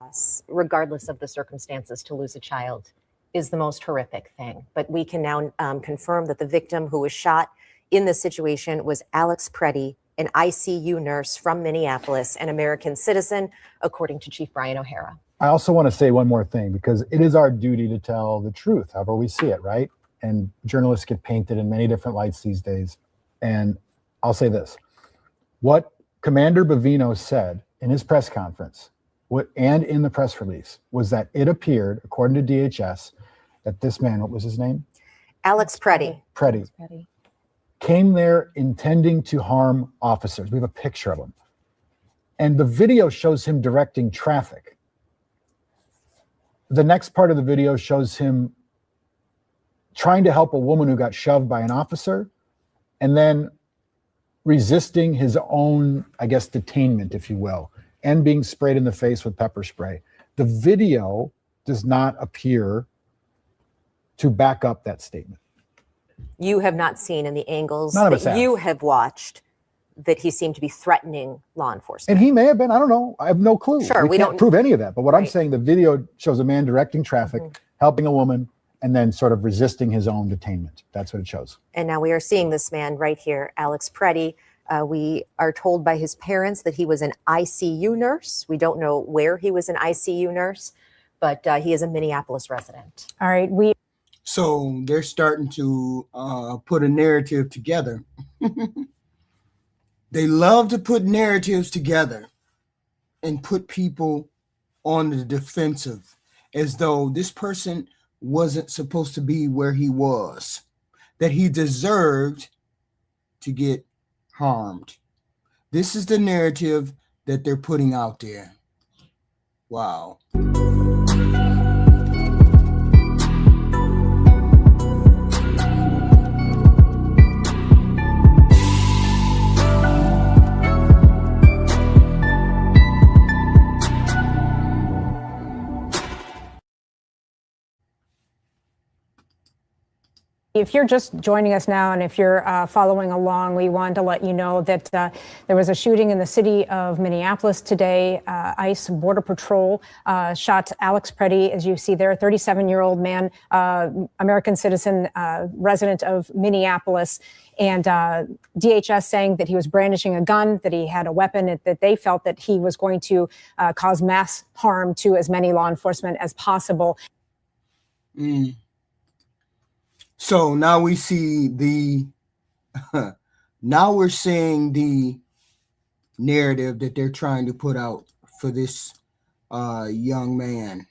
loss, regardless of the circumstances. To lose a child is the most horrific thing. But we can now confirm that the victim who was shot in this situation was Alex Preddy, an ICU nurse from Minneapolis, an American citizen, according to Chief Brian O'Hara. I also want to say one more thing, because it is our duty to tell the truth, however we see it, right? And journalists get painted in many different lights these days. And I'll say this. What Commander Bavino said in his press conference and in the press release was that it appeared, according to DHS, that this man, what was his name? Alex Preddy. Preddy. Came there intending to harm officers. We have a picture of him. And the video shows him directing traffic. The next part of the video shows him trying to help a woman who got shoved by an officer and then resisting his own, I guess, detainment, if you will, and being sprayed in the face with pepper spray. The video does not appear to back up that statement. You have not seen in the angles None of us that have. you have watched that he seemed to be threatening law enforcement. And he may have been, I don't know. I have no clue. Sure, we can't don't prove any of that. But what I'm right. saying, the video shows a man directing traffic, helping a woman, and then sort of resisting his own detainment. That's what it shows. And now we are seeing this man right here, Alex Preddy. We are told by his parents that he was an ICU nurse. We don't know where he was an ICU nurse, but he is a Minneapolis resident. All right. So they're starting to put a narrative together. They love to put narratives together and put people on the defensive as though this person wasn't supposed to be where he was, that he deserved to get harmed. This is the narrative that they're putting out there. Wow. If you're just joining us now, and if you're following along, we wanted to let you know that there was a shooting in the city of Minneapolis today. ICE Border Patrol shot Alex Preddy, as you see there, a 37-year-old man, American citizen, resident of Minneapolis. And DHS saying that he was brandishing a gun, that he had a weapon, that they felt that he was going to cause mass harm to as many law enforcement as possible. So now we see now we're seeing the narrative that they're trying to put out for this young man.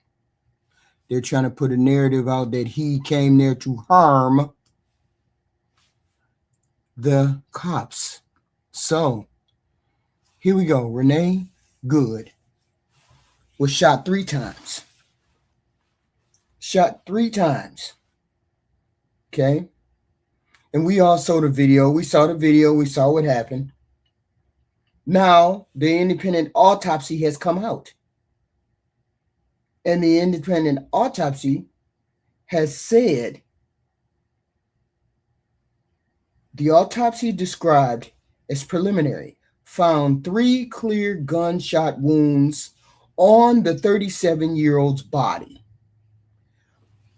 They're trying to put a narrative out that he came there to harm the cops. So here we go. Renee Good was shot 3 times. Shot 3 times. Okay. And we all saw the video. We saw the video. We saw what happened. Now the independent autopsy has come out. And the independent autopsy has said the autopsy described as preliminary found 3 clear gunshot wounds on the 37-year-old's body,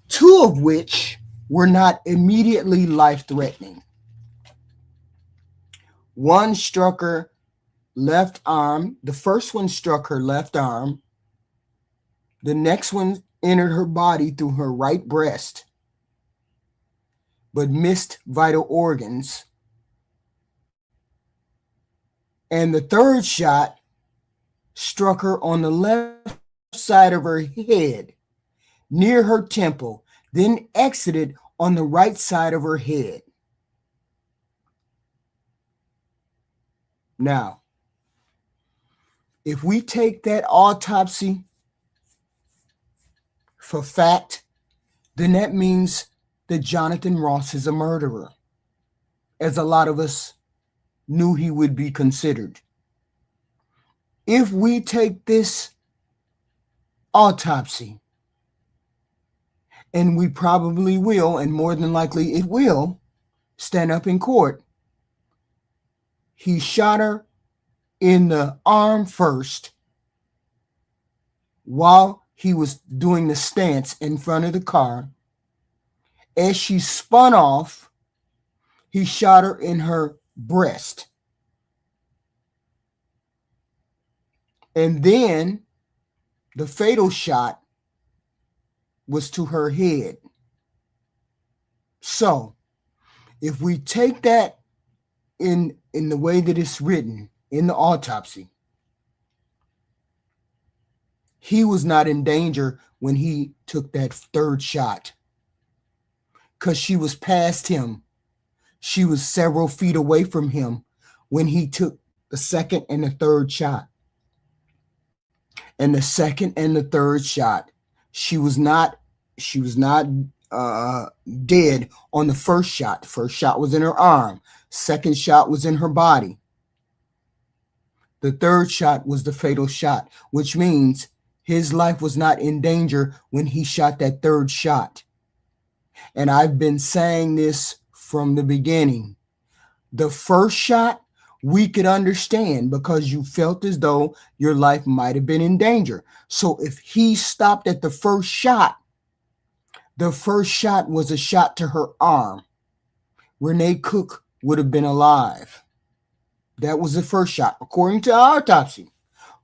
2 of which were not immediately life-threatening. One struck her left arm. The first one struck her left arm. The next one entered her body through her right breast, but missed vital organs. And the third shot struck her on the left side of her head, near her temple, then exited on the right side of her head. Now, if we take that autopsy for fact, then that means that Jonathan Ross is a murderer, as a lot of us knew he would be considered. If we take this autopsy, and we probably will, and more than likely it will, stand up in court, he shot her in the arm first, while he was doing the stance in front of the car. As she spun off, he shot her in her breast. And then the fatal shot was to her head. So if we take that in the way that it's written in the autopsy, he was not in danger when he took that third shot, because she was past him. She was several feet away from him when he took the second and the third shot. And the second and the third shot, she was not dead on the first shot. The first shot was in her arm. Second shot was in her body. The third shot was the fatal shot, which means his life was not in danger when he shot that third shot. And I've been saying this from the beginning. The first shot, we could understand because you felt as though your life might have been in danger. So if he stopped at the first shot was a shot to her arm. Renee Cook would have been alive. That was the first shot, according to autopsy.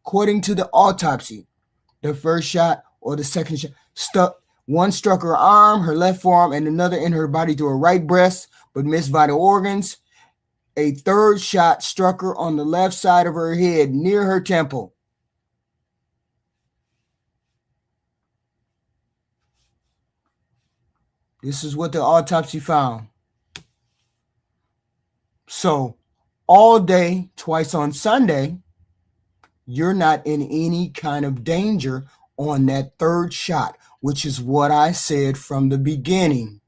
According to the autopsy, the first shot or the second shot one struck her arm, her left forearm, and another in her body to her right breast, but missed vital organs. A third shot struck her on the left side of her head near her temple. This is what the autopsy found. So all day, twice on Sunday, you're not in any kind of danger on that third shot, which is what I said from the beginning.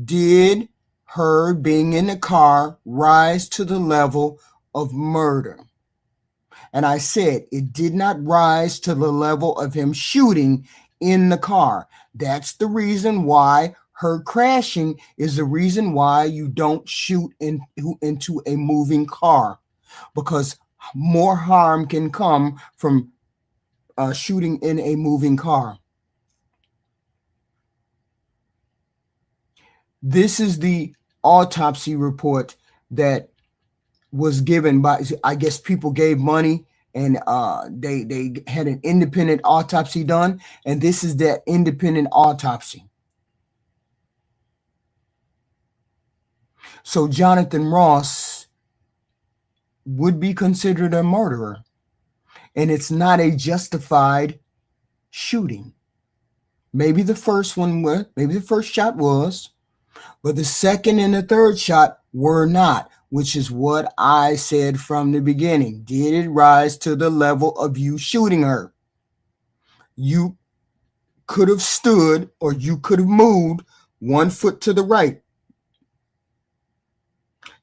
Did her being in the car rise to the level of murder? And I said it did not rise to the level of him shooting in the car. That's the reason why her crashing is the reason why you don't shoot into a moving car, because more harm can come from shooting in a moving car. This is the autopsy report that was given by, I guess people gave money and they had an independent autopsy done. And this is that independent autopsy. So Jonathan Ross would be considered a murderer. And it's not a justified shooting. Maybe the first one was, maybe the first shot was, but the second and the third shot were not, which is what I said from the beginning. Did it rise to the level of you shooting her? You could have stood or you could have moved 1 foot to the right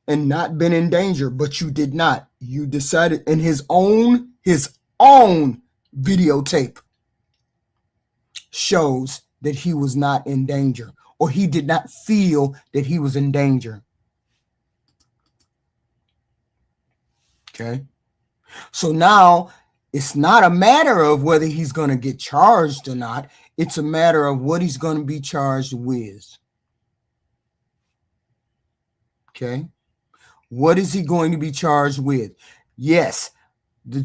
and not been in danger, but you did not. You decided, in his own videotape shows that he was not in danger, or he did not feel that he was in danger. Okay. So now it's not a matter of whether he's going to get charged or not. It's a matter of what he's going to be charged with. Okay. What is he going to be charged with? Yes, the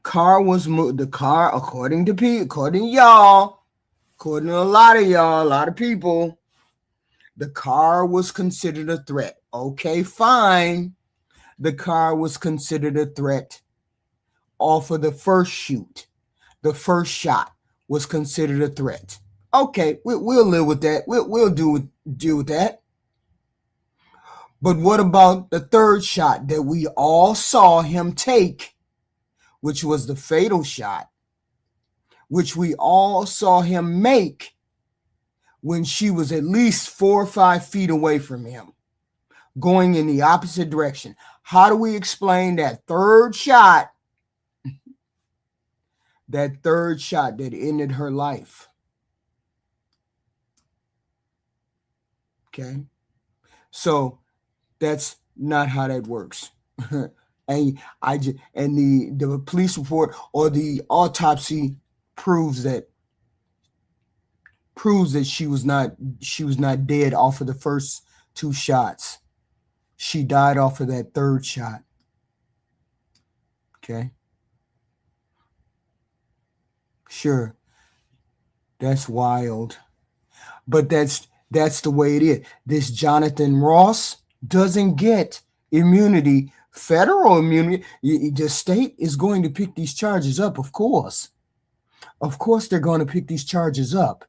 car was moved. The car, according to y'all, according to a lot of people, the car was considered a threat. Okay, fine. The car was considered a threat off of the first shoot. The first shot was considered a threat. Okay, we'll live with that. We'll deal with that. But what about the third shot that we all saw him take, which was the fatal shot, which we all saw him make when she was at least 4 or 5 feet away from him, going in the opposite direction? How do we explain that third shot? That third shot that ended her life. Okay. So that's not how that works. And the police report or the autopsy proves that she was not dead off of the first 2 shots. She died off of that 3rd shot. Okay. Sure. That's wild. But that's the way it is. This Jonathan Ross doesn't get immunity, federal immunity. The state is going to pick these charges up, of course. Of course, they're going to pick these charges up.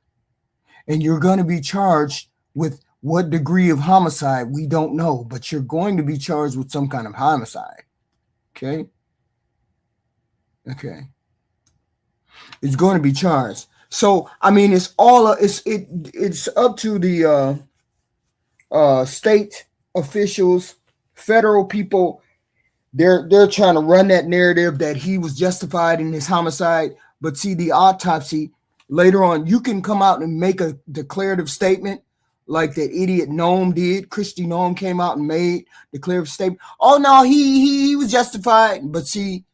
And you're going to be charged with what degree of homicide, we don't know, but you're going to be charged with some kind of homicide. Okay? Okay. It's going to be charged. So, I mean, it's up to the state officials, federal people. They're trying to run that narrative that he was justified in his homicide. But see, the autopsy later on, you can come out and make a declarative statement like that idiot Noam did. Christy Noam came out and made declarative statement. Oh no, he was justified. But see,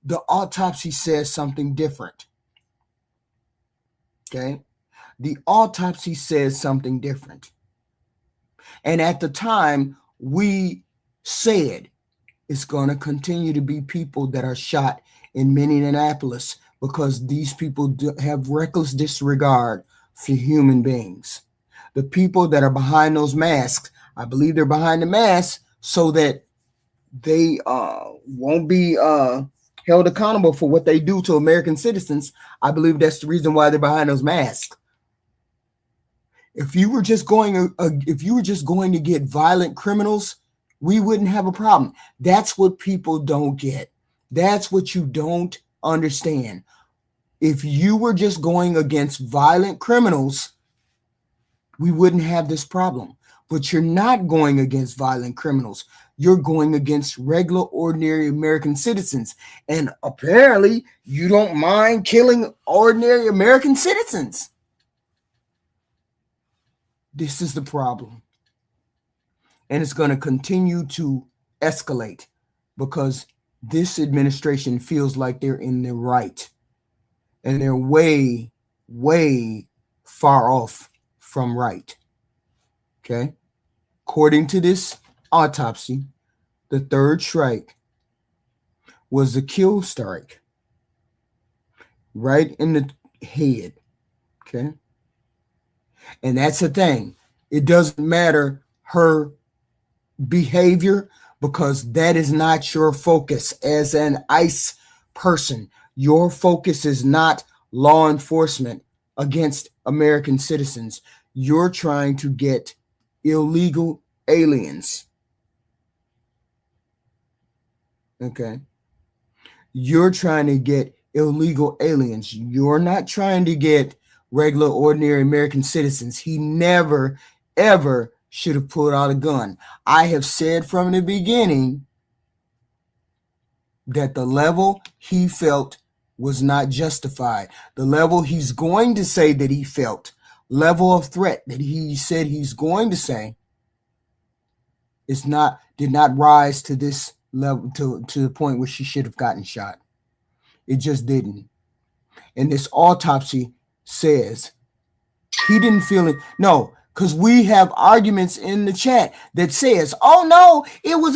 the autopsy says something different. Okay, the autopsy says something different. And at the time, we said it's going to continue to be people that are shot in Minneapolis because these people have reckless disregard for human beings. The people that are behind those masks, I believe they're behind the masks so that they won't be held accountable for what they do to American citizens. I believe that's the reason why they're behind those masks. If you were just going to get violent criminals, we wouldn't have a problem. That's what people don't get. That's what you don't understand. If you were just going against violent criminals, we wouldn't have this problem. But you're not going against violent criminals. You're going against regular, ordinary American citizens. And apparently, you don't mind killing ordinary American citizens. This is the problem. And it's going to continue to escalate because this administration feels like they're in the right. And they're way, way far off from right. Okay? According to this autopsy, the 3rd strike was a kill strike. Right in the head. Okay? And that's the thing. It doesn't matter her behavior because that is not your focus as an ICE person. Your focus is not law enforcement against American citizens. You're trying to get illegal aliens. Okay? You're trying to get illegal aliens. You're not trying to get regular, ordinary American citizens. He never, ever should have pulled out a gun. I have said from the beginning that the level he felt was not justified. The level he's going to say that he felt, level of threat that he said he's going to say, did not rise to this level, to the point where she should have gotten shot. It just didn't. And this autopsy says he didn't feel it. No, because we have arguments in the chat that says, "Oh no, it was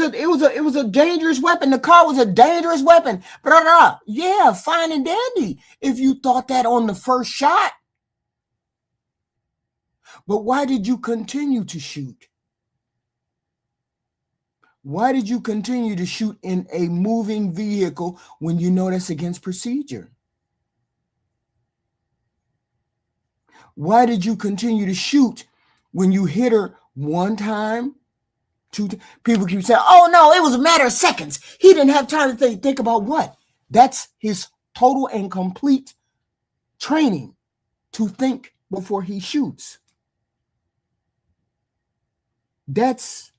a dangerous weapon. The car was a dangerous weapon." Blah, blah. Yeah, fine and dandy if you thought that on the first shot. But why did you continue to shoot? Why did you continue to shoot in a moving vehicle when you know that's against procedure? Why did you continue to shoot when you hit her one time, two times? People keep saying, "Oh no, it was a matter of seconds. He didn't have time to think about what?" That's his total and complete training, to think before he shoots. That's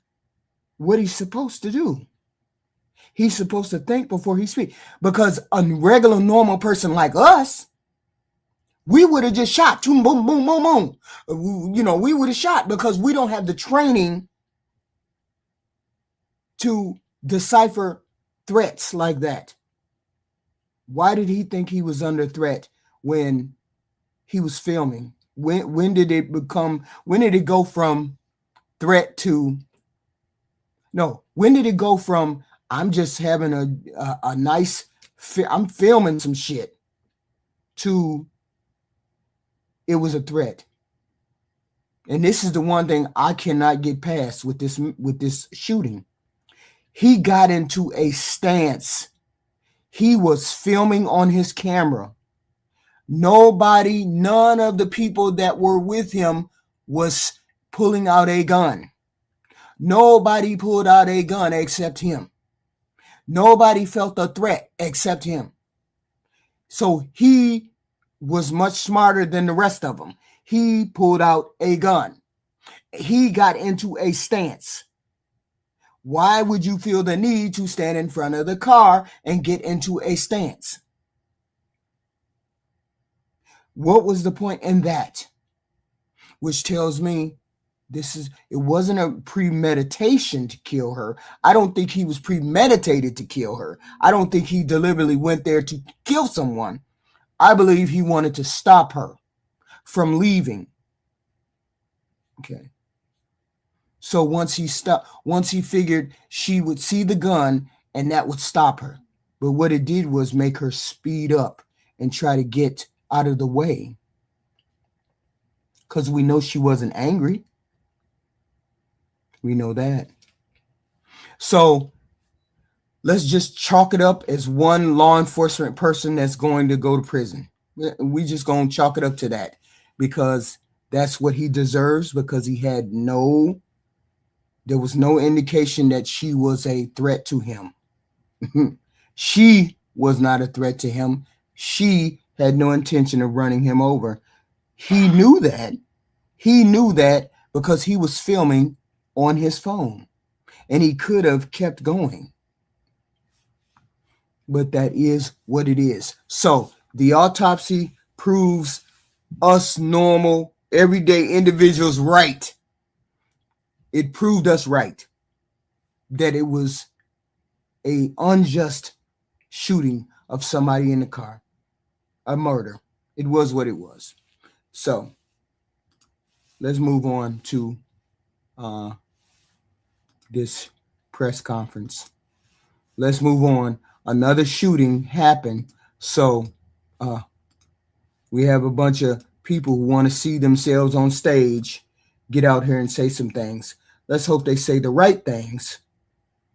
what he's supposed to do. He's supposed to think before he speaks. Because a regular, normal person like us, we would have just shot. Boom, boom, boom, boom, boom. You know, we would have shot because we don't have the training to decipher threats like that? Why did he think he was under threat when he was filming? When did it go from threat to no? When did it go from I'm just having a nice I'm filming some shit to it was a threat? And this is the one thing I cannot get past with this shooting. He got into a stance. He was filming on his camera. None of the people that were with him was pulling out a gun. Nobody pulled out a gun except him. Nobody felt a threat except him. So he was much smarter than the rest of them. He pulled out a gun. He got into a stance. Why would you feel the need to stand in front of the car and get into a stance? What was the point in that? Which tells me it wasn't a premeditation to kill her. I don't think he was premeditated to kill her. I don't think he deliberately went there to kill someone. I believe he wanted to stop her from leaving. Okay. So once he figured she would see the gun and that would stop her. But what it did was make her speed up and try to get out of the way. Because we know she wasn't angry. We know that. So let's just chalk it up as one law enforcement person that's going to go to prison. We just going to chalk it up to that because that's what he deserves, because there was no indication that she was a threat to him. She was not a threat to him. She had no intention of running him over. He knew that. He knew that because he was filming on his phone and he could have kept going. But that is what it is. So the autopsy proves us normal, everyday individuals right. It proved us right that it was an unjust shooting of somebody in the car, a murder. It was what it was. So let's move on to this press conference. Let's move on. Another shooting happened. So we have a bunch of people who want to see themselves on stage get out here and say some things. Let's hope they say the right things.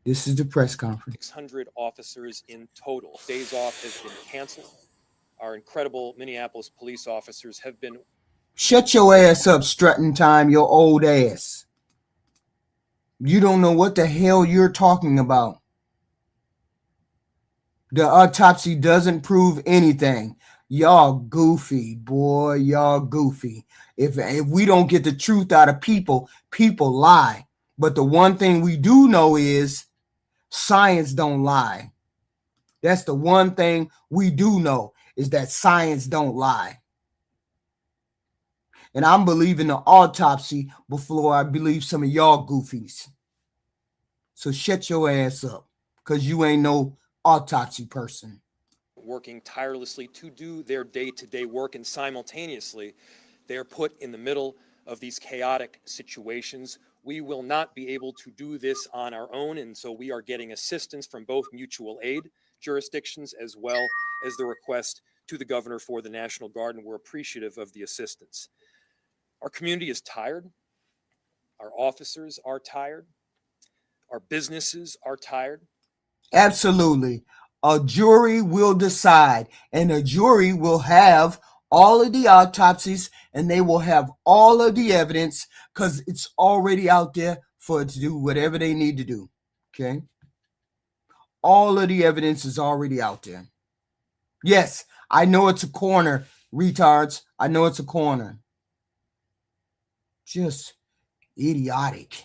This is the press conference. 600 officers in total. Days off has been canceled. Our incredible Minneapolis police officers have been... Shut your ass up, strutting time, your old ass. You don't know what the hell you're talking about. The autopsy doesn't prove anything. Y'all goofy, boy. Y'all goofy. If we don't get the truth out of people, people lie. But the one thing we do know is science don't lie. That's the one thing we do know, is that science don't lie. And I'm believing the autopsy before I believe some of y'all goofies. So shut your ass up, because you ain't no autopsy person. Working tirelessly to do their day-to-day work, and simultaneously they are put in the middle of these chaotic situations. We will not be able to do this on our own, and so we are getting assistance from both mutual aid jurisdictions as well as the request to the governor for the National Guard, and we're appreciative of the assistance. Our community is tired. Our officers are tired. Our businesses are tired. Absolutely. A jury will decide, and a jury will have all of the autopsies, and they will have all of the evidence, because it's already out there for it to do whatever they need to do. Okay? All of the evidence is already out there. Yes, I know it's a corner, retards. I know it's a corner. Just idiotic.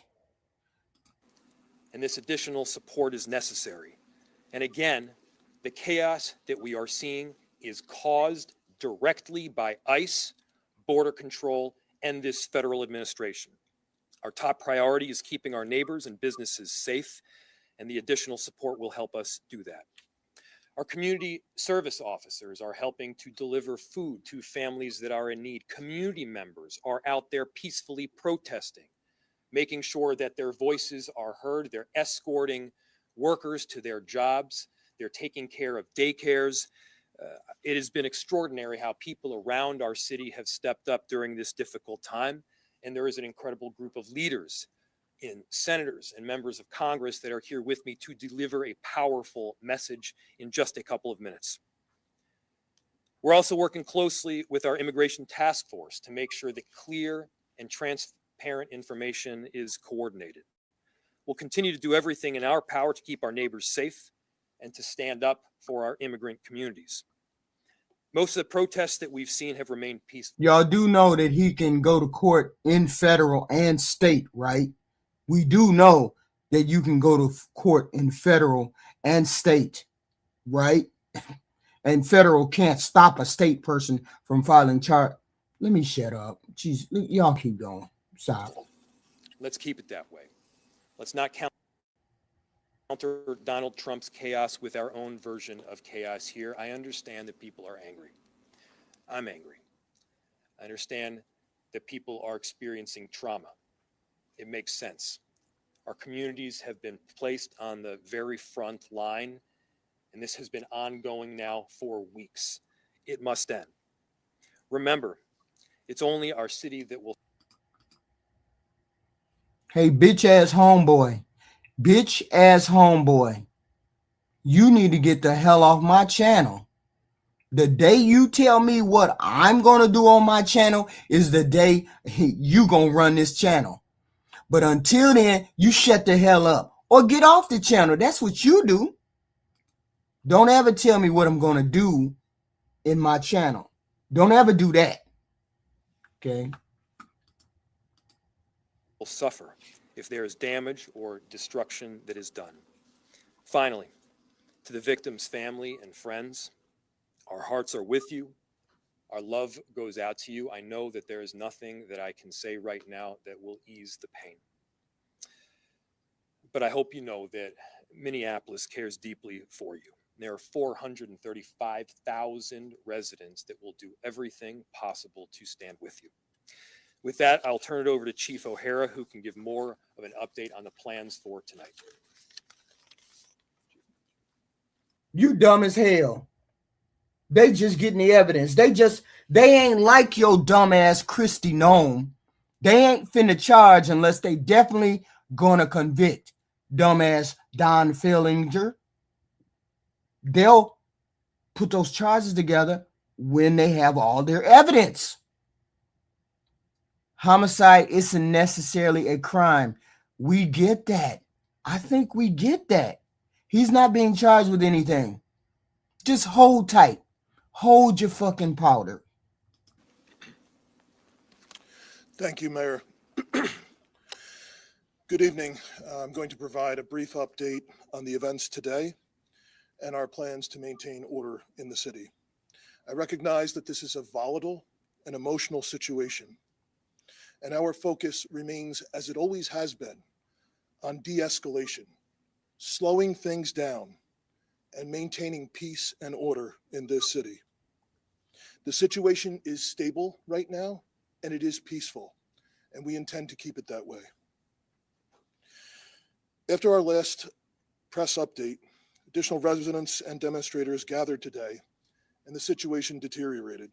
And this additional support is necessary. And again, the chaos that we are seeing is caused directly by ICE, Border Control, and this federal administration. Our top priority is keeping our neighbors and businesses safe, and the additional support will help us do that. Our community service officers are helping to deliver food to families that are in need. Community members are out there peacefully protesting, making sure that their voices are heard. They're escorting workers to their jobs. They're taking care of daycares. It has been extraordinary how people around our city have stepped up during this difficult time. And there is an incredible group of leaders in senators and members of Congress that are here with me to deliver a powerful message in just a couple of minutes. We're also working closely with our immigration task force to make sure that clear and transparent information is coordinated. We'll continue to do everything in our power to keep our neighbors safe and to stand up for our immigrant communities. Most of the protests that we've seen have remained peaceful. Y'all do know that he can go to court in federal and state, right? We do know that you can go to court in federal and state, right? And federal can't stop a state person from filing charge. Let me shut up. Jeez, y'all keep going. Stop. Let's keep it that way. Let's not counter Donald Trump's chaos with our own version of chaos here. I understand that people are angry. I'm angry. I understand that people are experiencing trauma. It makes sense. Our communities have been placed on the very front line, and this has been ongoing now for weeks. It must end. Remember, it's only our city that will. Hey, bitch ass homeboy. Bitch ass homeboy. You need to get the hell off my channel. The day you tell me what I'm going to do on my channel is the day you going to run this channel. But until then, you shut the hell up or get off the channel. That's what you do. Don't ever tell me what I'm going to do in my channel. Don't ever do that. Okay. Will suffer if there is damage or destruction that is done. Finally, to the victim's family and friends, our hearts are with you. Our love goes out to you. I know that there is nothing that I can say right now that will ease the pain. But I hope you know that Minneapolis cares deeply for you. There are 435,000 residents that will do everything possible to stand with you. With that, I'll turn it over to Chief O'Hara, who can give more of an update on the plans for tonight. You dumb as hell. They just getting the evidence. They ain't like your dumbass Christy Nome. They ain't finna charge unless they definitely gonna convict dumbass Don Fillinger. They'll put those charges together when they have all their evidence. Homicide isn't necessarily a crime. We get that. I think we get that. He's not being charged with anything. Just hold tight. Hold your fucking powder. Thank you, Mayor. Good evening. I'm going to provide a brief update on the events today and our plans to maintain order in the city. I recognize that this is a volatile and emotional situation, and our focus remains, as it always has been, on de-escalation, slowing things down, and maintaining peace and order in this city. The situation is stable right now, and it is peaceful, and we intend to keep it that way. After our last press update, additional residents and demonstrators gathered today, and the situation deteriorated.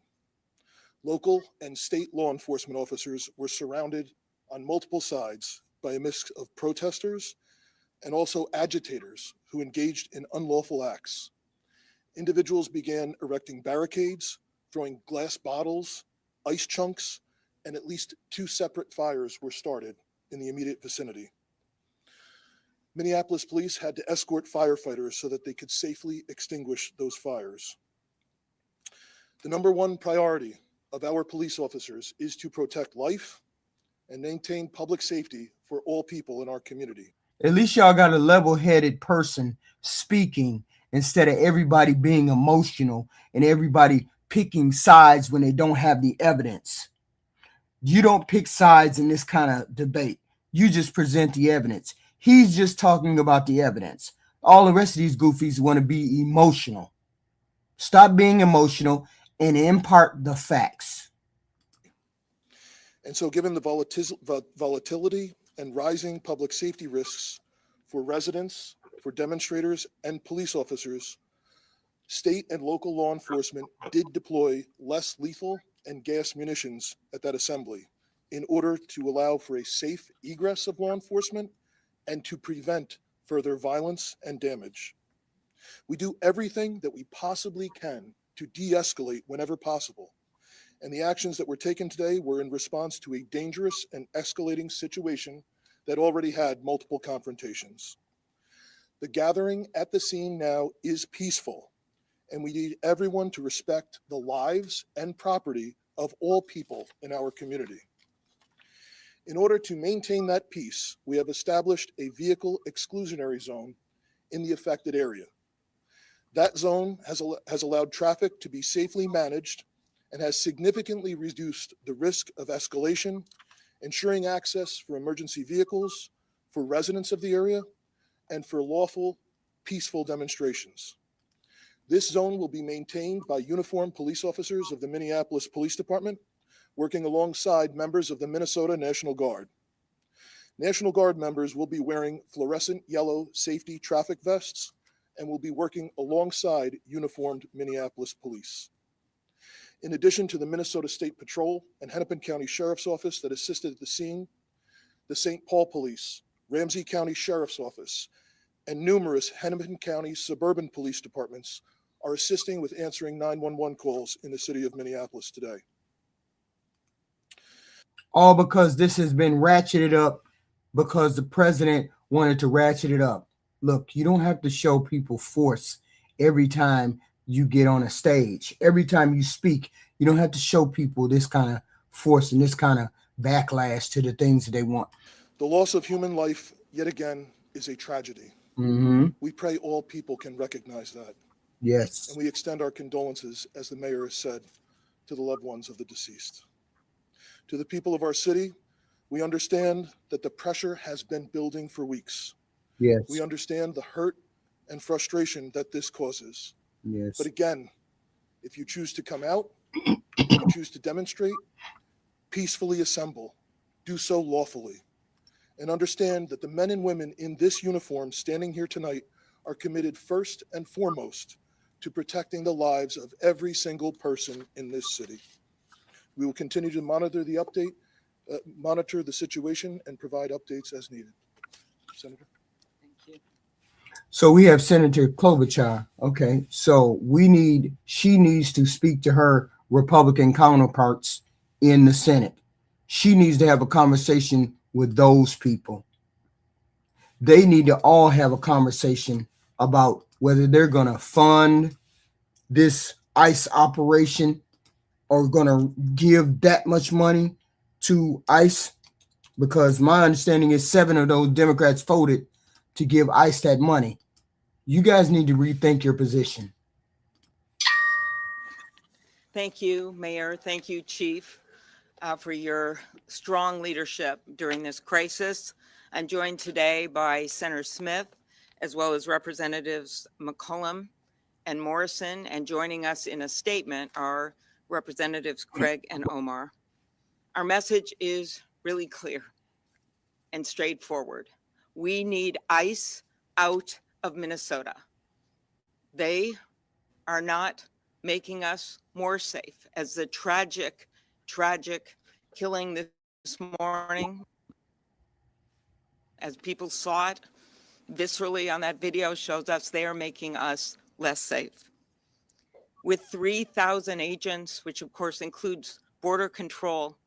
Local and state law enforcement officers were surrounded on multiple sides by a mix of protesters and also agitators who engaged in unlawful acts. Individuals began erecting barricades, throwing glass bottles, ice chunks, and at least 2 separate fires were started in the immediate vicinity. Minneapolis police had to escort firefighters so that they could safely extinguish those fires. The number one priority of our police officers is to protect life and maintain public safety for all people in our community. At least y'all got a level-headed person speaking instead of everybody being emotional and everybody picking sides when they don't have the evidence. You don't pick sides in this kind of debate. You just present the evidence. He's just talking about the evidence. All the rest of these goofies want to be emotional. Stop being emotional and impart the facts. And so given the volatility and rising public safety risks for residents, for demonstrators, and police officers, state and local law enforcement did deploy less lethal and gas munitions at that assembly in order to allow for a safe egress of law enforcement and to prevent further violence and damage. We do everything that we possibly can to de-escalate whenever possible. And the actions that were taken today were in response to a dangerous and escalating situation that already had multiple confrontations. The gathering at the scene now is peaceful, and we need everyone to respect the lives and property of all people in our community. In order to maintain that peace, we have established a vehicle exclusionary zone in the affected area. That zone has allowed traffic to be safely managed and has significantly reduced the risk of escalation, ensuring access for emergency vehicles, for residents of the area, and for lawful, peaceful demonstrations. This zone will be maintained by uniformed police officers of the Minneapolis Police Department, working alongside members of the Minnesota National Guard. National Guard members will be wearing fluorescent yellow safety traffic vests and will be working alongside uniformed Minneapolis police. In addition to the Minnesota State Patrol and Hennepin County Sheriff's Office that assisted at the scene, the St. Paul Police, Ramsey County Sheriff's Office, and numerous Hennepin County suburban police departments are assisting with answering 911 calls in the city of Minneapolis today. All because this has been ratcheted up because the president wanted to ratchet it up. Look, you don't have to show people force every time you get on a stage. Every time you speak, you don't have to show people this kind of force and this kind of backlash to the things that they want. The loss of human life, yet again, is a tragedy. Mm-hmm. We pray all people can recognize that. Yes. And we extend our condolences, as the mayor has said, to the loved ones of the deceased. To the people of our city, we understand that the pressure has been building for weeks. Yes. We understand the hurt and frustration that this causes. Yes. But again, if you choose to come out, if you choose to demonstrate, peacefully assemble, do so lawfully, and understand that the men and women in this uniform standing here tonight are committed first and foremost to protecting the lives of every single person in this city. We will continue to monitor the situation and provide updates as needed. Senator. So we have Senator Klobuchar. Okay. So she needs to speak to her Republican counterparts in the Senate. She needs to have a conversation with those people. They need to all have a conversation about whether they're going to fund this ICE operation or going to give that much money to ICE, because my understanding is 7 of those Democrats voted to give ICE that money. You guys need to rethink your position. Thank you, Mayor. Thank you, Chief, for your strong leadership during this crisis. I'm joined today by Senator Smith, as well as Representatives McCollum and Morrison, and joining us in a statement are Representatives Craig and Omar. Our message is really clear and straightforward. We need ICE out of Minnesota. They are not making us more safe, as the tragic killing this morning, as people saw it viscerally on that video, shows us they are making us less safe. With 3,000 agents, which of course includes border control,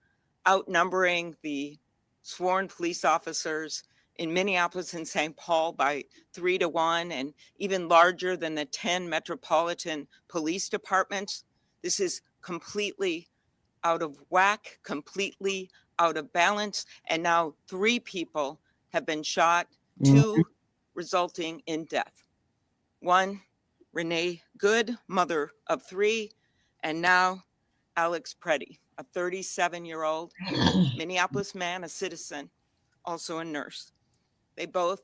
outnumbering the sworn police officers in Minneapolis and St. Paul by 3 to 1, and even larger than the 10 metropolitan police departments, this is completely out of whack, completely out of balance. And now 3 people have been shot, 2 resulting in death. 1, Renee Good, mother of 3, and now Alex Preddy, a 37-year-old Minneapolis man, a citizen, also a nurse. They both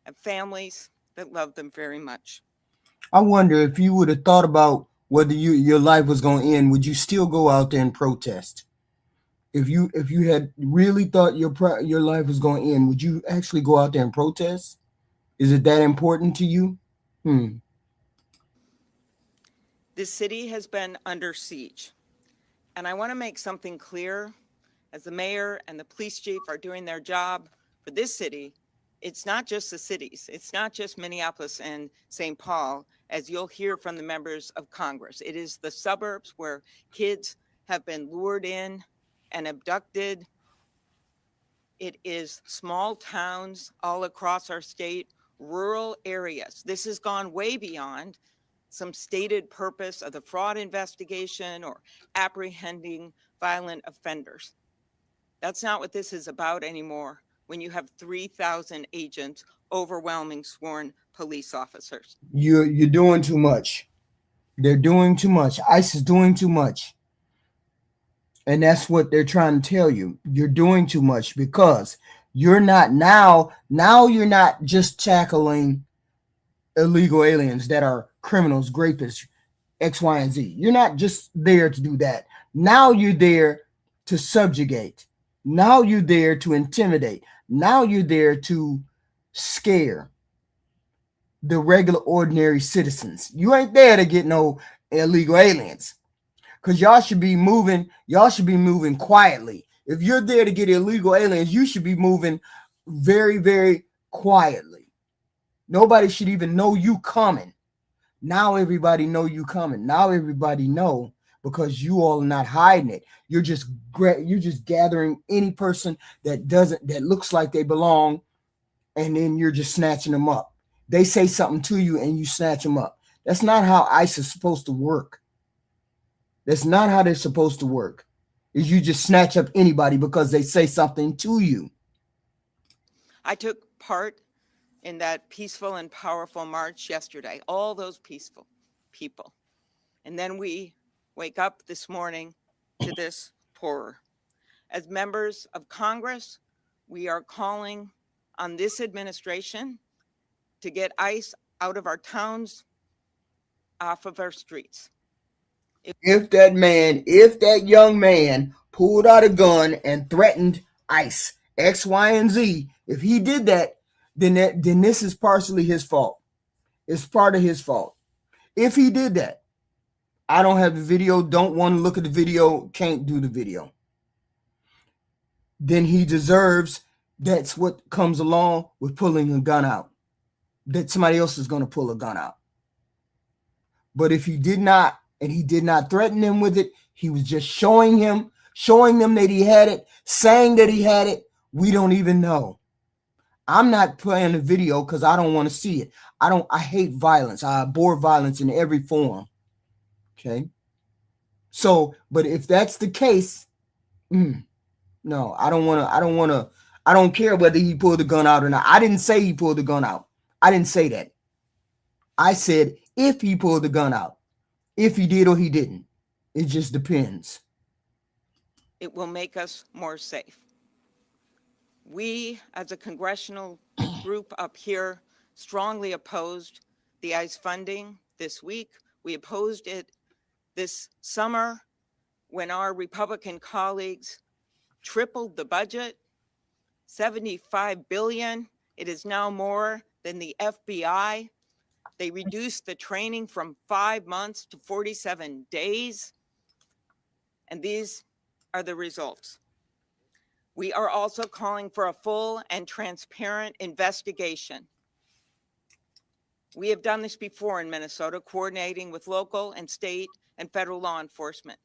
have families that love them very much. I wonder if you would have thought about whether your life was going to end, would you still go out there and protest? If you had really thought your life was going to end, would you actually go out there and protest? Is it that important to you? This city has been under siege. And I want to make something clear. As the mayor and the police chief are doing their job for this city, it's not just the cities. It's not just Minneapolis and St. Paul, as you'll hear from the members of Congress. It is the suburbs where kids have been lured in and abducted. It is small towns all across our state, rural areas. This has gone way beyond some stated purpose of the fraud investigation or apprehending violent offenders. That's not what this is about anymore when you have 3,000 agents overwhelming sworn police officers. You're doing too much. They're doing too much. ICE is doing too much. And that's what they're trying to tell you. You're doing too much because you're not now you're not just tackling illegal aliens that are criminals, rapists, X, Y, and Z. You're not just there to do that. Now you're there to subjugate. Now you're there to intimidate. Now you're there to scare the regular, ordinary citizens. You ain't there to get no illegal aliens. Because y'all should be moving quietly. If you're there to get illegal aliens, you should be moving very, very quietly. Nobody should even know you coming. Now everybody know you coming. Now everybody know because you all are not hiding it. You're just gathering any person that looks like they belong, and then you're just snatching them up. They say something to you and you snatch them up. That's not how ICE is supposed to work. That's not how they're supposed to work. Is you just snatch up anybody because they say something to you. I took part in that peaceful and powerful march yesterday, all those peaceful people. And then we wake up this morning to this horror. As members of Congress, we are calling on this administration to get ICE out of our towns, off of our streets. If that young man pulled out a gun and threatened ICE, X, Y, and Z, if he did that, then this is partially his fault. It's part of his fault. If he did that, I don't have the video, don't want to look at the video, can't do the video. Then he deserves, that's what comes along with pulling a gun out. That somebody else is going to pull a gun out. But if he did not, and he did not threaten them with it, he was just showing them that he had it, saying that he had it, we don't even know. I'm not playing the video because I don't want to see it. I hate violence. I abhor violence in every form. Okay. So, but if that's the case, no, I don't care whether he pulled the gun out or not. I didn't say he pulled the gun out. I didn't say that. I said if he pulled the gun out, if he did or he didn't. It just depends. It will make us more safe. We, as a congressional group up here, strongly opposed the ICE funding this week. We opposed it this summer when our Republican colleagues tripled the budget, $75 billion. It is now more than the FBI. They reduced the training from 5 months to 47 days. And these are the results. We are also calling for a full and transparent investigation. We have done this before in Minnesota, coordinating with local and state and federal law enforcement.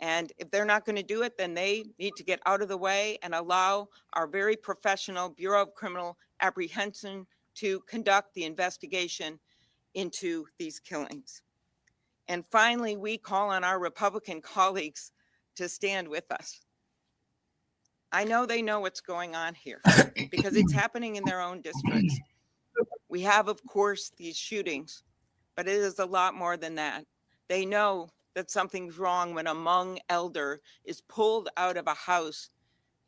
And if they're not going to do it, then they need to get out of the way and allow our very professional Bureau of Criminal Apprehension to conduct the investigation into these killings. And finally, we call on our Republican colleagues to stand with us. I know they know what's going on here because it's happening in their own districts. We have, of course, these shootings, but it is a lot more than that. They know that something's wrong when a Hmong elder is pulled out of a house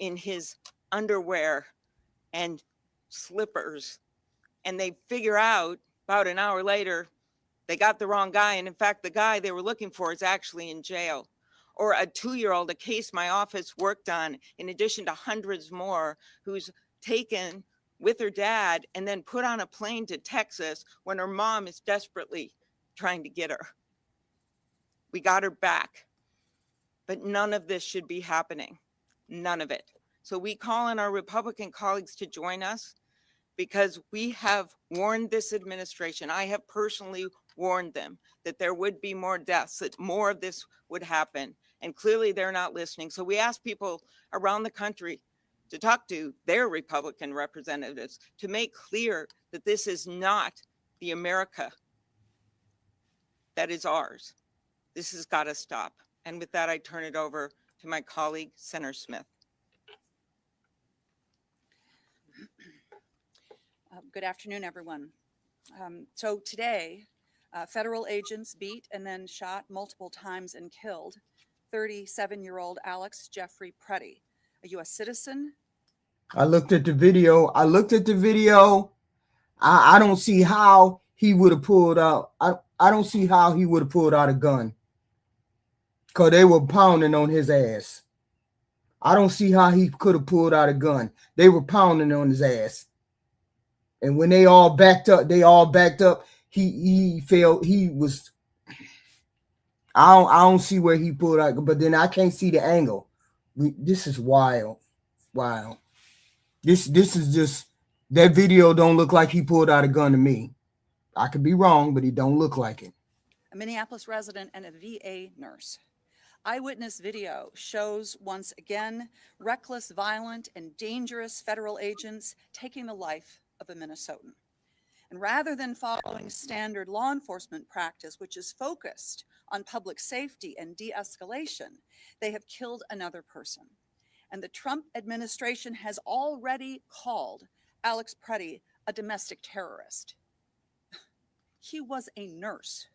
in his underwear and slippers, and they figure out about an hour later they got the wrong guy. And in fact, the guy they were looking for is actually in jail. Or a 2-year-old, a case my office worked on, in addition to hundreds more, who's taken with her dad and then put on a plane to Texas when her mom is desperately trying to get her. We got her back, but none of this should be happening. None of it. So we call on our Republican colleagues to join us, because we have warned this administration. I have personally warned them that there would be more deaths, that more of this would happen. And clearly they're not listening. So we ask people around the country to talk to their Republican representatives to make clear that this is not the America that is ours. This has got to stop. And with that, I turn it over to my colleague, Senator Smith. Good afternoon, everyone. So today, federal agents beat and then shot multiple times and killed 37-year-old Alex Jeffrey Preddy, a U.S. citizen. I looked at the video. I don't see how he would have pulled out. I don't see how he would have pulled out a gun, because they were pounding on his ass. I don't see how he could have pulled out a gun. They were pounding on his ass. And when they all backed up, he fell. He was, I don't see where he pulled out, but then I can't see the angle. This is wild. Wow. This is just, that video don't look like he pulled out a gun to me. I could be wrong, but he don't look like it. A Minneapolis resident and a VA nurse. Eyewitness video shows once again reckless, violent, and dangerous federal agents taking the life of a Minnesotan. And rather than following standard law enforcement practice, which is focused on public safety and de-escalation, they have killed another person. And the Trump administration has already called Alex Preddy a domestic terrorist. He was a nurse.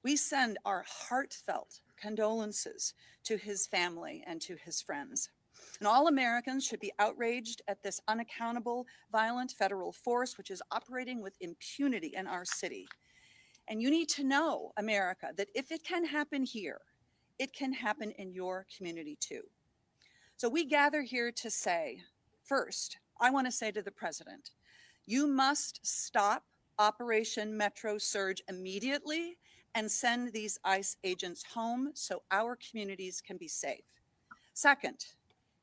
We send our heartfelt condolences to his family and to his friends. And all Americans should be outraged at this unaccountable, violent federal force which is operating with impunity in our city. And you need to know, America, that if it can happen here, it can happen in your community too. So we gather here to say, first, I want to say to the president, you must stop Operation Metro Surge immediately and send these ICE agents home so our communities can be safe. Second,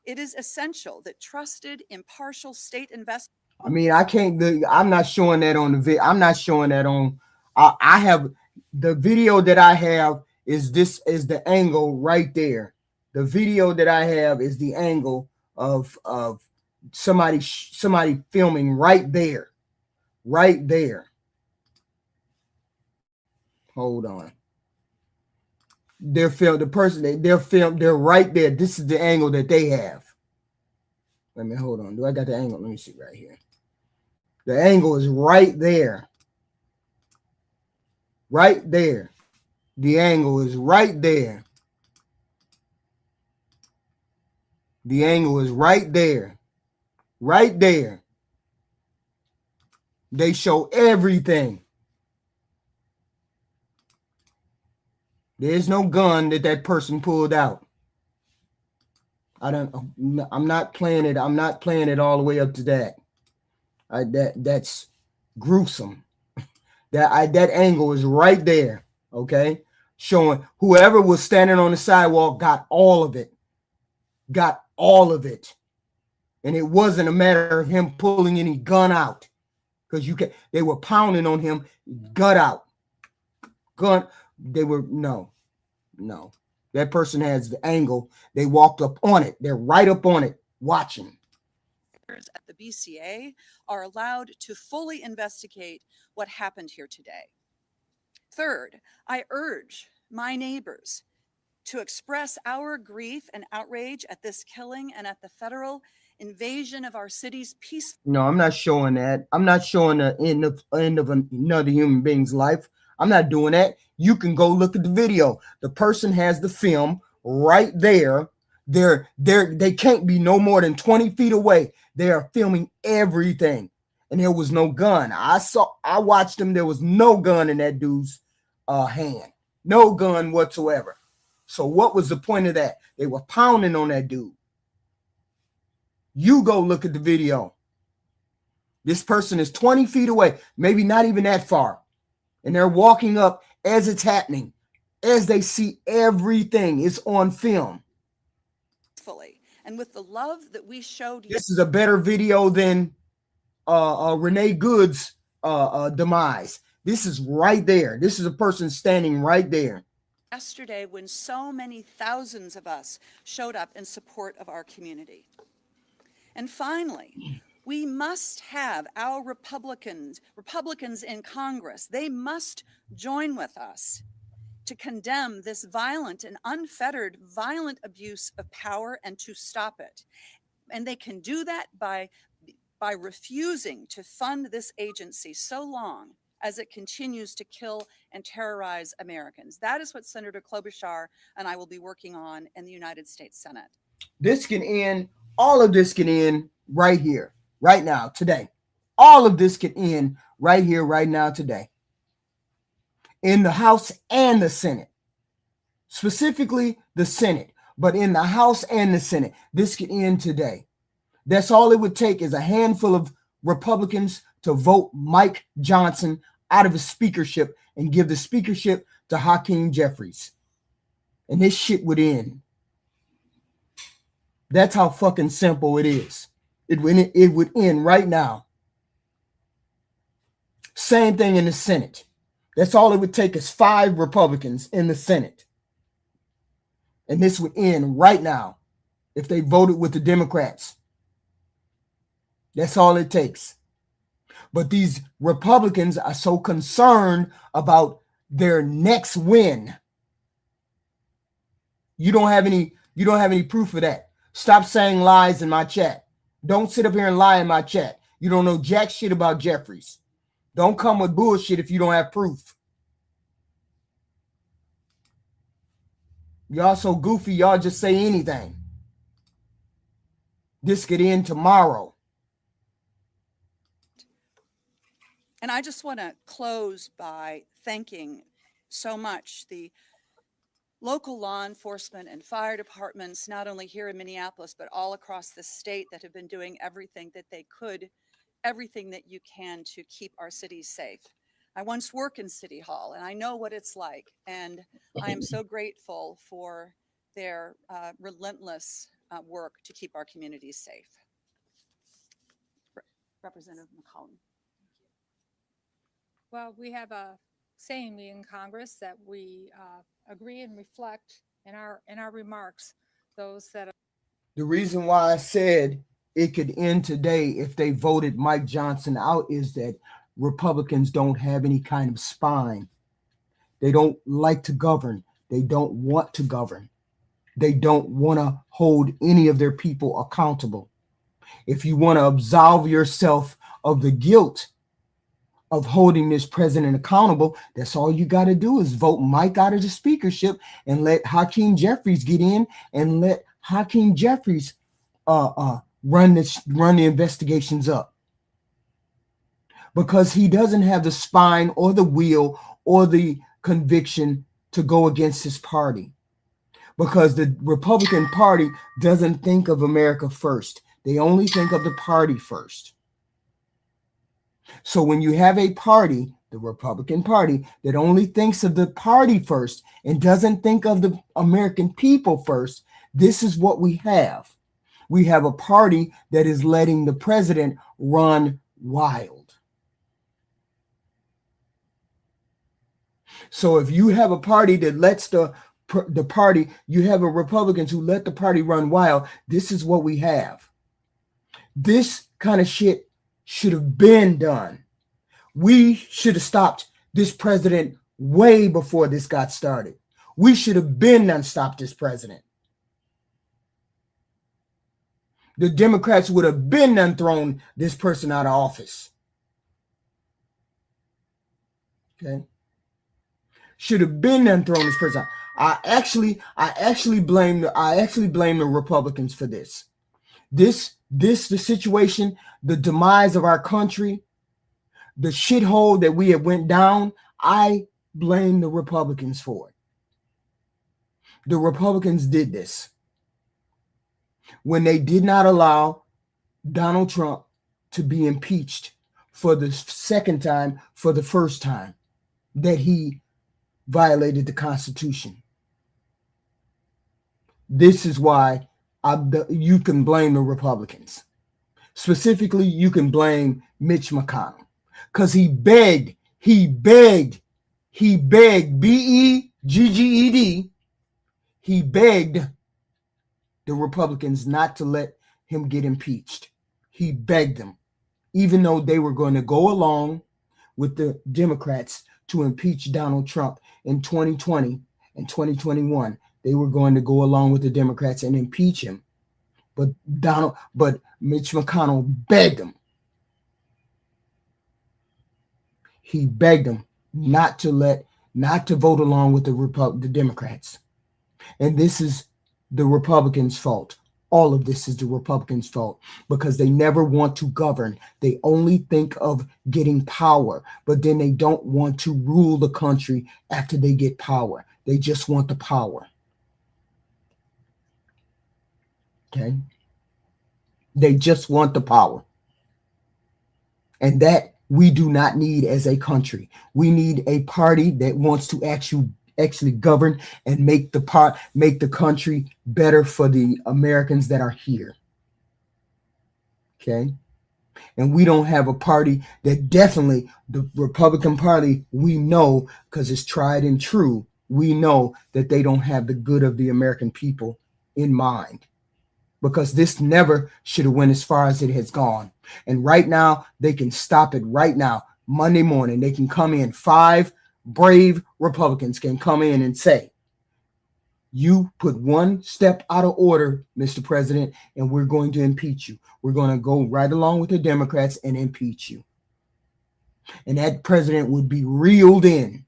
it is essential that trusted, impartial state investment. I mean, I'm not showing that on the video. I'm not showing that on, I have, the video that I have is the angle right there. The video that I have is the angle of somebody filming right there. Right there. Hold on. They're right there. This is the angle that they have. Let me hold on. Do I got the angle? Let me see right here. The angle is right there. Right there. The angle is right there. The angle is right there. Right there. They show everything. There's no gun that person pulled out. I'm not playing it. I'm not playing it all the way up to that. That's gruesome. That angle is right there. Okay. Showing whoever was standing on the sidewalk got all of it. Got all of it. And it wasn't a matter of him pulling any gun out. Because they were pounding on him, gut out. Gun. They were, no. That person has the angle. They walked up on it. They're right up on it, watching. At the BCA are allowed to fully investigate what happened here today. Third, I urge my neighbors to express our grief and outrage at this killing and at the federal invasion of our city's peace. No, I'm not showing that. I'm not showing the end of another human being's life. I'm not doing that. You can go look at the video. The person has the film right there. They can't be no more than 20 feet away. They are filming everything. And there was no gun. I watched them. There was no gun in that dude's hand. No gun whatsoever. So what was the point of that? They were pounding on that dude. You go look at the video. This person is 20 feet away, maybe not even that far. And they're walking up as it's happening, as they see everything. It's on film. And with the love that we showed you. This is a better video than Renee Good's demise. This is right there. This is a person standing right there. Yesterday, when so many thousands of us showed up in support of our community. And finally, we must have our Republicans in Congress. They must join with us to condemn this violent and unfettered violent abuse of power and to stop it. And they can do that by refusing to fund this agency so long as it continues to kill and terrorize Americans. That is what Senator Klobuchar and I will be working on in the United States Senate. This can end, all of this can end right here, right now, today. All of this can end right here, right now, today. In the House and the Senate. Specifically the Senate, but in the House and the Senate, this could end today. That's all it would take is a handful of Republicans to vote Mike Johnson out of his speakership and give the speakership to Hakeem Jeffries. And this shit would end. That's how fucking simple it is. It would end right now. Same thing in the Senate. That's all it would take is 5 Republicans in the Senate. And this would end right now if they voted with the Democrats. That's all it takes. But these Republicans are so concerned about their next win. You don't have any proof of that. Stop saying lies in my chat. Don't sit up here and lie in my chat. You don't know jack shit about Jeffries. Don't come with bullshit if you don't have proof. Y'all so goofy, y'all just say anything. This could end tomorrow. And I just want to close by thanking so much the local law enforcement and fire departments, not only here in Minneapolis, but all across the state that have been doing everything that they could, everything that you can to keep our cities safe. I once worked in City Hall and I know what it's like. And I am so grateful for their relentless work to keep our communities safe. Representative McCollum. Well, we have a saying in Congress that we agree and reflect in our remarks those that are. The reason why I said it could end today if they voted Mike Johnson out is that Republicans don't have any kind of spine. They don't like to govern. They don't want to govern. They don't want to hold any of their people accountable. If you want to absolve yourself of the guilt of holding this president accountable, that's all you got to do is vote Mike out of the speakership and let Hakeem Jeffries get in and let Hakeem Jeffries run the investigations up. Because he doesn't have the spine or the will or the conviction to go against his party. Because the Republican Party doesn't think of America first. They only think of the party first. So when you have a party, the Republican Party, that only thinks of the party first and doesn't think of the American people first, this is what we have. We have a party that is letting the president run wild. So if you have a party that lets the party, you have a Republicans who let the party run wild, this is what we have. This kind of shit should have been done. We should have stopped this president way before this got started. We should have been done stopped this president. The Democrats would have been done thrown this person out of office. Okay. Should have been done thrown this person out. I actually blame the Republicans for this. The situation, the demise of our country, the shithole that we have went down. I blame the Republicans for it. The Republicans did this when they did not allow Donald Trump to be impeached for the second time, for the first time that he violated the Constitution. This is why you can blame the Republicans. Specifically, you can blame Mitch McConnell because he begged, begged, B-E-G-G-E-D. He begged the Republicans not to let him get impeached. He begged them, even though they were going to go along with the Democrats to impeach Donald Trump in 2020 and 2021. They were going to go along with the Democrats and impeach him. But Mitch McConnell begged him. He begged them not to vote along with the Democrats. And this is the Republicans' fault. All of this is the Republicans' fault because they never want to govern. They only think of getting power, but then they don't want to rule the country after they get power. They just want the power. Okay? They just want the power. And that we do not need as a country. We need a party that wants to actually govern and make the country better for the Americans that are here. Okay? And we don't have a party that definitely, the Republican Party, we know, because it's tried and true, we know that they don't have the good of the American people in mind. Because this never should have went as far as it has gone. And right now, they can stop it right now. Monday morning, they can come in. 5 brave Republicans can come in and say, you put one step out of order, Mr. President, and we're going to impeach you. We're going to go right along with the Democrats and impeach you. And that president would be reeled in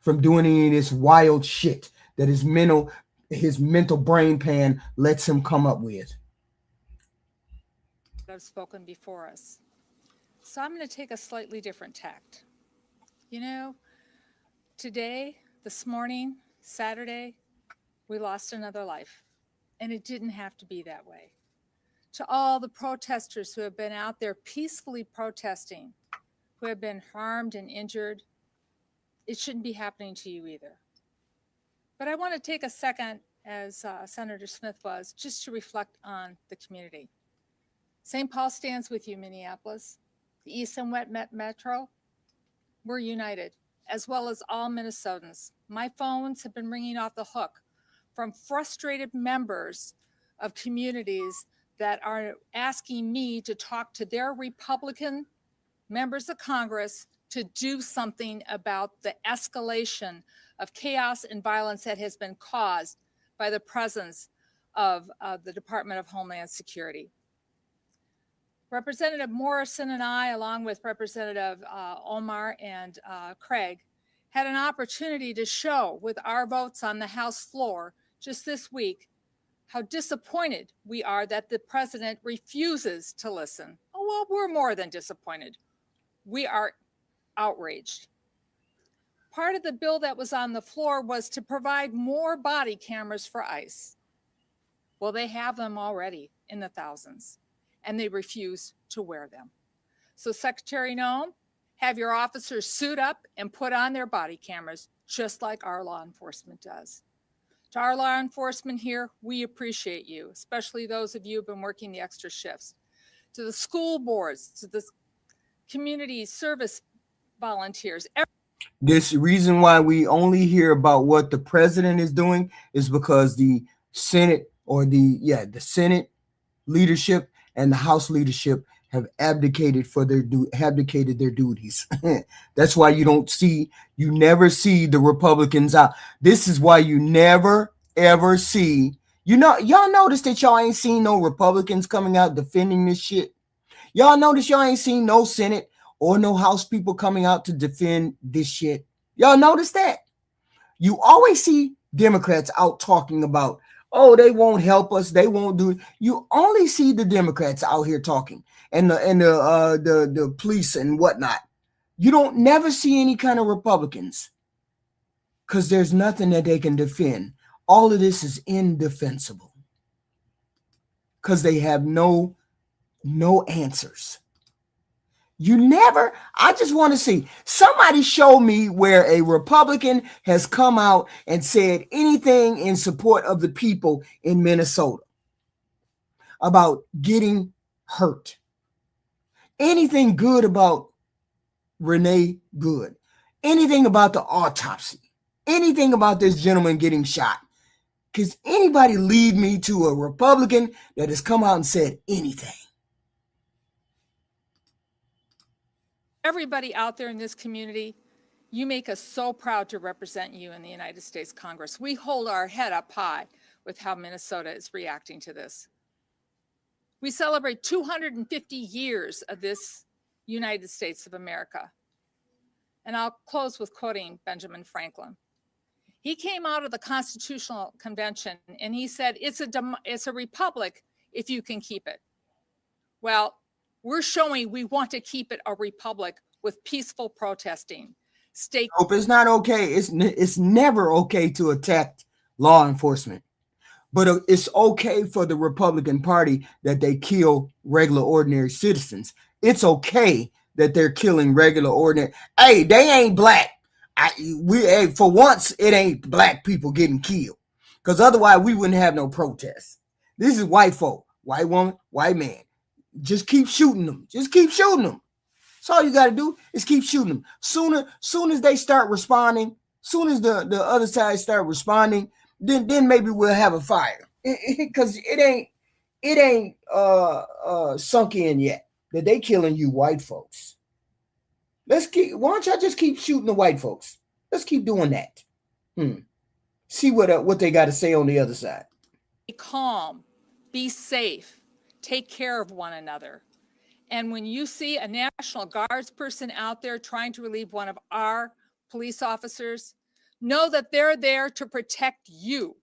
from doing any of this wild shit that his mental brain pan lets him come up with. Have spoken before us. So I'm going to take a slightly different tact. You know, today, this morning, Saturday, we lost another life, and it didn't have to be that way. To all the protesters who have been out there peacefully protesting, who have been harmed and injured, it shouldn't be happening to you either. But I want to take a second, as Senator Smith was, just to reflect on the community. St. Paul stands with you, Minneapolis. The East and West Metro, we're united, as well as all Minnesotans. My phones have been ringing off the hook from frustrated members of communities that are asking me to talk to their Republican members of Congress to do something about the escalation of chaos and violence that has been caused by the presence of the Department of Homeland Security. Representative Morrison and I, along with Representative Omar and Craig, had an opportunity to show with our votes on the House floor just this week how disappointed we are that the president refuses to listen. Oh, well, we're more than disappointed. We are outraged. Part of the bill that was on the floor was to provide more body cameras for ICE. Well, they have them already in the thousands, and they refuse to wear them. So Secretary Noem, have your officers suit up and put on their body cameras, just like our law enforcement does. To our law enforcement here, we appreciate you, especially those of you who have been working the extra shifts. To the school boards, to the community service volunteers. This reason why we only hear about what the president is doing is because the Senate or the Senate leadership and the House leadership have abdicated their duties. That's why you never see the Republicans out. This is why you never ever see, y'all notice that y'all ain't seen no Republicans coming out defending this shit. Y'all notice y'all ain't seen no Senate or no House people coming out to defend this shit. Y'all notice that? You always see Democrats out talking about, oh, they won't help us, they won't do it. You only see the Democrats out here talking, and the police and whatnot. You don't never see any kind of Republicans, because there's nothing that they can defend. All of this is indefensible because they have no answers. You never, I just want to see somebody show me where a Republican has come out and said anything in support of the people in Minnesota about getting hurt. Anything good about Renee Good. Anything about the autopsy. Anything about this gentleman getting shot. Because anybody lead me to a Republican that has come out and said anything? Everybody out there in this community, you make us so proud to represent you in the United States Congress. We hold our head up high with how Minnesota is reacting to this. We celebrate 250 years of this United States of America. And I'll close with quoting Benjamin Franklin. He came out of the Constitutional Convention and he said, it's a republic if you can keep it. Well, we're showing we want to keep it a republic with peaceful protesting. Nope, it's not okay. It's never okay to attack law enforcement. But it's okay for the Republican Party that they kill regular, ordinary citizens. It's okay that they're killing regular, ordinary. Hey, they ain't black. For once, it ain't black people getting killed. Because otherwise, we wouldn't have no protests. This is white folk, white woman, white man. Just keep shooting them. Just keep shooting them. That's all you got to do is keep shooting them. Soon as they start responding, soon as the other side start responding, then maybe we'll have a fire. Because it ain't sunk in yet that they killing you white folks. Why don't y'all just keep shooting the white folks? Let's keep doing that. See what they got to say on the other side. Be calm, be safe, take care of one another. And when you see a National Guards person out there trying to relieve one of our police officers, know that they're there to protect you.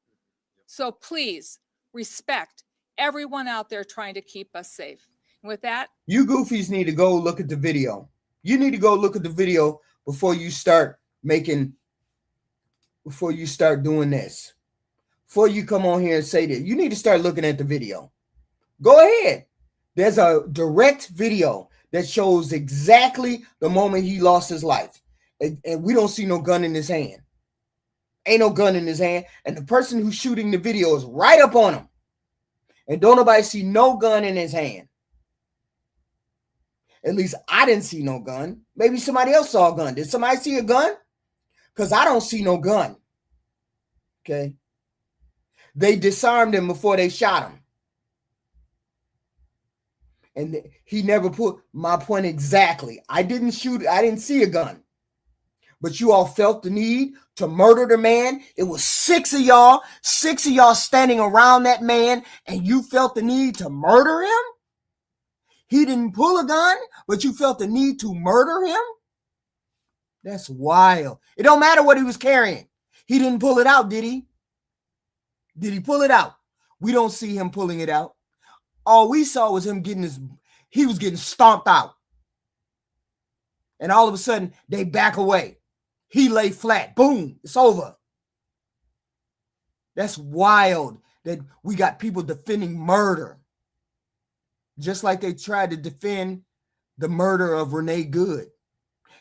So please respect everyone out there trying to keep us safe. And with that, you goofies need to go look at the video. You need to go look at the video before you start doing this. Before you come on here and say that, you need to start looking at the video. Go ahead. There's a direct video that shows exactly the moment he lost his life. And we don't see no gun in his hand. Ain't no gun in his hand. And the person who's shooting the video is right up on him. And don't nobody see no gun in his hand. At least I didn't see no gun. Maybe somebody else saw a gun. Did somebody see a gun? Because I don't see no gun. Okay. They disarmed him before they shot him. And he never put my point exactly. I didn't shoot. I didn't see a gun. But you all felt the need to murder the man. It was six of y'all standing around that man, and you felt the need to murder him? He didn't pull a gun, but you felt the need to murder him? That's wild. It don't matter what he was carrying. He didn't pull it out, did he? Did he pull it out? We don't see him pulling it out. All we saw was him he was getting stomped out. And all of a sudden, they back away. He lay flat. Boom, it's over. That's wild that we got people defending murder. Just like they tried to defend the murder of Renee Good.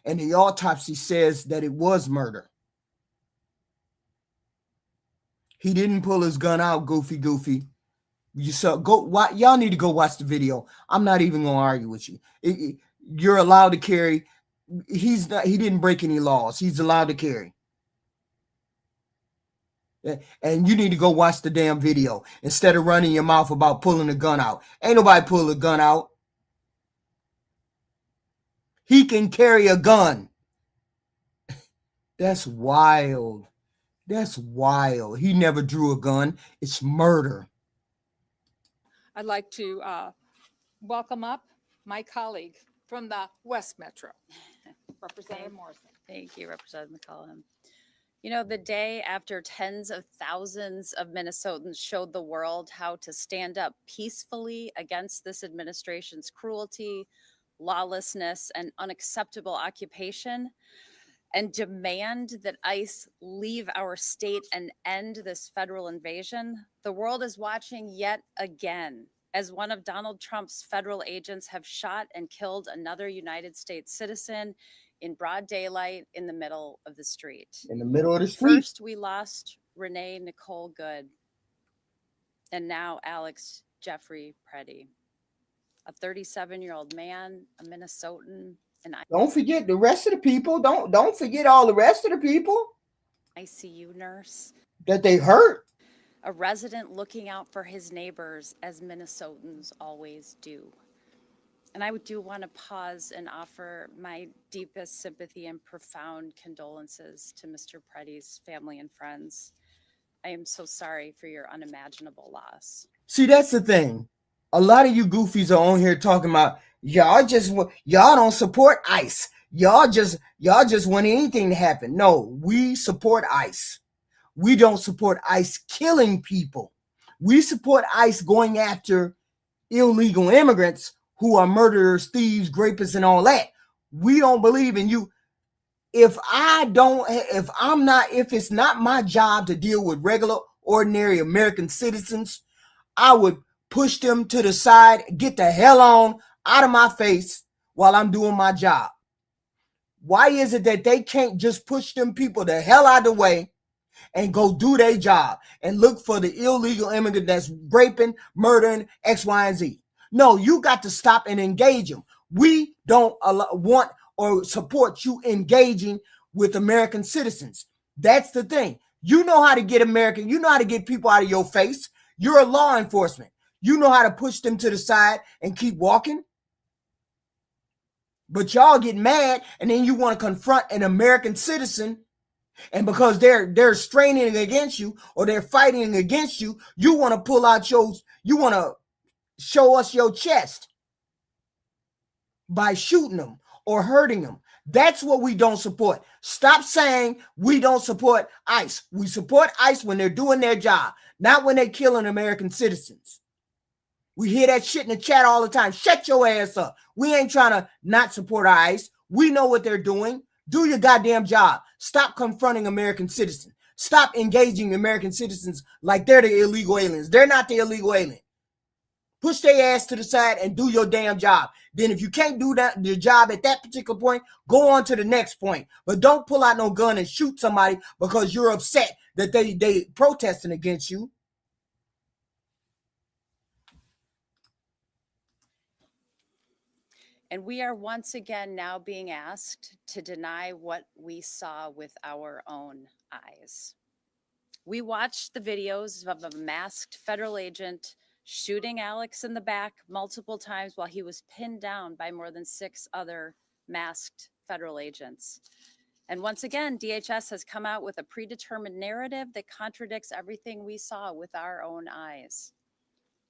And the autopsy says that it was murder. He didn't pull his gun out, goofy. Y'all need to go watch the video. I'm not even gonna argue with you. You're allowed to carry. He didn't break any laws. He's allowed to carry. And you need to go watch the damn video instead of running your mouth about pulling the gun out. Ain't nobody pull a gun out. He can carry a gun. That's wild. That's wild. He never drew a gun. It's murder. I'd like to welcome up my colleague from the West Metro, Representative Morrison. Thank you, Representative McCollum. You know, the day after tens of thousands of Minnesotans showed the world how to stand up peacefully against this administration's cruelty, lawlessness, and unacceptable occupation, and demand that ICE leave our state and end this federal invasion, the world is watching yet again as one of Donald Trump's federal agents have shot and killed another United States citizen in broad daylight in the middle of the street. In the middle of the street. First, we lost Renee Nicole Good, and now Alex Jeffrey Preddy, a 37-year-old man, a Minnesotan, and Don't forget the rest of the people. Don't forget all the rest of the people ICU nurse, that they hurt. a resident looking out for his neighbors as Minnesotans always do. And I do want to pause and offer my deepest sympathy and profound condolences to Mr. Preddy's family and friends. I am so sorry for your unimaginable loss. See, that's the thing. A lot of you goofies are on here talking about y'all don't support ICE. Y'all just want anything to happen. No, we support ICE. We don't support ICE killing people. We support ICE going after illegal immigrants who are murderers, thieves, rapists, and all that. We don't believe in you. If it's not my job to deal with regular, ordinary American citizens, I would push them to the side, get the hell on out of my face while I'm doing my job. Why is it that they can't just push them people the hell out of the way and go do their job and look for the illegal immigrant that's raping, murdering, X, Y, and Z? No, you got to stop and engage them. We don't want or support you engaging with American citizens. That's the thing. You know how to get you know how to get people out of your face. You're a law enforcement. You know how to push them to the side and keep walking. But y'all get mad and then you want to confront an American citizen, and because they're straining against you or they're fighting against you, you want to pull out you want to show us your chest by shooting them or hurting them. That's what we don't support. Stop saying we don't support ICE. We support ICE when they're doing their job, not when they're killing American citizens. We hear that shit in the chat all the time. Shut your ass up. We ain't trying to not support our ICE. We know what they're doing. Do your goddamn job. Stop confronting American citizens. Stop engaging American citizens like they're the illegal aliens. They're not the illegal alien. Push their ass to the side and do your damn job. Then if you can't do your job at that particular point, go on to the next point. But don't pull out no gun and shoot somebody because you're upset that they protesting against you. And we are once again now being asked to deny what we saw with our own eyes. We watched the videos of a masked federal agent shooting Alex in the back multiple times while he was pinned down by more than 6 other masked federal agents. And once again, DHS has come out with a predetermined narrative that contradicts everything we saw with our own eyes.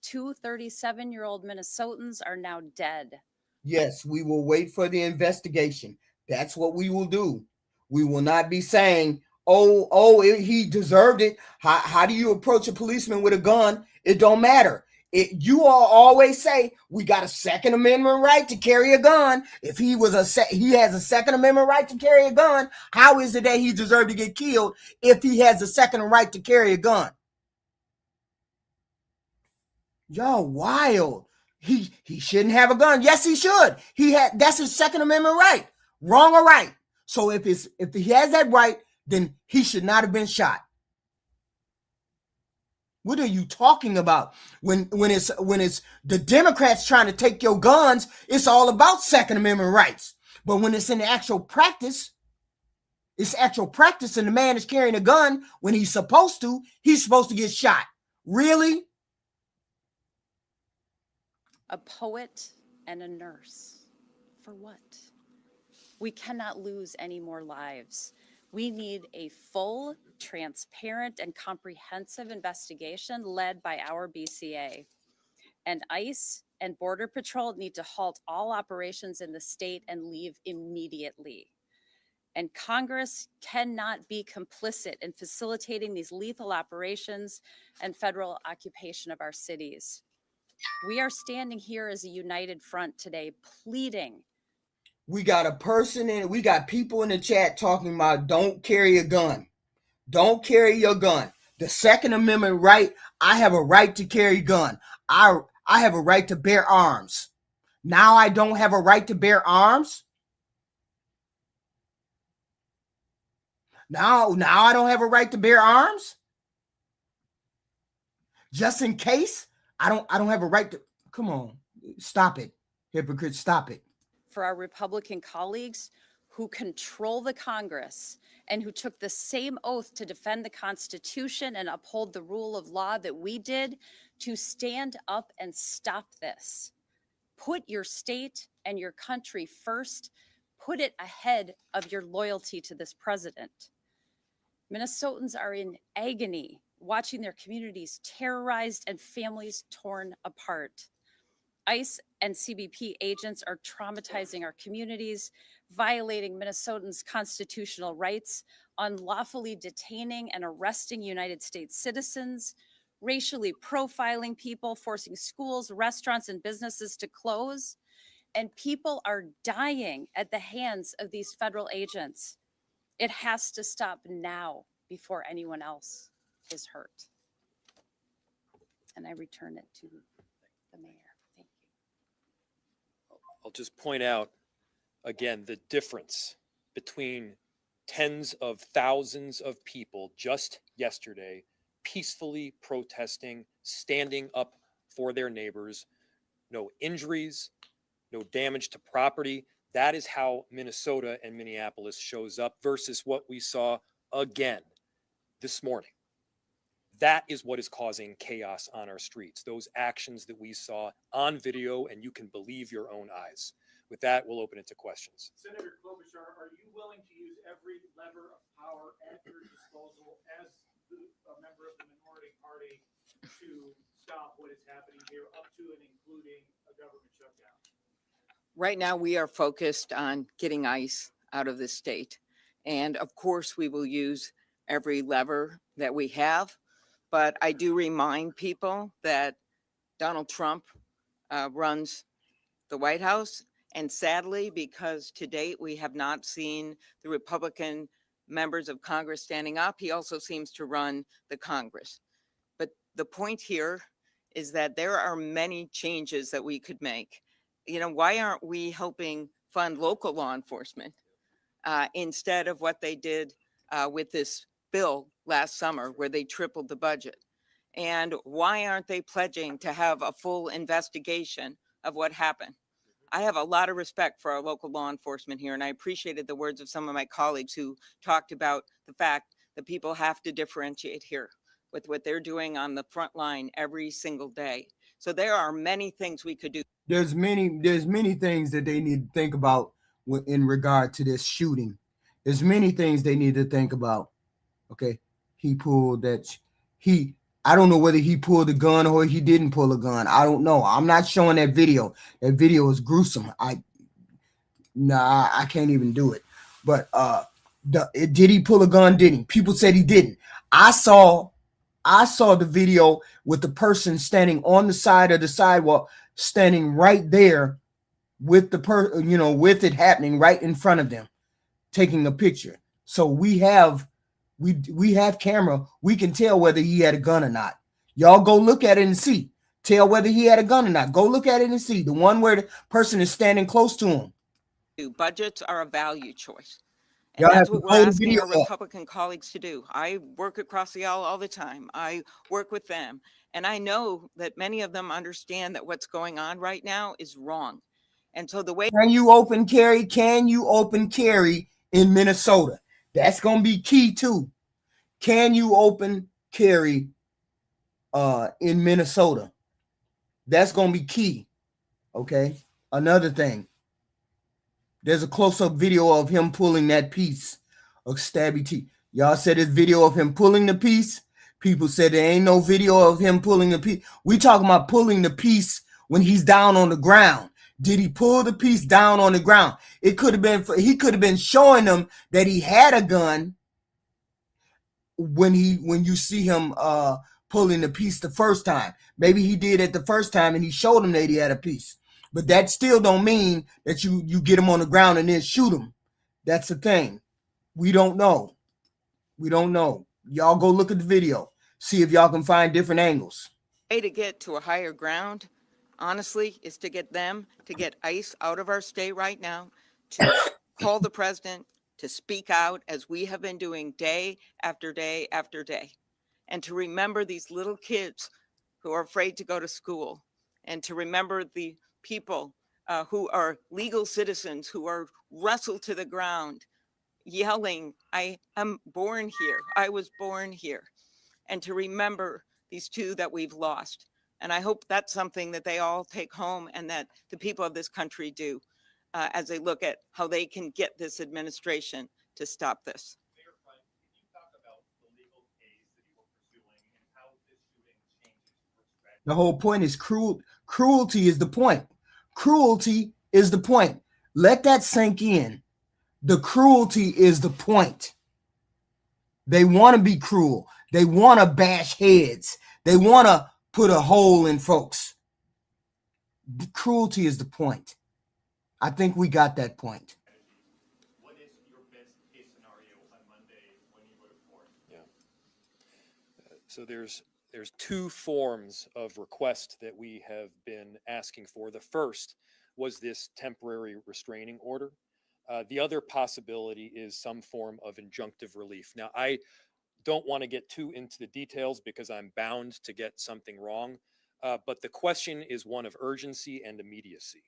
2 37-year-old Minnesotans are now dead. Yes, we will wait for the investigation. That's what we will do. We will not be saying, he deserved it. How do you approach a policeman with a gun? It don't matter. You all always say we got a Second Amendment right to carry a gun. If he has a Second Amendment right to carry a gun, how is it that he deserved to get killed if he has a second right to carry a gun? Y'all wild. He shouldn't have a gun. Yes, he should. That's his Second Amendment right. Wrong or right. So if he has that right, then he should not have been shot. What are you talking about? When it's the Democrats trying to take your guns, it's all about Second Amendment rights. But when it's in the actual practice, and the man is carrying a gun when he's supposed to get shot. Really? A poet and a nurse. For what? We cannot lose any more lives. We need a full, transparent, and comprehensive investigation led by our BCA. And ICE and Border Patrol need to halt all operations in the state and leave immediately. And Congress cannot be complicit in facilitating these lethal operations and federal occupation of our cities. We are standing here as a united front today, pleading. We got a person in, we got people in the chat talking about don't carry a gun. Don't carry your gun. The Second Amendment right, I have a right to carry a gun. I have a right to bear arms. Now I don't have a right to bear arms? Now I don't have a right to bear arms? Just in case I don't have a right to. Come on, stop it. Hypocrites, stop it. For our Republican colleagues who control the Congress and who took the same oath to defend the Constitution and uphold the rule of law that we did, to stand up and stop this. Put your state and your country first. Put it ahead of your loyalty to this president. Minnesotans are in agony, watching their communities terrorized and families torn apart. ICE and CBP agents are traumatizing our communities, violating Minnesotans' constitutional rights, unlawfully detaining and arresting United States citizens, racially profiling people, forcing schools, restaurants, and businesses to close. And people are dying at the hands of these federal agents. It has to stop now before anyone else is hurt. And I return it to the mayor. Thank you. I'll just point out again the difference between tens of thousands of people just yesterday peacefully protesting, standing up for their neighbors, no injuries, no damage to property. That is how Minnesota and Minneapolis shows up versus what we saw again this morning. That is what is causing chaos on our streets, those actions that we saw on video, and you can believe your own eyes. With that, we'll open it to questions. Senator Klobuchar, are you willing to use every lever of power at your disposal as a member of the minority party to stop what is happening here, up to and including a government shutdown? Right now, we are focused on getting ICE out of the state. And of course, we will use every lever that we have. But I do remind people that Donald Trump runs the White House. And sadly, because to date, we have not seen the Republican members of Congress standing up, he also seems to run the Congress. But the point here is that there are many changes that we could make. You know, why aren't we helping fund local law enforcement instead of what they did with this bill last summer where they tripled the budget? And why aren't they pledging to have a full investigation of what happened? I have a lot of respect for our local law enforcement here, and I appreciated the words of some of my colleagues who talked about the fact that people have to differentiate here with what they're doing on the front line every single day. So there are many things we could do. There's many things that they need to think about in regard to this shooting. There's many things they need to think about. Okay, he pulled that. I don't know whether he pulled a gun or he didn't pull a gun. I don't know. I'm not showing that video. That video is gruesome. I can't even do it. But did he pull a gun? Didn't he? People said he didn't. I saw the video with the person standing on the side of the sidewalk, standing right there with the with it happening right in front of them, taking a picture. So we have camera. We can tell whether he had a gun or not. Y'all go look at it and see. Tell whether he had a gun or not. Go look at it and see. The one where the person is standing close to him. Budgets are a value choice. And Y'all that's have what to we're hold the asking video our up. Republican colleagues to do. I work across the aisle all the time. I work with them. And I know that many of them understand that what's going on right now is wrong. And so the way— Can you open carry? Can you open carry in Minnesota? That's going to be key too. Can you open carry in Minnesota? That's going to be key. Okay. Another thing. There's a close-up video of him pulling that piece of stabby teeth. Y'all said this video of him pulling the piece. People said there ain't no video of him pulling the piece. We talking about pulling the piece when he's down on the ground. Did he pull the piece down on the ground? It could have been, he could have been showing them that he had a gun when you see him pulling the piece the first time. Maybe he did it the first time and he showed him that he had a piece. But that still don't mean that you get him on the ground and then shoot him. That's the thing. We don't know. We don't know. Y'all go look at the video. See if y'all can find different angles. Way to get to a higher ground, honestly, is to get them to get ICE out of our state right now, to call the president, to speak out as we have been doing day after day after day, and to remember these little kids who are afraid to go to school, and to remember the people who are legal citizens who are wrestled to the ground, yelling, I am born here. I was born here. And to remember these two that we've lost. And I hope that's something that they all take home and that the people of this country do as they look at how they can get this administration to stop this. The whole point is cruelty is the point. Cruelty is the point. Let that sink in. The cruelty is the point. They want to be cruel. They want to bash heads. They want to put a hole in folks. The cruelty is the point. I think we got that point. What is your best case scenario on Monday when you go to court? Yeah. So there's two forms of request that we have been asking for. The first was this temporary restraining order. The other possibility is some form of injunctive relief. Now, I don't want to get too into the details because I'm bound to get something wrong, but the question is one of urgency and immediacy.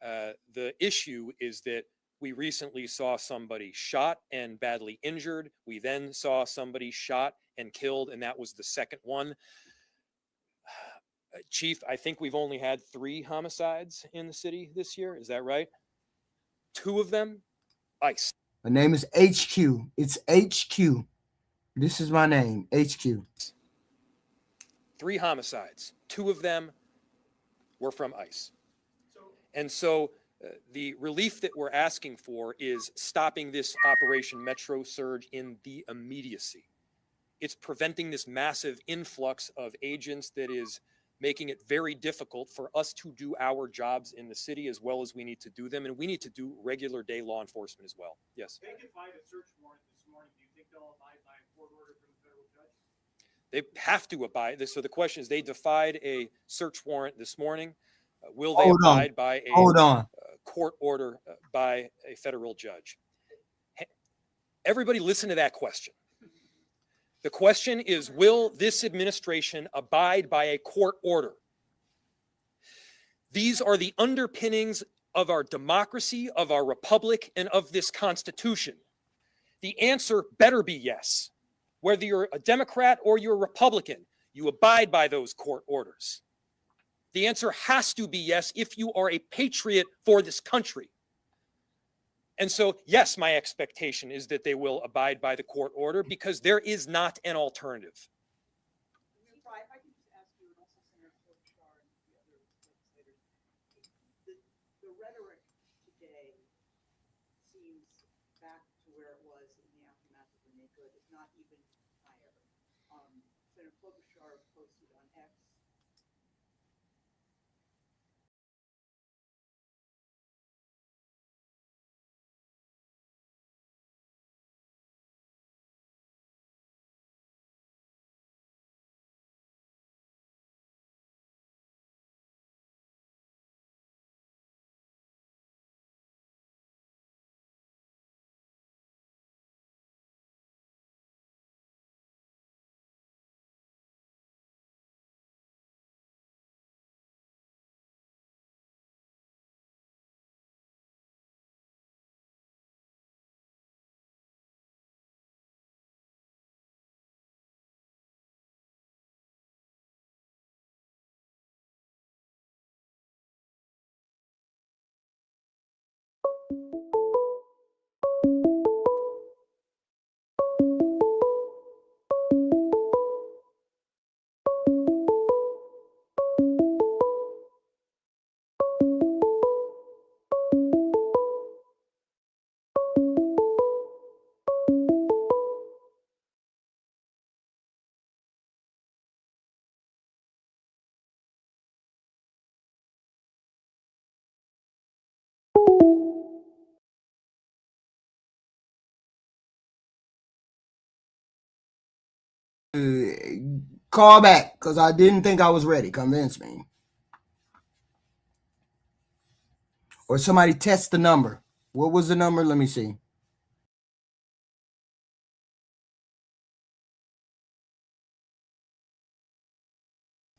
The issue is that we recently saw somebody shot and badly injured. We then saw somebody shot and killed, and that was the second one. Chief, I think we've only had 3 homicides in the city this year. Is that right? 2 of them, ICE. My name is HQ. It's HQ. This is my name, HQ. 3 homicides. 2 of them were from ICE. And so the relief that we're asking for is stopping this Operation Metro Surge in the immediacy. It's preventing this massive influx of agents that is making it very difficult for us to do our jobs in the city as well as we need to do them. And we need to do regular day law enforcement as well. Yes. They defied a search warrant this morning. Do you think they'll abide by a court order from the federal judge? They have to abide. So the question is, they defied a search warrant this morning. Will they Hold abide on. by a Hold on. court order by a federal judge? Everybody listen to that question. The question is, will this administration abide by a court order? These are the underpinnings of our democracy, of our republic, and of this Constitution. The answer better be yes. Whether you're a Democrat or you're a Republican, you abide by those court orders. The answer has to be yes if you are a patriot for this country. And so, yes, my expectation is that they will abide by the court order because there is not an alternative. If I could just ask you, and also Senator Klobuchar and the other legislators, the rhetoric today seems back to where it was in the aftermath of Renee, if not even higher. Senator Klobuchar posted on X call back because I didn't think I was ready. Convince me. Or somebody test the number. What was the number? Let me see.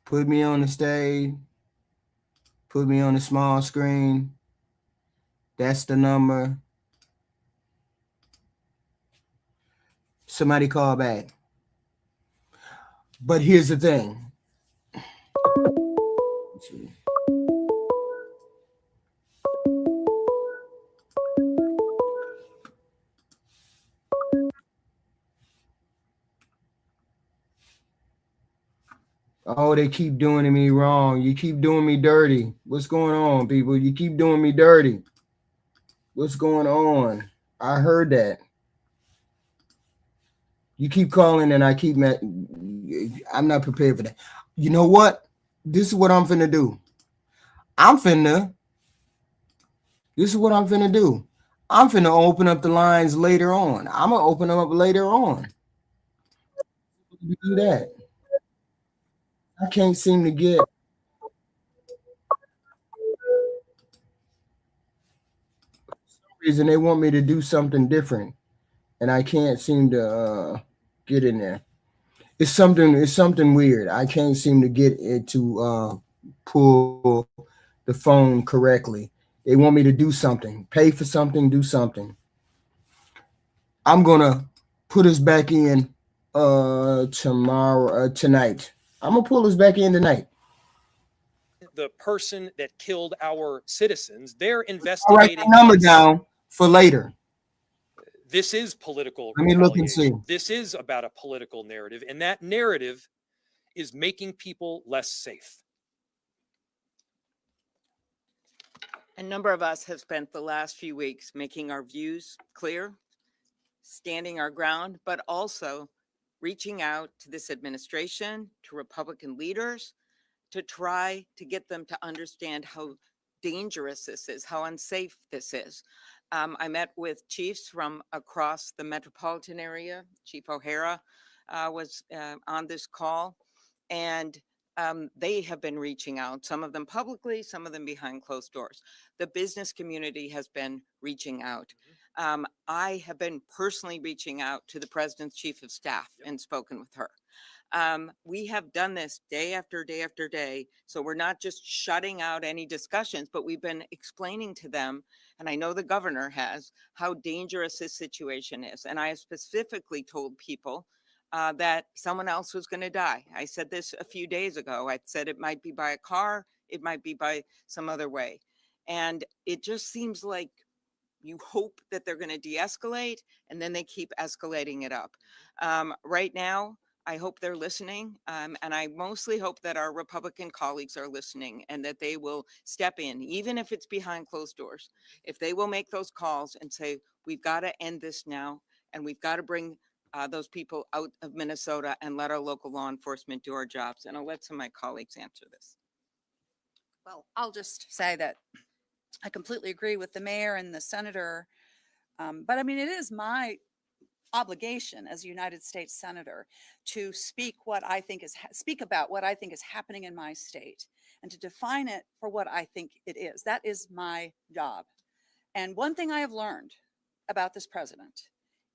Put me on the stage. Put me on the small screen. That's the number. Somebody call back. But here's the thing. Let's see. Oh, they keep doing me wrong. You keep doing me dirty. What's going on, people? You keep doing me dirty. What's going on? I heard that. You keep calling and I keep I'm not prepared for that. You know what? This is what I'm finna do. This is what I'm finna do. I'm finna open up the lines later on. I'm gonna open them up later on. Do that. I can't seem to get. For some reason they want me to do something different, and I can't seem to get in there. It's something weird. I can't seem to get it to pull the phone correctly. They want me to do something, pay for something, do something. I'm gonna put us back in tonight. I'm gonna pull us back in tonight. The person that killed our citizens, they're I'll write investigating the number us. down for later. This is political Let me look and see. retaliation. This is about a political narrative, and that narrative is making people less safe. A number of us have spent the last few weeks making our views clear, standing our ground, but also reaching out to this administration, to Republican leaders, to try to get them to understand how dangerous this is, how unsafe this is. I met with chiefs from across the metropolitan area. Chief O'Hara was on this call, and they have been reaching out, some of them publicly, some of them behind closed doors. The business community has been reaching out. I have been personally reaching out to the president's chief of staff and spoken with her. We have done this day after day after day. So we're not just shutting out any discussions, but we've been explaining to them, and I know the governor has, how dangerous this situation is. And I have specifically told people that someone else was going to die. I said this a few days ago. I said it might be by a car, it might be by some other way. And it just seems like you hope that they're going to de-escalate, and then they keep escalating it up. Right now, I hope they're listening, and I mostly hope that our Republican colleagues are listening and that they will step in, even if it's behind closed doors. If they will make those calls and say, we've got to end this now, and we've got to bring those people out of Minnesota and let our local law enforcement do our jobs. And I'll let some of my colleagues answer this. Well, I'll just say that I completely agree with the mayor and the senator. But I mean, it is my obligation as a United States senator to speak about what I think is happening in my state and to define it for what I think it is. That is my job. And one thing I have learned about this president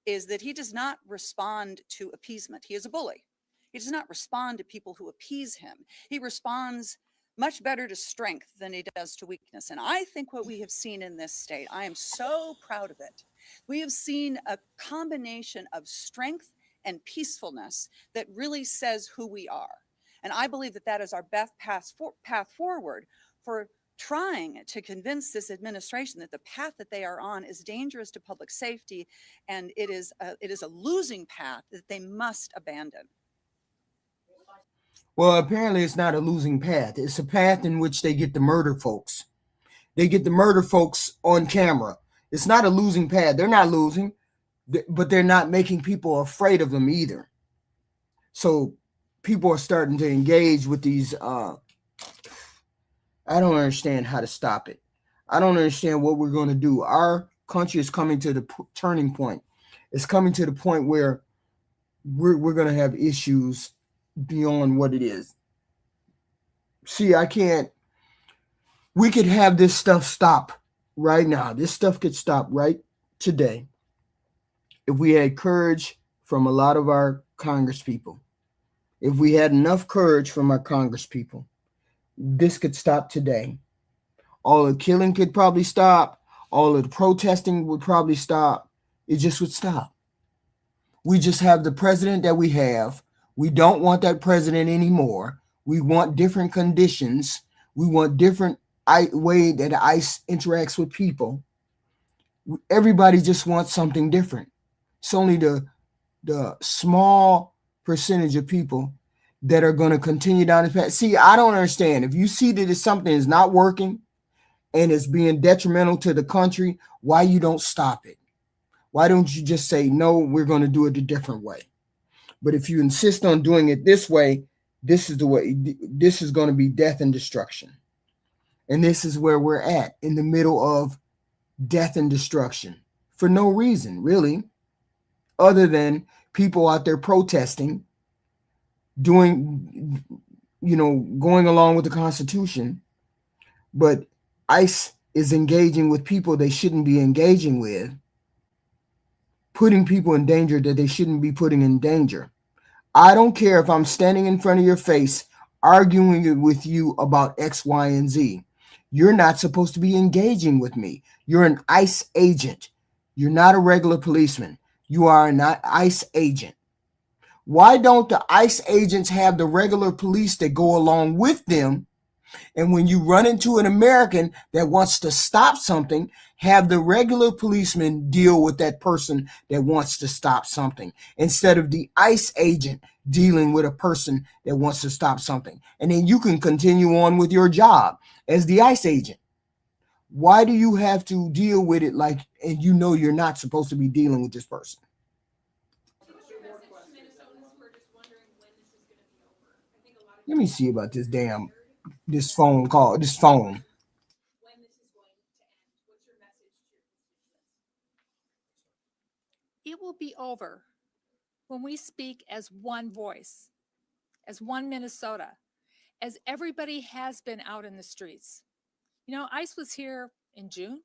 is that he does not respond to appeasement. He is a bully. He does not respond to people who appease him. He responds much better to strength than he does to weakness. And I think what we have seen in this state, I am so proud of it. We have seen a combination of strength and peacefulness that really says who we are. And I believe that that is our best path forward for trying to convince this administration that the path that they are on is dangerous to public safety, and it is a losing path that they must abandon. Well, apparently it's not a losing path. It's a path in which they get to murder folks. They get to murder folks on camera. It's not a losing path. They're not losing, but they're not making people afraid of them either. So people are starting to engage with these. I don't understand how to stop it. I don't understand what we're going to do. Our country is coming to the turning point. It's coming to the point where we're going to have issues beyond what it is. See, we could have this stuff stop right now. This stuff could stop right today if we had courage from a lot of our Congress people. If we had enough courage from our Congress people, this could stop today. All the killing could probably stop. All of the protesting would probably stop. It just would stop. We just have the president that we have. We don't want that president anymore. We want different conditions. We want different way that ICE interacts with people. Everybody just wants something different. It's only the small percentage of people that are going to continue down this path. See, I don't understand. If you see that something is not working and it's being detrimental to the country, why you don't stop it? Why don't you just say, no, we're going to do it a different way? But if you insist on doing it this way, this is the way. This is going to be death and destruction. And this is where we're at, in the middle of death and destruction for no reason, really, other than people out there protesting, going along with the Constitution. But ICE is engaging with people they shouldn't be engaging with, putting people in danger that they shouldn't be putting in danger. I don't care if I'm standing in front of your face arguing with you about X, Y, and Z. You're not supposed to be engaging with me. You're an ICE agent. You're not a regular policeman. You are an ICE agent. Why don't the ICE agents have the regular police that go along with them? And when you run into an American that wants to stop something, have the regular policeman deal with that person that wants to stop something, instead of the ICE agent dealing with a person that wants to stop something. And then you can continue on with your job as the ICE agent. Why do you have to deal with it and you know you're not supposed to be dealing with this person? Let me see about this phone call, this phone. It will be over when we speak as one voice, as one Minnesota, as everybody has been out in the streets. You know, ICE was here in June,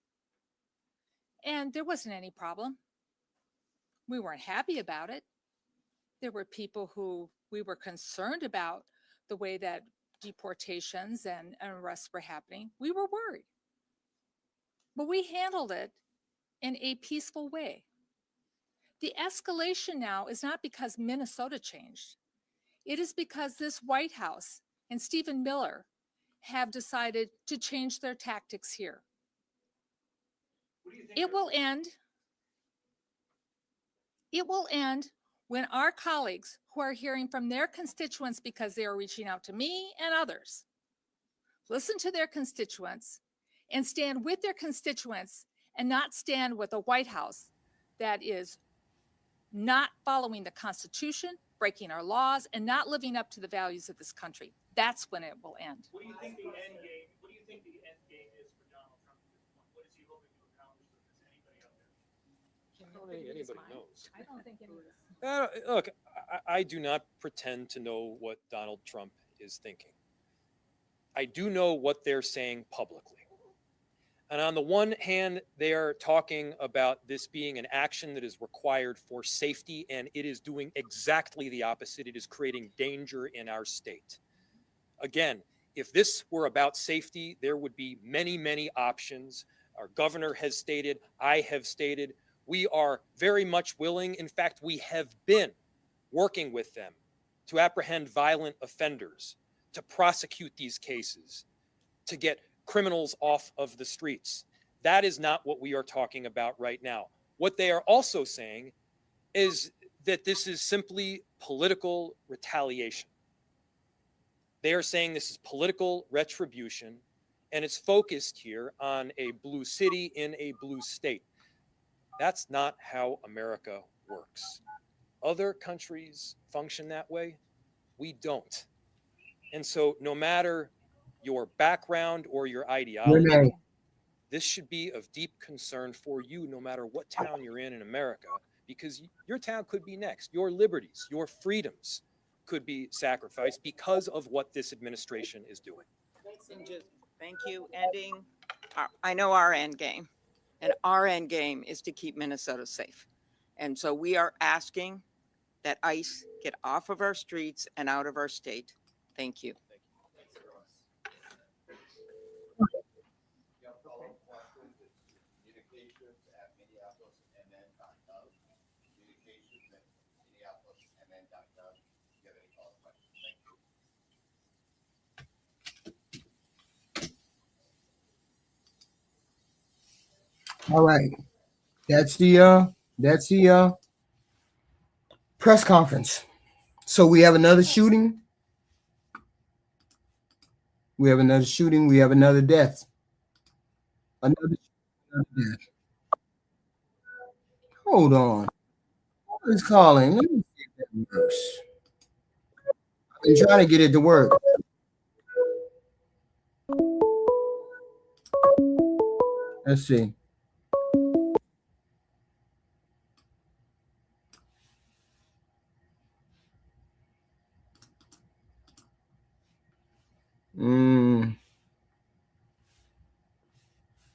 and there wasn't any problem. We weren't happy about it. There were people who we were concerned about the way that deportations and arrests were happening. We were worried. But we handled it in a peaceful way. The escalation now is not because Minnesota changed. It is because this White House and Stephen Miller have decided to change their tactics here. It will end when our colleagues who are hearing from their constituents, because they are reaching out to me and others, listen to their constituents and stand with their constituents, and not stand with a White House that is not following the Constitution, breaking our laws, and not living up to the values of this country. That's when it will end. What do you think the end game? What do you think the end game is for Donald Trump at this point? What is he hoping to accomplish with this? Anybody out there? I don't think anybody knows. I don't think anybody. Look, I do not pretend to know what Donald Trump is thinking. I do know what they're saying publicly. And on the one hand, they are talking about this being an action that is required for safety, and it is doing exactly the opposite. It is creating danger in our state. Again, if this were about safety, there would be many, many options. Our governor has stated, I have stated, we are very much willing. In fact, we have been working with them to apprehend violent offenders, to prosecute these cases, to get criminals off of the streets. That is not what we are talking about right now. What they are also saying is that this is simply political retaliation. They are saying this is political retribution, and it's focused here on a blue city in a blue state. That's not how America works. Other countries function that way. We don't. And so no matter your background or your ideology, Renee. this should be of deep concern for you, no matter what town you're in America, because your town could be next. Your liberties, your freedoms could be sacrificed because of what this administration is doing. And just, thank you. Ending, I know our end game, and our end game is to keep Minnesota safe. And so we are asking that ICE get off of our streets and out of our state. Thank you. All right. That's the press conference. So we have another shooting. We have another shooting. We have another death. Another death. Hold on. Who's calling? Let me see if that works. I've been trying to get it to work. Let's see.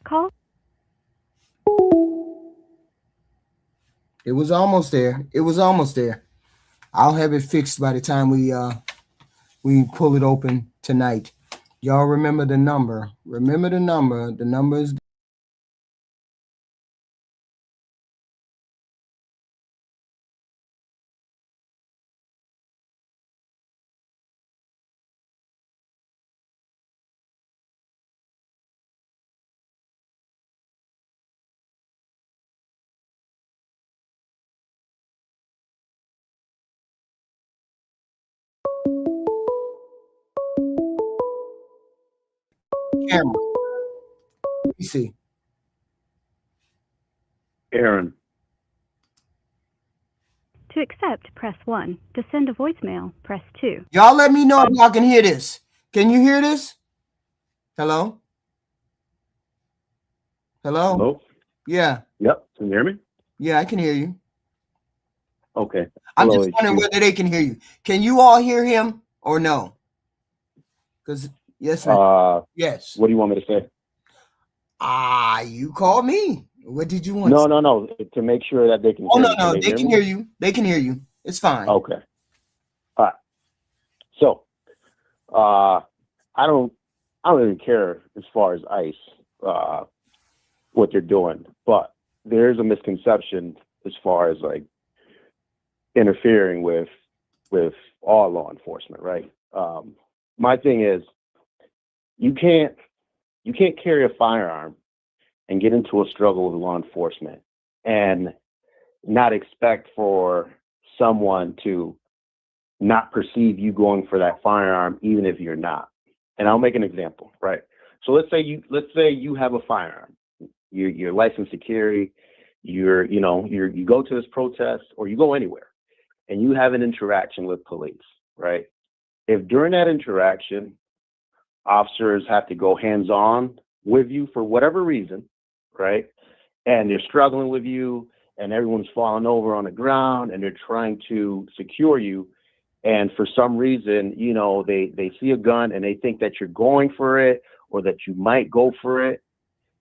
Call. It was almost there. It was almost there. I'll have it fixed by the time we pull it open tonight. Y'all remember the number. Remember the number. The number is camera. Let me see. Aaron. To accept, press 1. To send a voicemail, press 2. Y'all let me know if y'all can hear this. Can you hear this? Hello? Hello? Hello? Yeah. Yep. Can you hear me? Yeah, I can hear you. Okay. I'm Hello, just wondering HQ. whether they can hear you. Can you all hear him or no? Because yes, ma'am. Yes. What do you want me to say? You called me. What did you want? No. To make sure that they can Oh, hear no, me. no. Can They can me? hear you. They can hear you. It's fine. Okay. All right. So, I don't even care as far as ICE, what they're doing, but there's a misconception as far as like interfering with all law enforcement, right? My thing is, you can't carry a firearm and get into a struggle with law enforcement and not expect for someone to not perceive you going for that firearm, even if you're not. And I'll make an example, right? So let's say you have a firearm. You're licensed to carry. You go to this protest or you go anywhere, and you have an interaction with police, right? If during that interaction, officers have to go hands-on with you for whatever reason, right? And they're struggling with you, and everyone's falling over on the ground, and they're trying to secure you. And for some reason, they see a gun and they think that you're going for it or that you might go for it.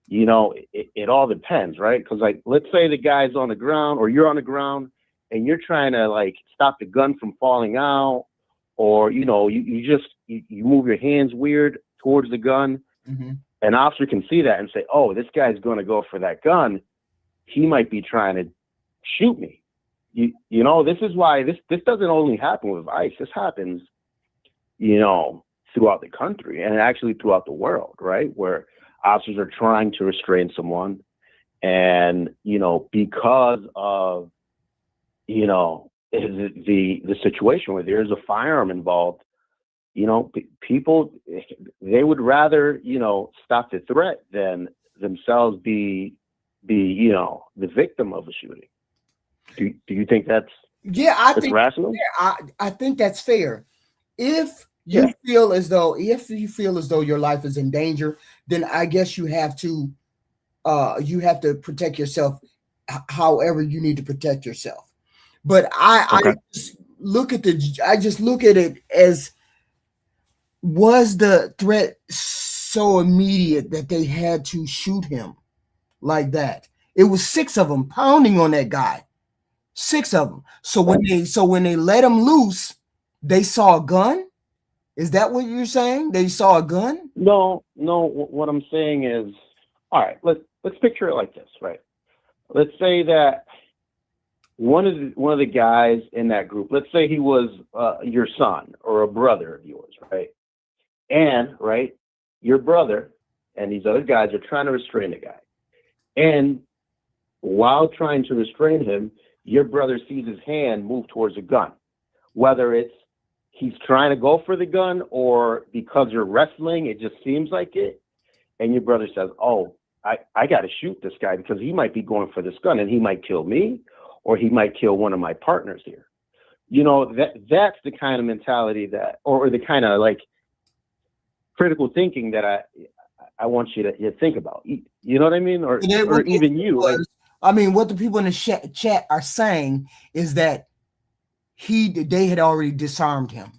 It all depends, right? Because like, let's say the guy's on the ground or you're on the ground and you're trying to like stop the gun from falling out, or, you move your hands weird towards the gun. Mm-hmm. An officer can see that and say, oh, this guy's going to go for that gun. He might be trying to shoot me. This is why this doesn't only happen with ICE. This happens, throughout the country and actually throughout the world, right? Where officers are trying to restrain someone, and because of the situation where there's a firearm involved, people, they would rather stop the threat than themselves be the victim of a shooting. Do you think that's rational? I think that's fair. If you feel as though your life is in danger, then I guess you have to protect yourself however you need to protect yourself. But I just look at it as, was the threat so immediate that they had to shoot him like that? It was 6 of them pounding on that guy. 6 of them. So when they let him loose, they saw a gun. Is that what you're saying? They saw a gun? No. What I'm saying is, all right. Let's picture it like this, right? Let's say that one of the guys in that group, let's say he was your son or a brother of yours, right? And right, your brother and these other guys are trying to restrain the guy, and while trying to restrain him, your brother sees his hand move towards a gun, whether it's he's trying to go for the gun or because you're wrestling, it just seems like it. And your brother says, oh, I got to shoot this guy because he might be going for this gun and he might kill me or he might kill one of my partners here. You know, that's the kind of mentality that, or the kind of like critical thinking that I want you to think about. You know what I mean? Or even you. Like, I mean, what the people in the chat are saying is that they had already disarmed him.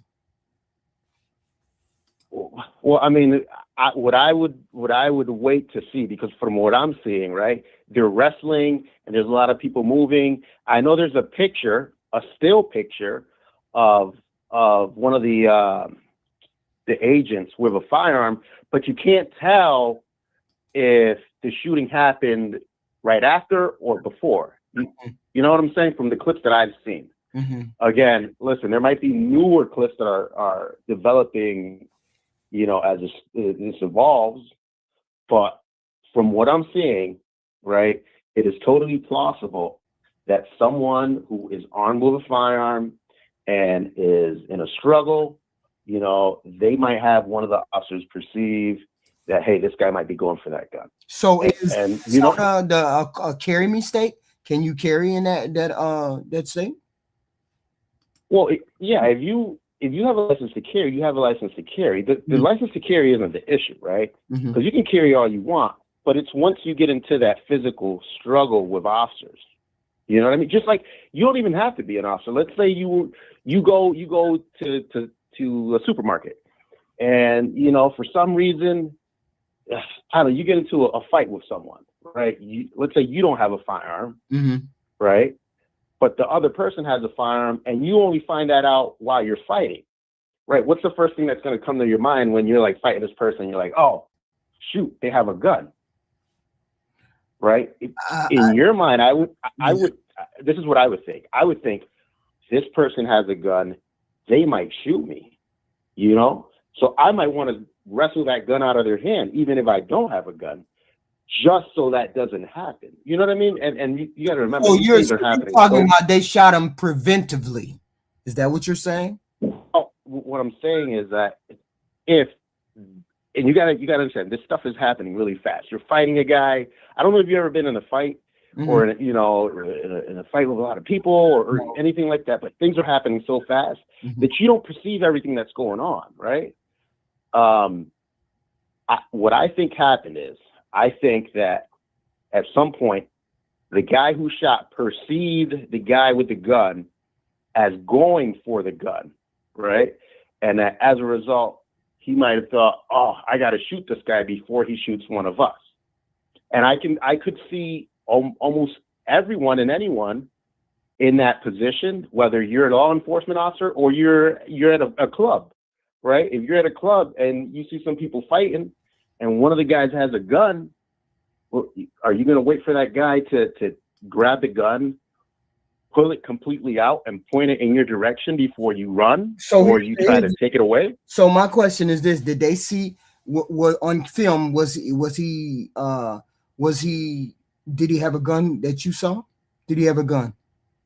Well, I mean, what I would wait to see, because from what I'm seeing, right, they're wrestling and there's a lot of people moving. I know there's a picture, a still picture of one of the agents with a firearm, but you can't tell if the shooting happened right after or before. You know what I'm saying? From the clips that I've seen. Mm-hmm. Again, listen, there might be newer clips that are developing, you know, as this evolves, but from what I'm seeing, right, it is totally plausible that someone who is armed with a firearm and is in a struggle, you know, they might have one of the officers perceive that, hey, this guy might be going for that gun. So and you know, the carry me state? Can you carry in that state? Well, yeah, if you have a license to carry, you have a license to carry. The license to carry isn't the issue, right? Because you can carry all you want, but it's once you get into that physical struggle with officers. You know what I mean? Just like you don't even have to be an officer. Let's say you go to a supermarket, and you know, for some reason, I don't know, you get into a fight with someone, right? Let's say you don't have a firearm, right? But the other person has a firearm, and you only find that out while you're fighting, right? What's the first thing that's going to come to your mind when you're like fighting this person? You're like, oh, shoot, they have a gun, right? In your mind, I would. This is what I would think. I would think this person has a gun, they might shoot me, you know? So I might want to wrestle that gun out of their hand, even if I don't have a gun, just so that doesn't happen. You know what I mean? And you got to remember, these things are happening. Talking about they shot him preventively. Is that what you're saying? Oh, what I'm saying is that and you got to understand, this stuff is happening really fast. You're fighting a guy. I don't know if you've ever been in a fight or in a fight with a lot of people or anything like that, but things are happening so fast that you don't perceive everything that's going on, right? What I think happened is, I think that at some point, the guy who shot perceived the guy with the gun as going for the gun, right? And that as a result, he might have thought, oh, I got to shoot this guy before he shoots one of us. And I could see almost everyone and anyone in that position, whether you're a law enforcement officer or you're at a club, right? If you're at a club and you see some people fighting and one of the guys has a gun, well, are you going to wait for that guy to grab the gun, pull it completely out and point it in your direction before you run, or you try to take it away? So my question is this: did they see what on film? Did he have a gun that you saw? Did he have a gun?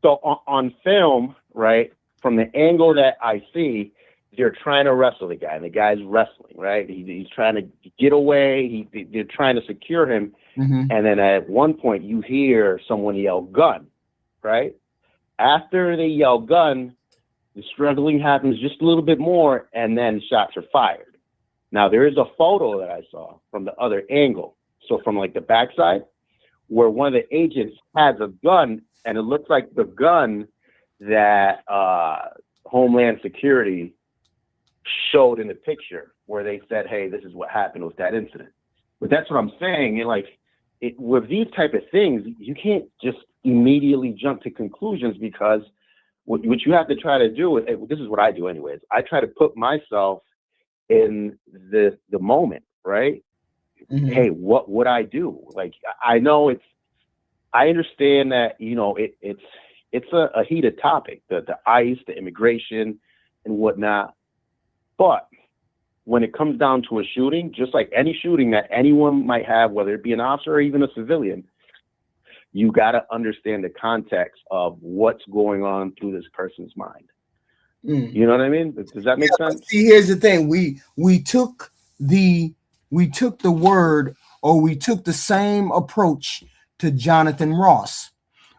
So on film, right, from the angle that I see, they're trying to wrestle the guy, and the guy's wrestling, right? He's trying to get away. They're trying to secure him. And then at one point, you hear someone yell gun, right? After they yell gun, the struggling happens just a little bit more, and then shots are fired. Now, there is a photo that I saw from the other angle. So from like the backside, where one of the agents has a gun, and it looks like the gun that Homeland Security showed in the picture, where they said, hey, this is what happened with that incident. But that's what I'm saying. With these type of things, you can't just immediately jump to conclusions, because what you have to try to do, this is what I do anyways, I try to put myself in the moment, right? Mhm. Hey, what would I do? Like, I know I understand that, it's a heated topic, the ICE, the immigration and whatnot. But when it comes down to a shooting, just like any shooting that anyone might have, whether it be an officer or even a civilian, you got to understand the context of what's going on through this person's mind. You know what I mean? Does that make sense? See, here's the thing: we took the word, or we took the same approach to Jonathan Ross.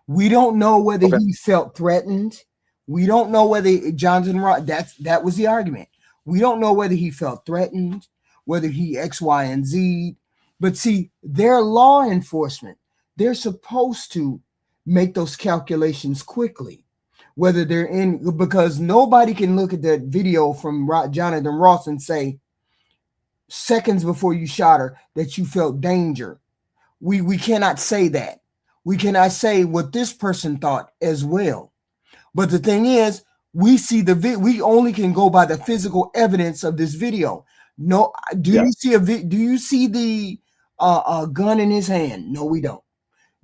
We don't know whether he felt threatened. We don't know whether Jonathan Ross. That was the argument. We don't know whether he felt threatened, whether he X, Y, and Z. But see, they're law enforcement. They're supposed to make those calculations quickly. Whether they're in, because nobody can look at that video from Jonathan Ross and say seconds before you shot her that you felt danger. We cannot say that. We cannot say what this person thought as well. But the thing is, we see we only can go by the physical evidence of this video. No, do you see the gun in his hand? No, we don't.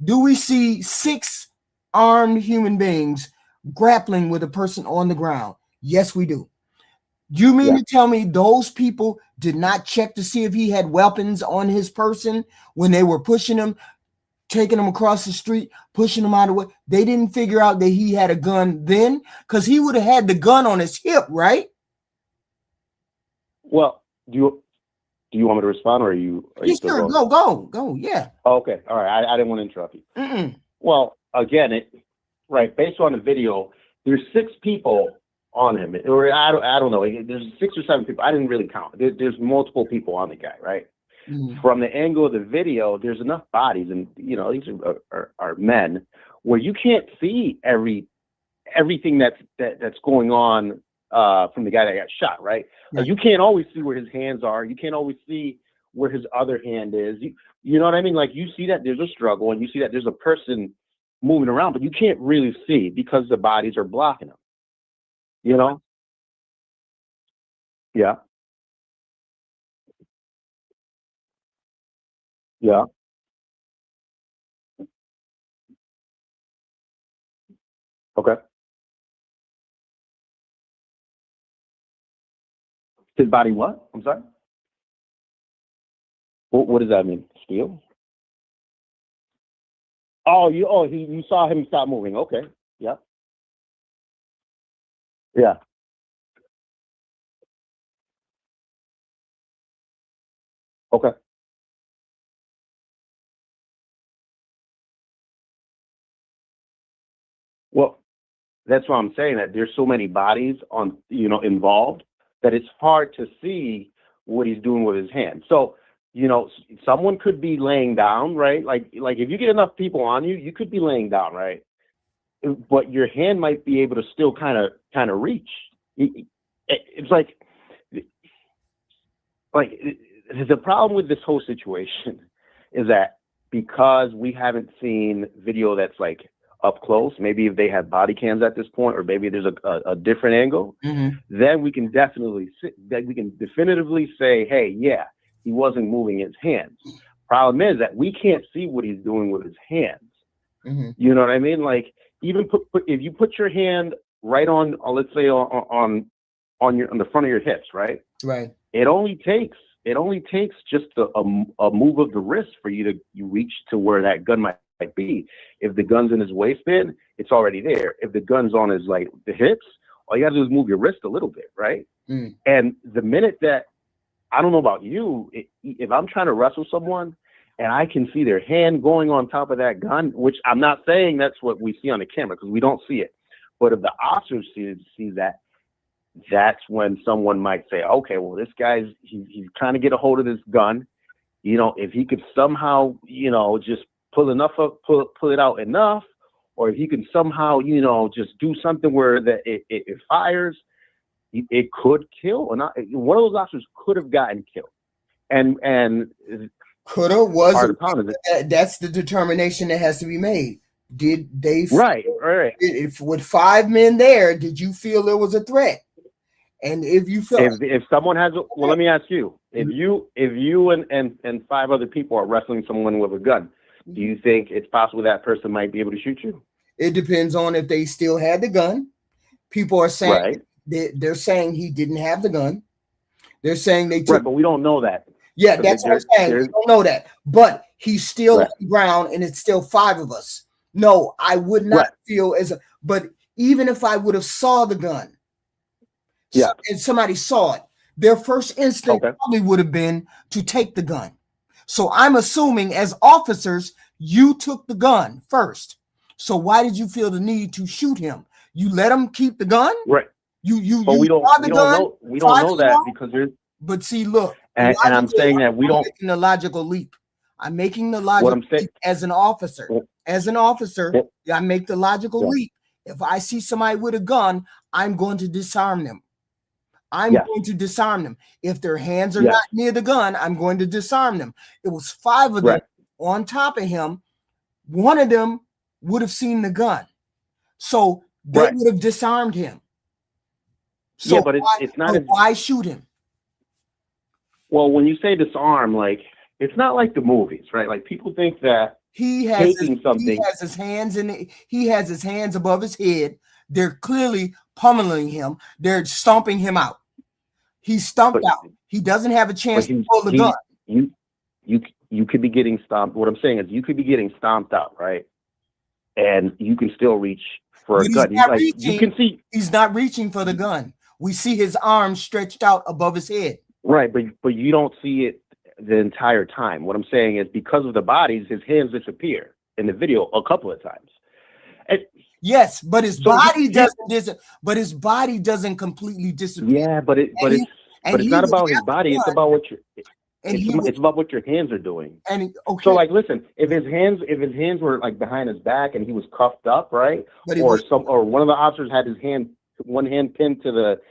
Do we see 6 armed human beings grappling with a person on the ground? Yes, we do. Do you mean to tell me those people did not check to see if he had weapons on his person when they were pushing him, taking him across the street, pushing him out of the way? They didn't figure out that he had a gun then, because he would have had the gun on his hip, right? Well, do you want me to respond, or are you still going? Go. Yeah. Oh, okay. All right. I didn't want to interrupt you. Well, again, based on the video, there's 6 people on him, or I don't know. There's 6 or 7 people. I didn't really count. There's multiple people on the guy, right? From the angle of the video, there's enough bodies, and these are men, where you can't see everything that's going on from the guy that got shot, right? You can't always see where his hands are. You can't always see where his other hand is. You know what I mean? Like, you see that there's a struggle, and you see that there's a person moving around, but you can't really see because the bodies are blocking him. You know? Yeah. Yeah. Okay. His body what? I'm sorry? What does that mean? Steal? You saw him stop moving. Okay. Yeah. Yeah. Okay. Well, that's why I'm saying that there's so many bodies involved that it's hard to see what he's doing with his hand. So, someone could be laying down, right? Like if you get enough people on you, you could be laying down, right? But your hand might be able to still kind of reach. It's like the problem with this whole situation is that because we haven't seen video that's like up close, maybe if they have body cams at this point, or maybe there's a different angle, then we can definitively say, hey, yeah, he wasn't moving his hands. Problem is that we can't see what he's doing with his hands. You know what I mean? Like, even if you put your hand right on let's say on the front of your hips, right? Right. It only takes just a move of the wrist for you to reach to where that gun might be. If the gun's in his waistband, it's already there. If the gun's on his the hips, all you gotta do is move your wrist a little bit, right? And the minute that, I don't know about you, if I'm trying to wrestle someone and I can see their hand going on top of that gun, which I'm not saying that's what we see on the camera, because we don't see it, but if the officer sees that, that's when someone might say, okay, well, this guy's he's trying to get a hold of this gun. If he could somehow just pull it out enough, or if he can somehow, just do something where that it fires, it could kill. Or not. One of those officers could have gotten killed. And coulda, was that's the determination that has to be made. Did they right? If with 5 men there, did you feel there was a threat? And if you felt if someone has well, let me ask you, if you and 5 other people are wrestling someone with a gun, do you think it's possible that person might be able to shoot you? It depends on if they still had the gun. People are saying they're saying he didn't have the gun. They're saying they took, but we don't know that. Yeah, that's what I'm saying. We don't know that, but he's still on the ground, and it's still 5 of us. No, I would not feel but even if I would have saw the gun, and somebody saw it, their first instinct probably would have been to take the gun. So I'm assuming as officers, you took the gun first. So why did you feel the need to shoot him? You let him keep the gun? Right. But we don't know that because there's. But see, look, and I'm saying that we don't. Making the logical leap. I'm making the logical leap as an officer. As an officer, I make the logical leap. If I see somebody with a gun, I'm going to disarm them. I'm going to disarm them. If their hands are not near the gun, I'm going to disarm them. It was 5 of them on top of him. One of them would have seen the gun. So they would have disarmed him. So but it's not. Why shoot him? Well, when you say disarm, like, it's not like the movies, right? Like, people think that he has his hands above his head. They're clearly pummeling him. They're stomping him out. He's stomped out. He doesn't have a chance to pull the gun. You could be getting stomped. What I'm saying is you could be getting stomped out, right? And you can still reach for a gun. You can see he's not reaching for the gun. We see his arms stretched out above his head. Right, but you don't see it the entire time. What I'm saying is because of the bodies, his hands disappear in the video a couple of times. Yes, but his body doesn't. But his body doesn't completely disappear. Yeah, but it's not about his body. It's about what it's about what your hands are doing. So, like, listen, if his hands were like behind his back and he was cuffed up, right? Or one of the officers had one hand pinned to the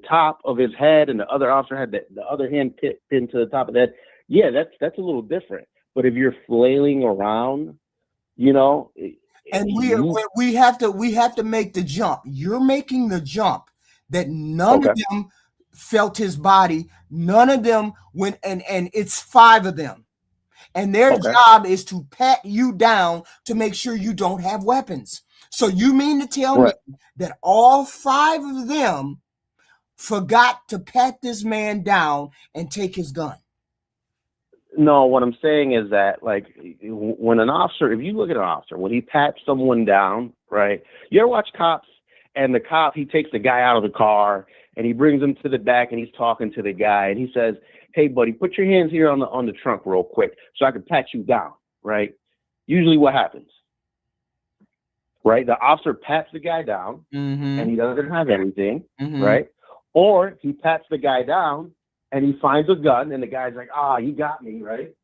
top of his head, and the other officer had the other hand pinned to the top of that. Yeah, that's a little different. But if you're flailing around, and we have to make the jump. You're making the jump that none of them felt his body. None of them went, and it's 5 of them, and their job is to pat you down to make sure you don't have weapons. So you mean to tell me that all 5 of them forgot to pat this man down and take his gun? No, what I'm saying is that, like, when an officer, if you look at an officer, when he pats someone down, right? You ever watch Cops, and the cop, he takes the guy out of the car and he brings him to the back and he's talking to the guy and he says, "Hey, buddy, put your hands here on the trunk real quick so I can pat you down," right? Usually what happens, right? The officer pats the guy down and he doesn't have anything, right? Or he pats the guy down and he finds a gun and the guy's like, "You got me," right?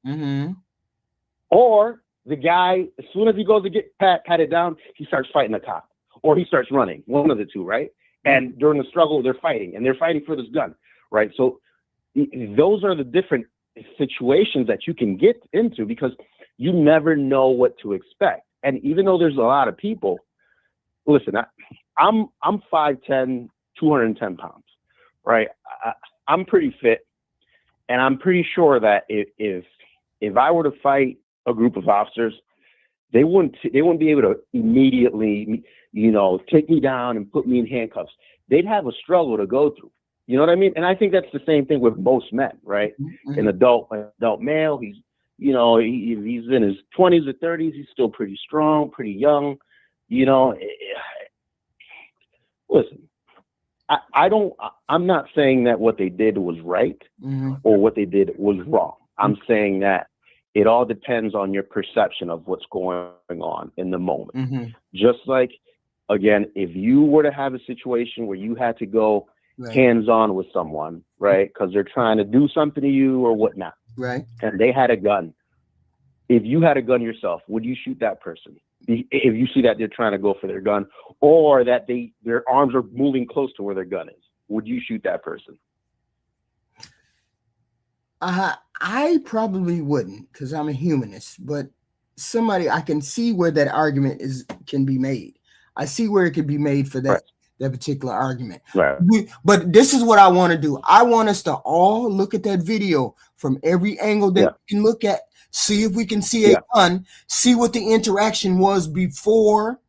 Or the guy, as soon as he goes to get patted down, he starts fighting the cop or he starts running, one of the two, right? And during the struggle, they're fighting for this gun, right? So those are the different situations that you can get into because you never know what to expect. And even though there's a lot of people, listen, I'm 5'10", 210 pounds, right? I'm pretty fit, and I'm pretty sure that if I were to fight a group of officers, they wouldn't be able to immediately, take me down and put me in handcuffs. They'd have a struggle to go through. You know what I mean? And I think that's the same thing with most men, right? An adult male, he's he's in his 20s or 30s, he's still pretty strong, pretty young. Listen, I'm not saying that what they did was right or what they did was wrong. I'm saying that it all depends on your perception of what's going on in the moment. Just like, again, if you were to have a situation where you had to go hands-on with someone, right, because they're trying to do something to you or whatnot, right, and they had a gun, if you had a gun yourself, would you shoot that person? If you see that they're trying to go for their gun, or that their arms are moving close to where their gun is, would you shoot that person? I probably wouldn't, because I'm a humanist, but somebody, I can see where that argument can be made. I see where it could be made for that particular argument. Right. But this is what I want to do. I want us to all look at that video from every angle that we can look at, see if we can see a gun, see what the interaction was before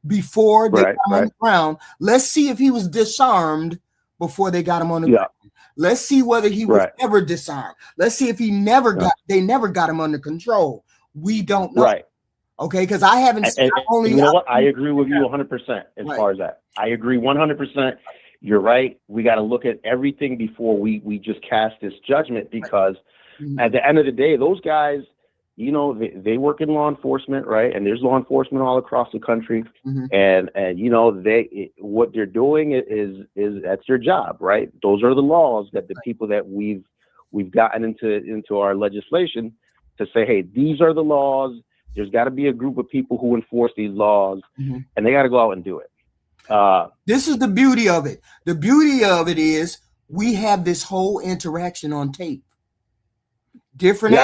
they got him on the ground. Let's see if he was disarmed before they got him on the ground. Let's see whether he was ever disarmed. Let's see if he they never got him under control. We don't know. Okay, because I haven't seen you know what? I agree with you 100% as far as that. I agree 100%. You're right. We got to look at everything before we just cast this judgment, because at the end of the day, those guys, you know, they work in law enforcement, right? And there's law enforcement all across the country. And you know, what they're doing is that's their job, right? Those are the laws that the people that we've gotten into our legislation to say, hey, these are the laws. There's got to be a group of people who enforce these laws, and they got to go out and do it. This is the beauty of it. The beauty of it is we have this whole interaction on tape. Different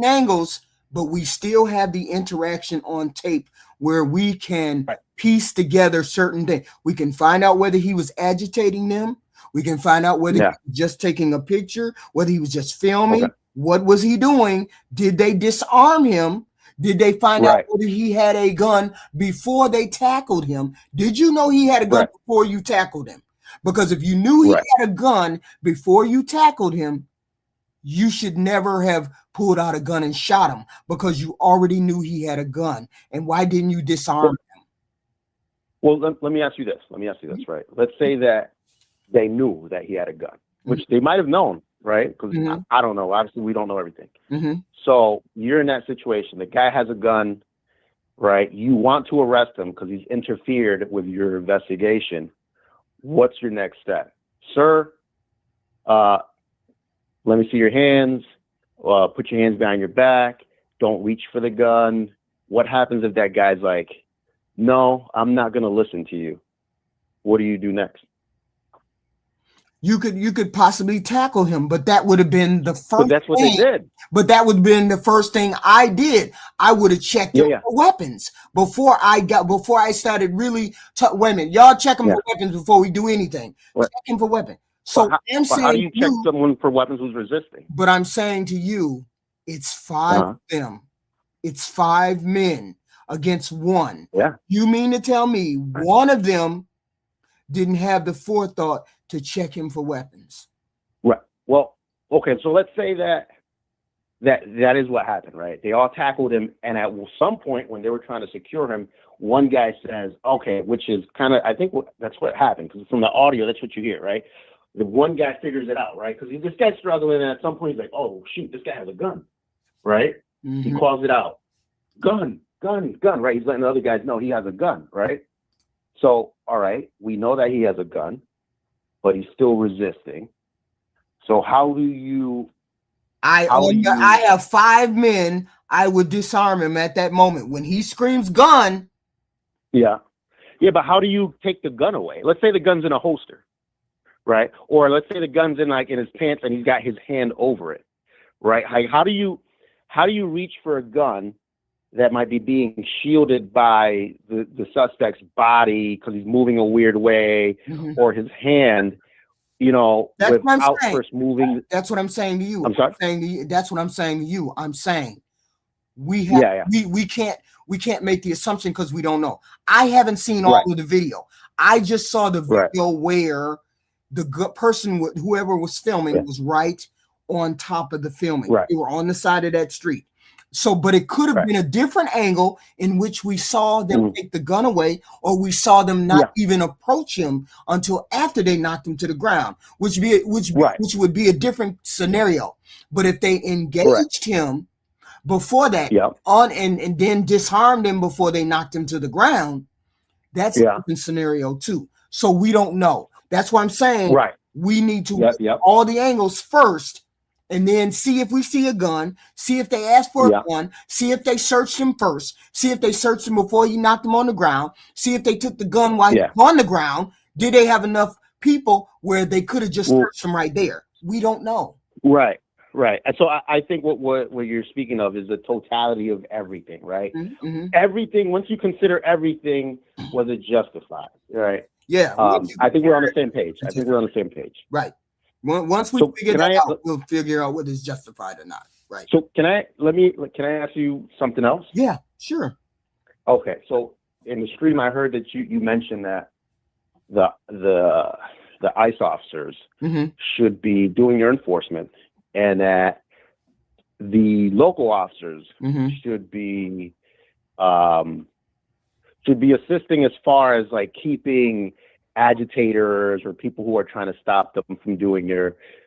angles, but we still have the interaction on tape where we can piece together certain things. We can find out whether he was agitating them. We can find out whether he was just taking a picture, whether he was just filming. What was he doing? Did they disarm him? Did they find out whether he had a gun before they tackled him? Did you know he had a gun before you tackled him? Because if you knew he had a gun before you tackled him, you should never have pulled out a gun and shot him, because you already knew he had a gun. And why didn't you disarm him? Well, let me ask you this. Right? Let's say that they knew that he had a gun, which they might have known, right? Because I don't know. Obviously, we don't know everything. So you're in that situation. The guy has a gun, right? You want to arrest him because he's interfered with your investigation. What's your next step? Sir, let me see your hands. Put your hands behind your back. Don't reach for the gun. What happens if that guy's like, no, I'm not going to listen to you? What do you do next? You could possibly tackle him, but that would have been the first. But that's what they did. But that would have been the first thing I did. I would have checked him for weapons before I started really. Wait a minute, y'all check him for weapons before we do anything. Check him for weapons. So how do you check someone for weapons who's resisting? But I'm saying to you, it's 5 of them. It's 5 men against one. You mean to tell me one of them didn't have the forethought to check him for weapons? Right. Well, okay. So let's say that is what happened, right? They all tackled him, and at some point when they were trying to secure him, one guy says, okay, which is kind of, I think that's what happened, because from the audio, that's what you hear, right? The one guy figures it out, right? Because this guy's struggling, and at some point he's like, oh, shoot, this guy has a gun, right? He calls it out. Gun, right? He's letting the other guys know he has a gun, right? So, all right, we know that he has a gun, but he's still resisting. So how do you... I have 5 men. I would disarm him at that moment. When he screams gun. Yeah, but how do you take the gun away? Let's say the gun's in a holster, right? Or let's say the gun's in his pants and he's got his hand over it, right? How do you reach for a gun that might be being shielded by the suspect's body because he's moving a weird way, or his hand, you know, without first moving? That's what I'm saying to you. I'm sorry? That's what I'm saying to you. I'm saying we have we can't make the assumption because we don't know. I haven't seen all of the video. I just saw the video where the person, whoever was filming, was right on top of the filming. They were on the side of that street. So, but it could have been a different angle in which we saw them take the gun away, or we saw them not even approach him until after they knocked him to the ground, which would be a different scenario. But if they engaged him before that and then disarmed him before they knocked him to the ground, that's a different scenario too. So we don't know. That's why I'm saying we need to look at all the angles first and then see if we see a gun, see if they ask for a gun, see if they searched him first, see if they searched him before he knocked him on the ground, see if they took the gun while he was on the ground. Did they have enough people where they could have just searched him right there? We don't know. Right. And so I think what you're speaking of is the totality of everything, right? Mm-hmm. Everything, once you consider everything, was it justified, right? Yeah. I think we're on the same page. Right. Once we figure that out, we'll figure out whether it's justified or not. Right. So can I ask you something else? Yeah, sure. Okay. So in the stream, I heard that you mentioned that the ICE officers should be doing your enforcement, and that the local officers should be assisting as far as like keeping agitators or people who are trying to stop them from doing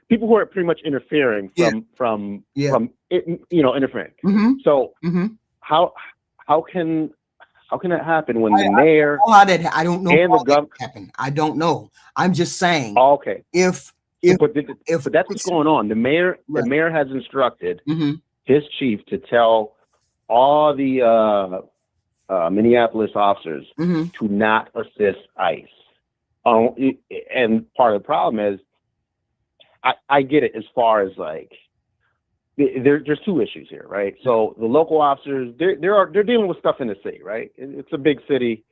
people who are pretty much interfering from interfering. So how can that happen when the mayor? I don't know how that happened. I don't know. I'm just saying. Okay. But that's what's going on. The mayor has instructed his chief to tell all the Minneapolis officers to not assist ICE. And part of the problem is, I get it as far as like there's two issues here, right? So the local officers, they're dealing with stuff in the city, right? It's a big city,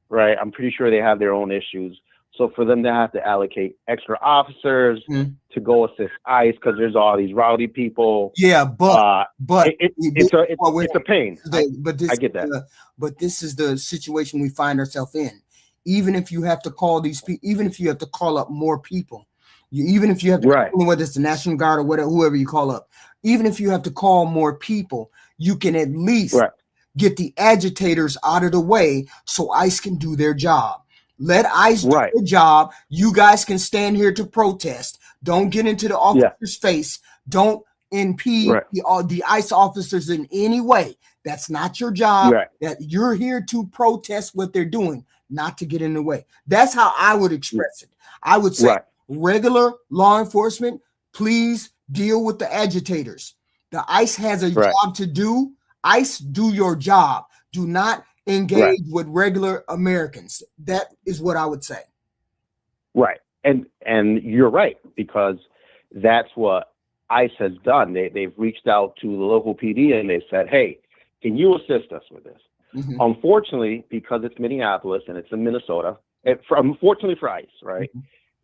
right? I'm pretty sure they have their own issues. So for them to have to allocate extra officers to go assist ICE because there's all these rowdy people. Yeah, but it's a pain. I get that. But this is the situation we find ourselves in. Even if you have to call these people, even if you have to call up more people, even if you have to, whether it's the National Guard or whatever, whoever you call up, even if you have to call more people, you can at least get the agitators out of the way so ICE can do their job. Let ICE do their job. You guys can stand here to protest. Don't get into the officer's face. Don't impede the ICE officers in any way. That's not your job. That you're here to protest what they're doing, not to get in the way. That's how I would express it. I would say regular law enforcement, please deal with the agitators. The ICE has a job to do. ICE, do your job. Do not engage with regular Americans. That is what I would say. Right. And you're right, because that's what ICE has done. They've reached out to the local PD and they said, hey, can you assist us with this? Unfortunately, because it's Minneapolis and it's in Minnesota, unfortunately for ICE, right?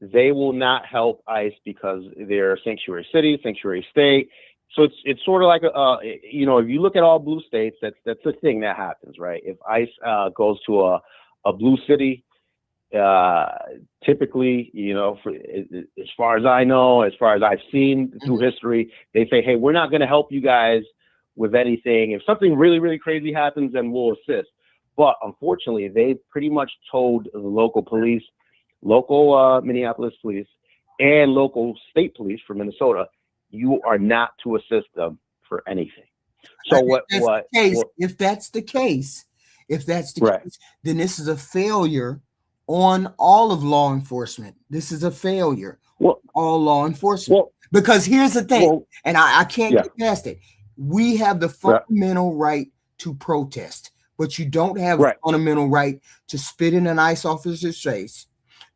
They will not help ICE because they're a sanctuary city, sanctuary state. So it's sort of like if you look at all blue states, that's the thing that happens, right? If ICE goes to a blue city, typically, as far as I know, as far as I've seen through history, they say, hey, we're not going to help you guys with anything. If something really, really crazy happens, then we'll assist. But unfortunately, they pretty much told the local police, local Minneapolis police, and local state police from Minnesota, you are not to assist them for anything. So if that's the case, then this is a failure on all of law enforcement. This is a failure on all law enforcement. Because here's the thing, and I can't get past it. We have the fundamental right to protest, but you don't have the fundamental right to spit in an ICE officer's face,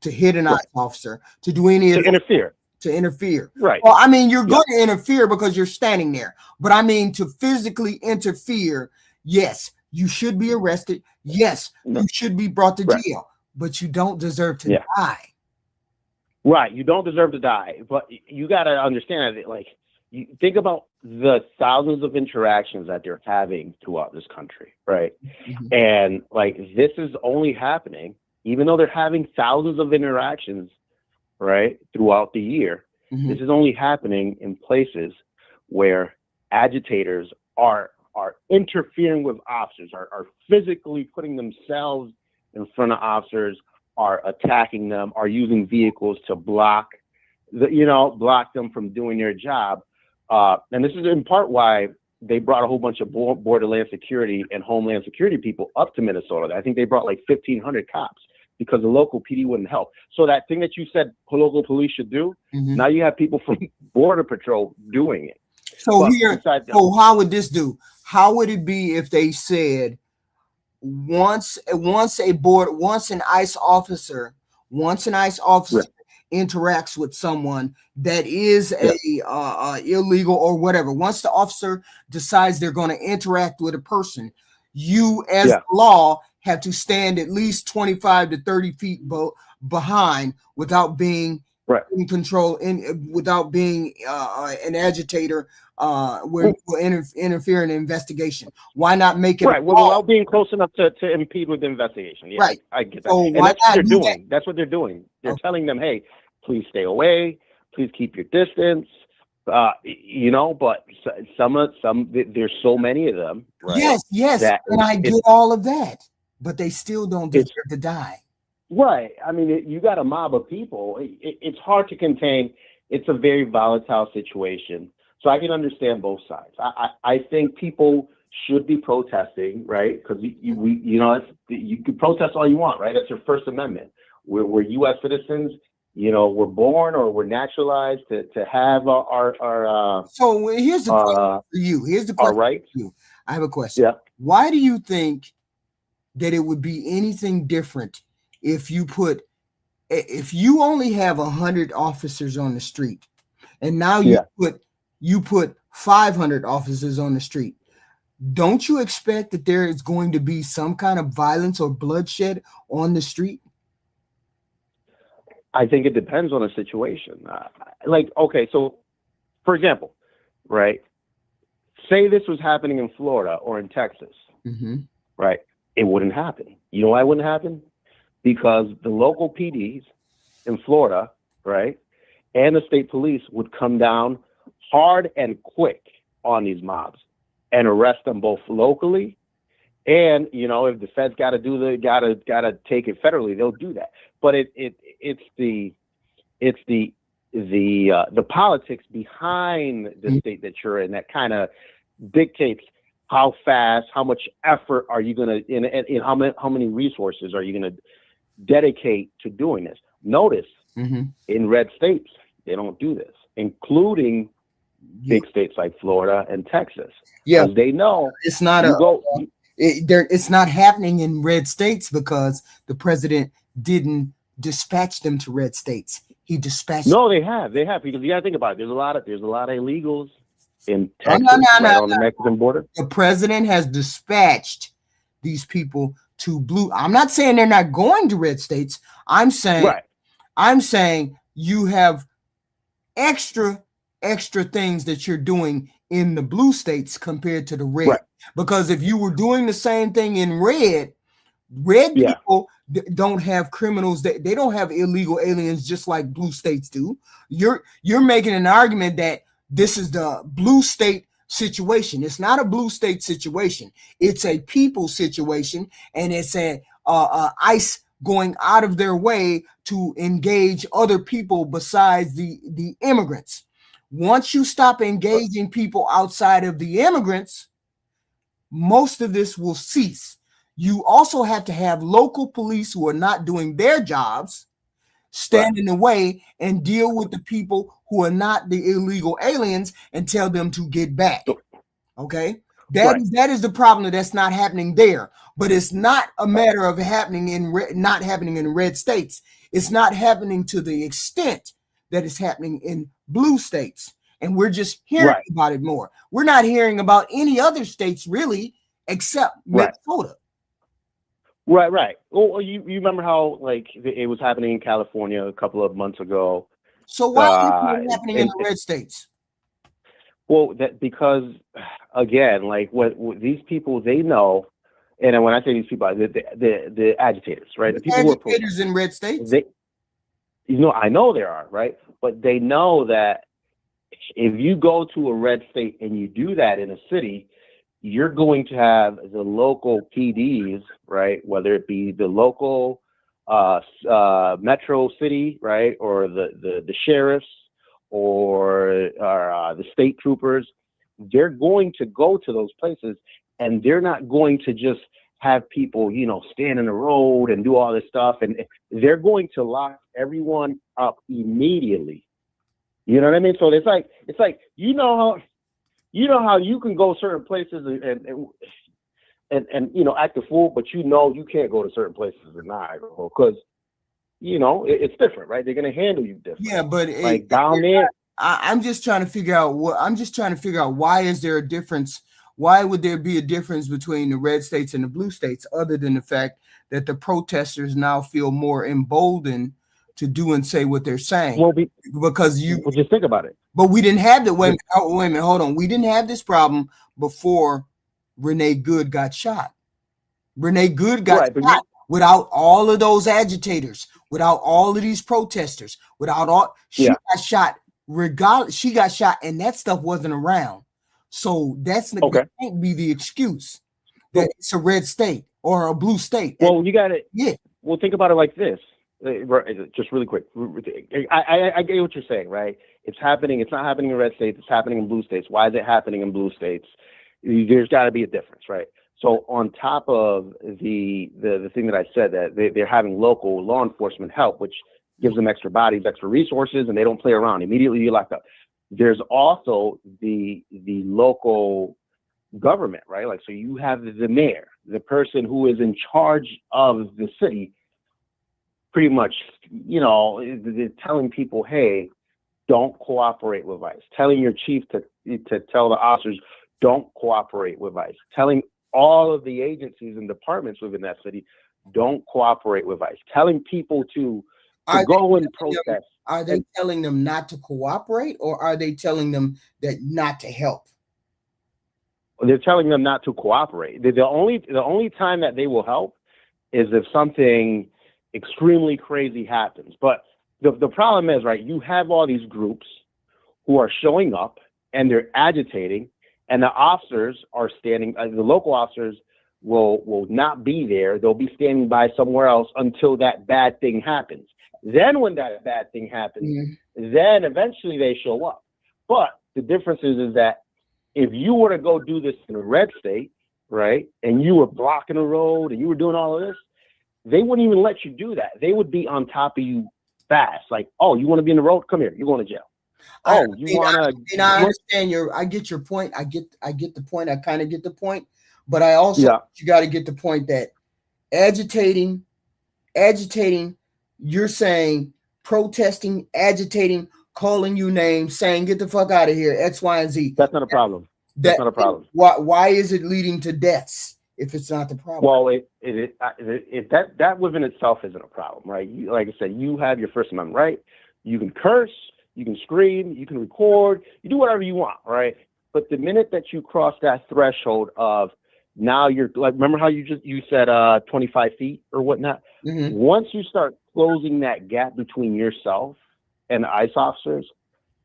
to hit an ICE officer, to do any of interfere. To interfere. Right. Well, I mean, you're going to interfere because you're standing there. But I mean, to physically interfere, yes, you should be arrested. Yes, you should be brought to jail. But you don't deserve to die. Right. You don't deserve to die. But you got to understand that, like, you think about the thousands of interactions that they're having throughout this country, right? And, like, this is only happening, even though they're having thousands of interactions, right, throughout the year. This is only happening in places where agitators are interfering with officers, are physically putting themselves in front of officers, are attacking them, are using vehicles to block them from doing their job. And this is in part why they brought a whole bunch of borderland security and homeland security people up to Minnesota. I think they brought like 1,500 cops because the local PD wouldn't help. So that thing that you said local police should do, now you have people from Border Patrol doing it. So But here, besides that- so how would this do? How would it be if they said once an ICE officer interacts with someone that is a illegal or whatever, once the officer decides they're going to interact with a person, you as law have to stand at least 25 to 30 feet behind without being in control, without being an agitator, where you will interfere in the investigation. Why not make it without being close enough to impede with the investigation? Yeah, I get that. So and why that's what not they're do doing. That's what they're doing. They're telling them, hey, please stay away, please keep your distance. You know, but there's so many of them. Right? Yes, and I get all of that, but they still don't deserve to die. Right. I mean, you got a mob of people. It's hard to contain. It's a very volatile situation. So I can understand both sides. I think people should be protesting, right? Because you can protest all you want, right? That's your First Amendment. We're U.S. citizens. You know, we're born or we're naturalized to have our. So here's the question for you. Here's the question. All right. For you. I have a question. Yeah. Why do you think that it would be anything different if you only have 100 officers on the street, and now you put 500 officers on the street? Don't you expect that there is going to be some kind of violence or bloodshed on the street? I think it depends on the situation. Okay, so for example, right? Say this was happening in Florida or in Texas, right? It wouldn't happen. You know why it wouldn't happen? Because the local PDs in Florida, right, and the state police would come down hard and quick on these mobs and arrest them both locally, and if the feds got to take it federally, they'll do that. But it's the politics behind the state that you're in that kind of dictates how fast, how much effort are you going to, and how many resources are you going to dedicate to doing this? Notice in red states, they don't do this, including big states like Florida and Texas. Yeah, they know it's not it's not happening in red states because the president didn't dispatch them to red states. He dispatched. No, they have because you got to think about it. There's a lot of illegals in Texas, on the Mexican border. The president has dispatched these people to blue. I'm not saying they're not going to red states. I'm saying you have extra things that you're doing in the blue states compared to the red. Because if you were doing the same thing in red people don't have criminals, they don't have illegal aliens just like blue states do. You're making an argument that this is the blue state situation. It's not a blue state situation. It's a people situation, and it's a ICE going out of their way to engage other people besides the immigrants. Once you stop engaging people outside of the immigrants, most of this will cease. You also have to have local police who are not doing their jobs stand in the way and deal with the people who are not the illegal aliens and tell them to get back. Okay? That is the problem that's not happening there. But it's not a matter of not happening in red states. It's not happening to the extent that it's happening in blue states. And we're just hearing about it more. We're not hearing about any other states really, except Minnesota. Right. Well, you remember how it was happening in California a couple of months ago. So why is it happening in the red states? Well, because again, what these people, they know, and when I say these people, the agitators, right? The people agitators who are in red states. I know there are, right? But they know that if you go to a red state and you do that in a city, you're going to have the local PDs, right? Whether it be the local metro city, right, or the sheriffs or the state troopers, they're going to go to those places, and they're not going to just have people, stand in the road and do all this stuff. And they're going to lock everyone up immediately. You know what I mean? So it's like, how you can go certain places and act a fool, but you can't go to certain places and not because, it's different, right? They're going to handle you different. Yeah, but down there. I'm just trying to figure out why is there a difference? Why would there be a difference between the red states and the blue states, other than the fact that the protesters now feel more emboldened to do and say what they're saying? Well, because just think about it. But we didn't have the wait a minute, hold on. We didn't have this problem before Renee Good got shot. Renee Good got shot without all of those agitators, without all of these protesters, without all. She got shot regardless. She got shot, and that stuff wasn't around. So that can't be the excuse that it's a red state or a blue state. Well, you got it. Yeah. Well, think about it like this. Just really quick. I get what you're saying, right? It's happening. It's not happening in red states. It's happening in blue states. Why is it happening in blue states? There's got to be a difference, right? So on top of the thing that I said, that they're having local law enforcement help, which gives them extra bodies, extra resources, and they don't play around. Immediately you're locked up. There's also the local government, right? Like, so you have the mayor, the person who is in charge of the city, pretty much, telling people, hey, don't cooperate with ICE. Telling your chief to tell the officers, don't cooperate with ICE. Telling all of the agencies and departments within that city, don't cooperate with ICE. Telling people to go and protest. Are they telling them not to cooperate, or are they telling them that not to help? They're telling them not to cooperate. The only time that they will help is if something extremely crazy happens. But the problem is, right, you have all these groups who are showing up and they're agitating, and the officers are standing, the local officers will not be there. They'll be standing by somewhere else until that bad thing happens. Then when that bad thing happens, then eventually they show up. But the difference is that if you were to go do this in a red state, right, and you were blocking the road and you were doing all of this, they wouldn't even let you do that. They would be on top of you fast. Like, oh, you want to be in the road? Come here. You're going to jail. Oh, you want to? I understand I get your point. I get the point. I kind of get the point. But I also, you got to get the point that agitating, you're saying protesting, agitating, calling you names, saying get the fuck out of here, X, Y, and Z. That's not a problem. That's not a problem. Why is it leading to deaths if it's not the problem? Well, that within itself isn't a problem, right? Like I said, you have your First Amendment right. You can curse, you can scream, you can record, you do whatever you want, right? But the minute that you cross that threshold of now you're like, remember how you said 25 feet or whatnot? Mm-hmm. Once you start closing that gap between yourself and the ICE officers,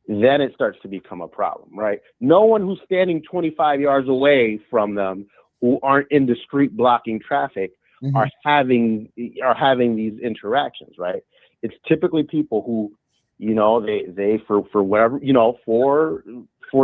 then it starts to become a problem, right? No one who's standing 25 yards away from them, who aren't in the street blocking traffic, are having these interactions, right? It's typically people who, they for whatever, for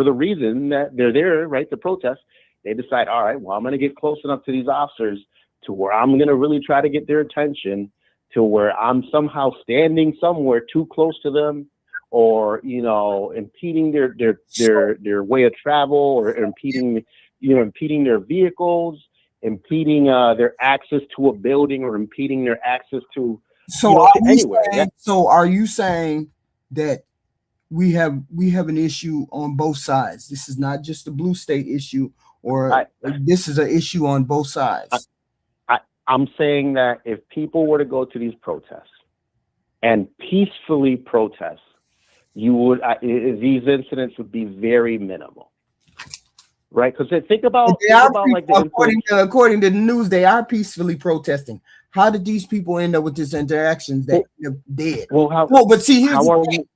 the reason that they're there, right, to protest, they decide, all right, well, I'm going to get close enough to these officers to where I'm going to really try to get their attention, to where I'm somehow standing somewhere too close to them, or impeding their way of travel, or impeding their vehicles, impeding their access to a building, or impeding their access to anywhere. So are you saying that we have an issue on both sides? This is not just a blue state issue, or this is an issue on both sides. I'm saying that if people were to go to these protests and peacefully protest, these incidents would be very minimal, right? Because think about according to the news, they are peacefully protesting. How did these people end up with this interactions that they're dead? But see, here's the thing.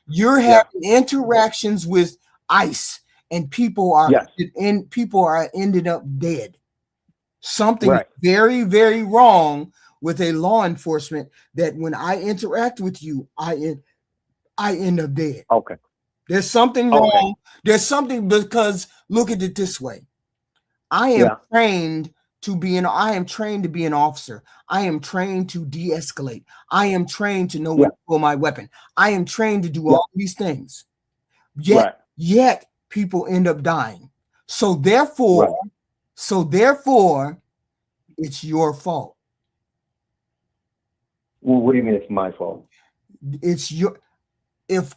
You're having interactions with ICE, and people are ended up dead. Something very, very wrong with a law enforcement, that when I interact with you, I end up dead. Okay. There's something wrong. There's something, because look at it this way. I am trained I am trained to be an officer. I am trained to de-escalate. I am trained to know when to pull my weapon. I am trained to do all these things. Yet people end up dying. So therefore, it's your fault. Well, what do you mean it's my fault? It's your if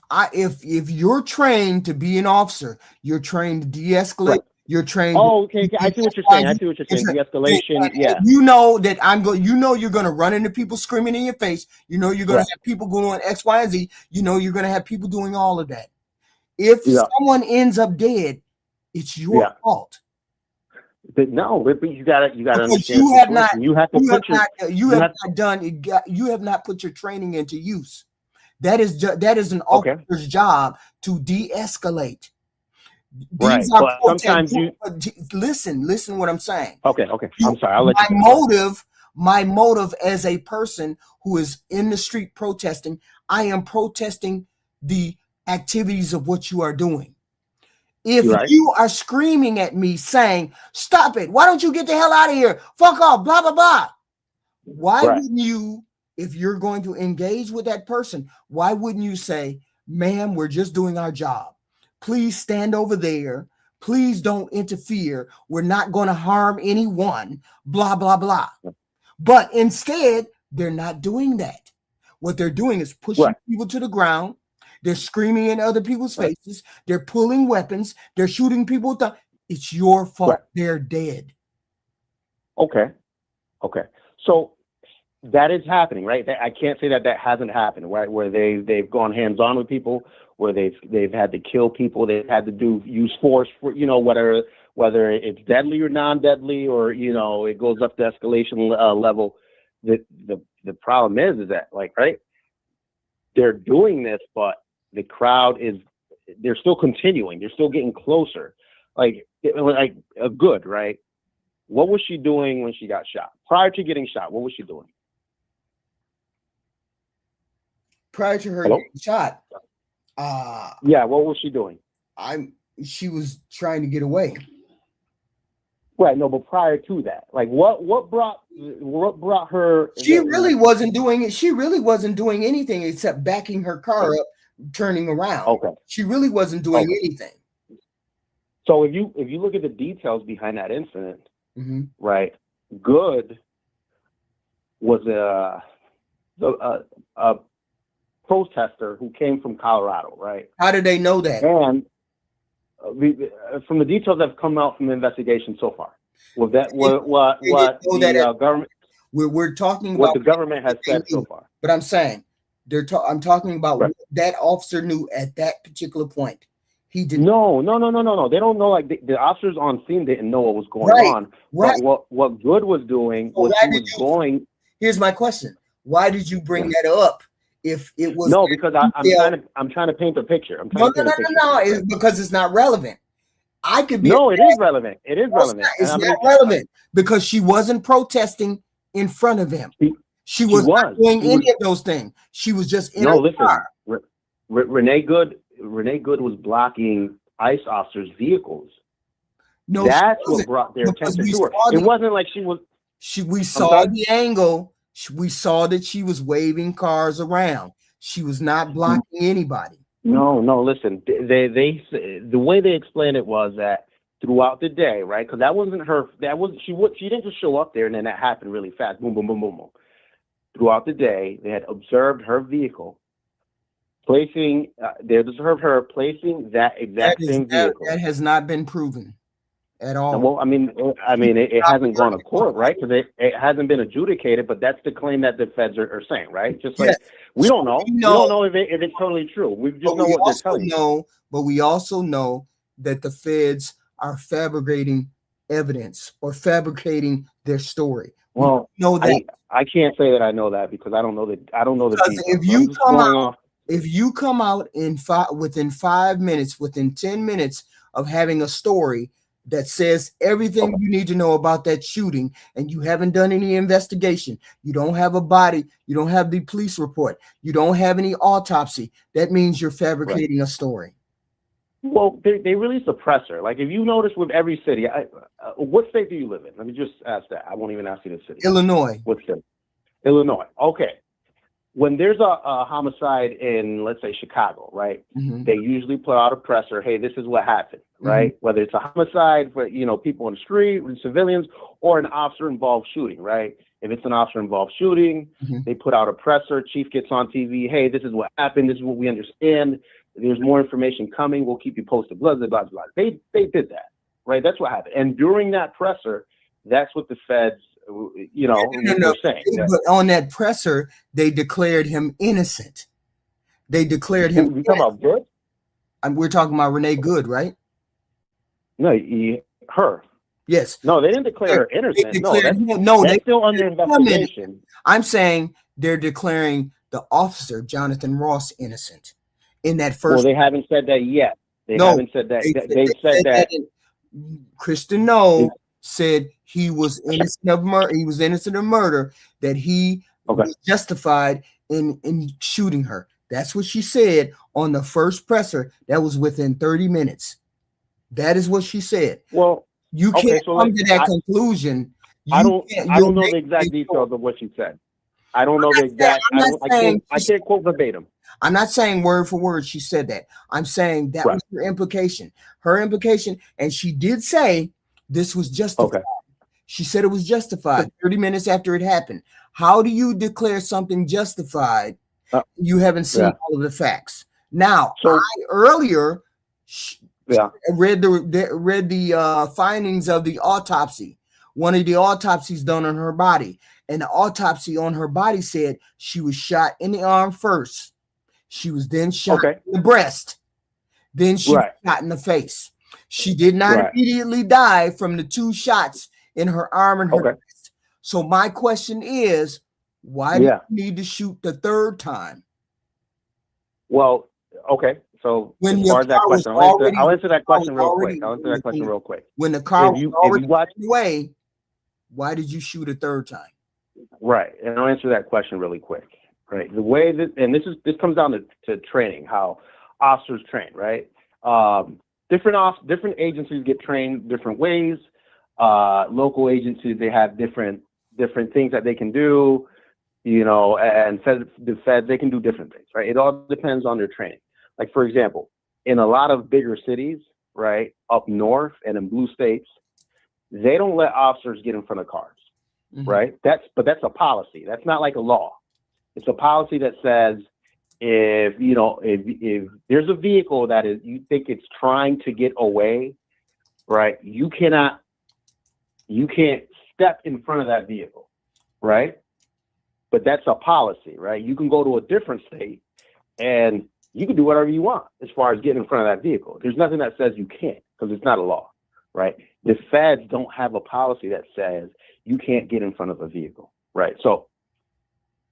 you're trained to be an officer, you're trained to de-escalate. You're trained. Oh, okay. I see what you're saying. De-escalation. Yeah. You know that you're going to run into people screaming in your face. You know you're going to have people going on X, Y, and Z. You know you're going to have people doing all of that. If someone ends up dead, it's your fault. But no, but you gotta understand. You have not put your training into use. That is an officer's job to de-escalate. Right. But sometimes listen what I'm saying. Okay. I'm sorry. I'll let you. My motive as a person who is in the street protesting, I am protesting the activities of what you are doing. If you are screaming at me saying, "Stop it. Why don't you get the hell out of here? Fuck off, blah, blah, blah." Why wouldn't you, if you're going to engage with that person, why wouldn't you say, "Ma'am, we're just doing our job. Please stand over there. Please don't interfere. We're not going to harm anyone, blah, blah, blah." But instead, they're not doing that. What they're doing is pushing people to the ground. They're screaming in other people's faces. They're pulling weapons. They're shooting people. It's your fault. They're dead. Okay. So that is happening, right? I can't say that hasn't happened, right? Where they've gone hands-on with people, where they've had to kill people, they've had to use force for, whether it's deadly or non-deadly, or it goes up to escalation level. The problem is that they're doing this, but the crowd they're still continuing. They're still getting closer. Good, right? What was she doing when she got shot? Prior to getting shot, what was she doing? Prior to her getting shot, what was she doing? She was trying to get away. Right, no, but prior to that, what brought her? She really wasn't doing it. She really wasn't doing anything except backing her car up, turning around. Okay. She really wasn't doing anything. So if you look at the details behind that incident, right? Good was a protester who came from Colorado, right? How did they know that? And from the details that have come out from the investigation so far, what the government we're talking what about the government has said so far. But I'm saying I'm talking about what that officer knew at that particular point. He didn't. No. They don't know. The officers on scene didn't know what was going on. Right. But what Good was doing was going. Here's my question: why did you bring that up? If it was because I'm trying to paint a picture. No. It's because it's not relevant. I could be. No, it is relevant. It is relevant. It's not relevant because she wasn't protesting in front of him. She was not doing any of those things. She was just in her car. Renee Good was blocking ICE officers' vehicles. No, that's what brought their attention to her. It wasn't like she was. We saw the angle. We saw that she was waving cars around. She was not blocking anybody. No. Listen, the way they explained it was that throughout the day, right? Because that wasn't her. She didn't just show up there and then that happened really fast. Boom, boom, boom, boom, boom. Throughout the day, they had observed her vehicle placing. They observed her placing that exact same vehicle. That has not been proven at all. Well, I mean, it hasn't gone to court, right? Because it hasn't been adjudicated, but that's the claim that the feds are saying, right? Just like we don't know. We don't know if it's totally true. We just know what they're telling you. But we also know that the feds are fabricating evidence or fabricating their story. Well, I can't say that I know that because I don't know the details. If you come out within 5 minutes, within 10 minutes of having a story that says everything you need to know about that shooting, and you haven't done any investigation, you don't have a body, you don't have the police report, you don't have any autopsy, that means you're fabricating a story. Well, they release a presser. Like if you notice with every city, what state do you live in? Let me just ask that. I won't even ask you the city. Illinois. What state? Illinois. Okay. When there's a homicide in, let's say, Chicago, right? Mhm. They usually put out a presser. Hey, this is what happened, right? Whether it's a homicide for, people on the street, with civilians, or an officer-involved shooting, right? If it's an officer-involved shooting, they put out a presser. Chief gets on TV. Hey, this is what happened. This is what we understand. There's more information coming. We'll keep you posted. Blah, blah, blah, blah. They did that, right? That's what happened. And during that presser, that's what the feds, were saying. But on that presser, they declared him innocent. They declared him. You talking about Good? We're talking about Renee Good, right? No, her. Yes. No, they didn't declare her innocent. That's still under investigation. I'm saying they're declaring the officer, Jonathan Ross, innocent in that first. Well, they haven't said that yet. They haven't said that. They said that. Kristen Noel said he was innocent of murder. He was innocent of murder. That he was justified in shooting her. That's what she said on the first presser. That was within 30 minutes. That is what she said. Well, you can't come to that conclusion. I don't know the exact details of what she said. I don't know the exact. I can't quote verbatim. I'm not saying word for word she said that. I'm saying that was her implication. Her implication, and she did say this was justified. She said it was justified 30 minutes after it happened. How do you declare something justified? You haven't seen all of the facts. Now, I earlier read the findings of the autopsy. One of the autopsies done on her body, and the autopsy on her body said she was shot in the arm first. She was then shot in the breast. Then she was shot in the face. She did not immediately die from the 2 shots in her arm and her breast. So my question is, why do you need to shoot the 3rd time? Well, okay. So when as far as that question, I'll answer that question real quick. When the car was already away, why did you shoot a 3rd time? Right, and I'll answer that question really quick. Right, the way that, and this comes down to training, how officers train. Right, different agencies get trained different ways. Local agencies, they have different things that they can do. And the feds, they can do different things. Right, it all depends on their training. Like, for example, in a lot of bigger cities, right, up north and in blue states, they don't let officers get in front of cars, right? That's a policy. That's not like a law. It's a policy that says if there's a vehicle that you think it's trying to get away, right, you can't step in front of that vehicle, right? But that's a policy, right? You can go to a different state and you can do whatever you want as far as getting in front of that vehicle. There's nothing that says you can't, because it's not a law, right? The feds don't have a policy that says you can't get in front of a vehicle, right? So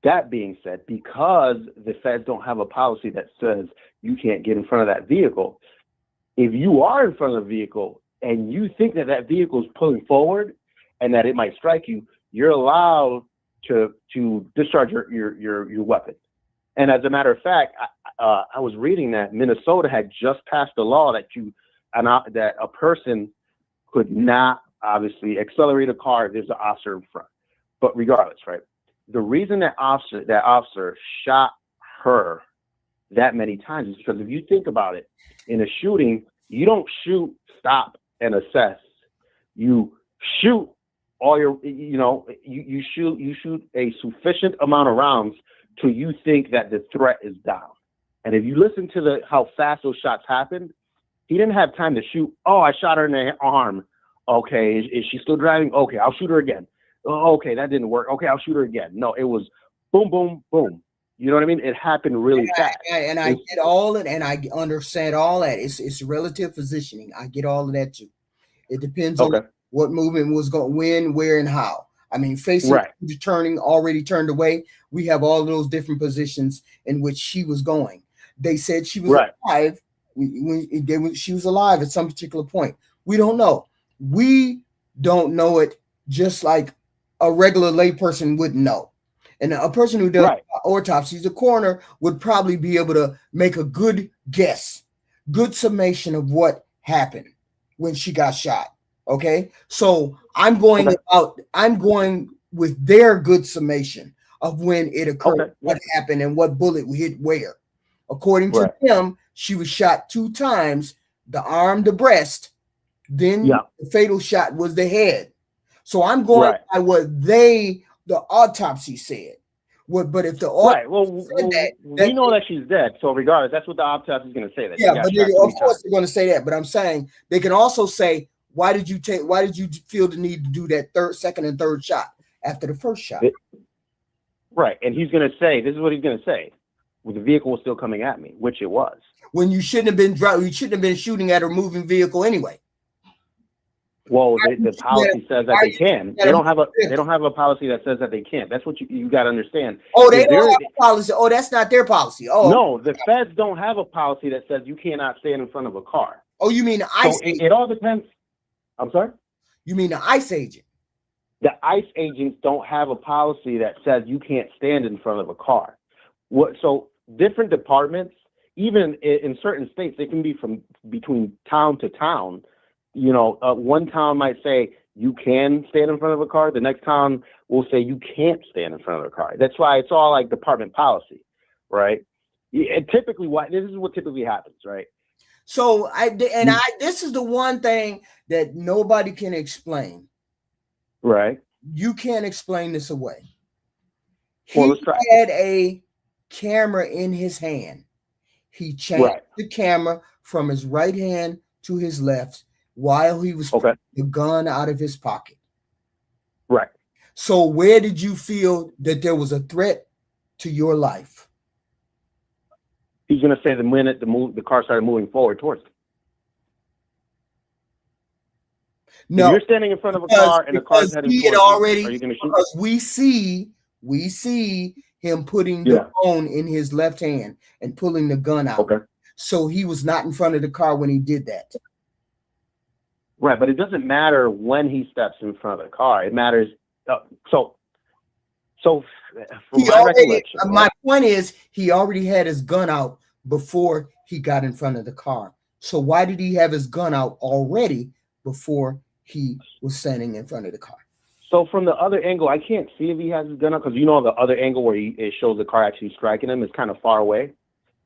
that being said, because the feds don't have a policy that says you can't get in front of that vehicle, if you are in front of the vehicle and you think that vehicle is pulling forward and that it might strike you, you're allowed to discharge your weapon. And as a matter of fact, I was reading that Minnesota had just passed a law that that a person could not obviously accelerate a car if there's an officer in front. But regardless, right? The reason that officer shot her that many times is because if you think about it, in a shooting, you don't shoot, stop, and assess. You shoot all your, you shoot a sufficient amount of rounds till you think that the threat is down. And if you listen to how fast those shots happened, he didn't have time to shoot. Oh, I shot her in the arm. Okay, is she still driving? Okay, I'll shoot her again. Oh, okay, that didn't work. Okay, I'll shoot her again. No, it was boom, boom, boom. You know what I mean? It happened really fast. I get all it, and I understand all that. It's relative positioning. I get all of that too. It depends on what movement was going, when, where, and how. I mean, facing, turning, already turned away. We have all those different positions in which she was going. They said she was alive. She was alive at some particular point. We don't know. We don't know it, just like a regular layperson wouldn't know. And a person who does autopsies, the coroner would probably be able to make a good guess. good summation of what happened when she got shot. Okay, so I'm going with their good summation of when it occurred, what happened, and what bullet hit where. According to them, she was shot 2 times, the arm, the breast, then the fatal shot was the head. So I'm going by what the autopsy said. But if the autopsy we know that she's dead. So regardless, that's what the autopsy is going to say. That but of course they're going to say that. But I'm saying they can also say, why did you feel the need to do that second and third shot after the first shot? Right, and he's going to say, this is what he's going to say: well, the vehicle was still coming at me, which it was. When you shouldn't have been driving, you shouldn't have been shooting at a moving vehicle anyway. Well, the policy says that they can. They don't have a policy that says that they can't. That's what you got to understand. Oh, they don't have a policy. Oh, that's not their policy. Oh, no, the feds don't have a policy that says you cannot stand in front of a car. Oh, you mean the ICE? So it all depends. I'm sorry. You mean the ICE agent? The ICE agents don't have a policy that says you can't stand in front of a car. So different departments, even in certain states, they can be from between town to town. You know, one town might say you can stand in front of a car. The next town will say you can't stand in front of a car. That's why it's all like department policy, right? And typically, this is what typically happens, right? So this is the one thing that nobody can explain. Right. You can't explain this away. Well, he had a camera in his hand. He changed the camera from his right hand to his left while he was pulling the gun out of his pocket. Right. So where did you feel that there was a threat to your life? He's going to say the minute the car started moving forward towards him. No, if you're standing in front of a car and the car's heading towards you, are you going to shoot? Because we see him putting the phone in his left hand and pulling the gun out. Okay. So he was not in front of the car when he did that. Right, but it doesn't matter when he steps in front of the car. It matters. So from my recollection, my point is he already had his gun out before he got in front of the car. So why did he have his gun out already before he was standing in front of the car? So from the other angle, I can't see if he has his gun out because the other angle where it shows the car actually striking him is kind of far away.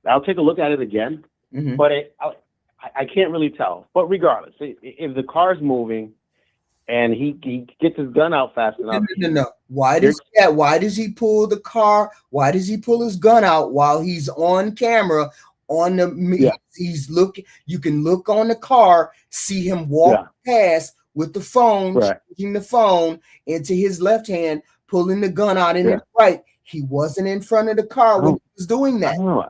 I'll take a look at it again, but I can't really tell. But regardless, if the car's moving and he gets his gun out fast enough. No. Why does he pull the car? Why does he pull his gun out while he's on camera? He's looking. You can look on the car, see him walk past with the phone, changing the phone into his left hand, pulling the gun out in his right. He wasn't in front of the car when he was doing that. I don't know.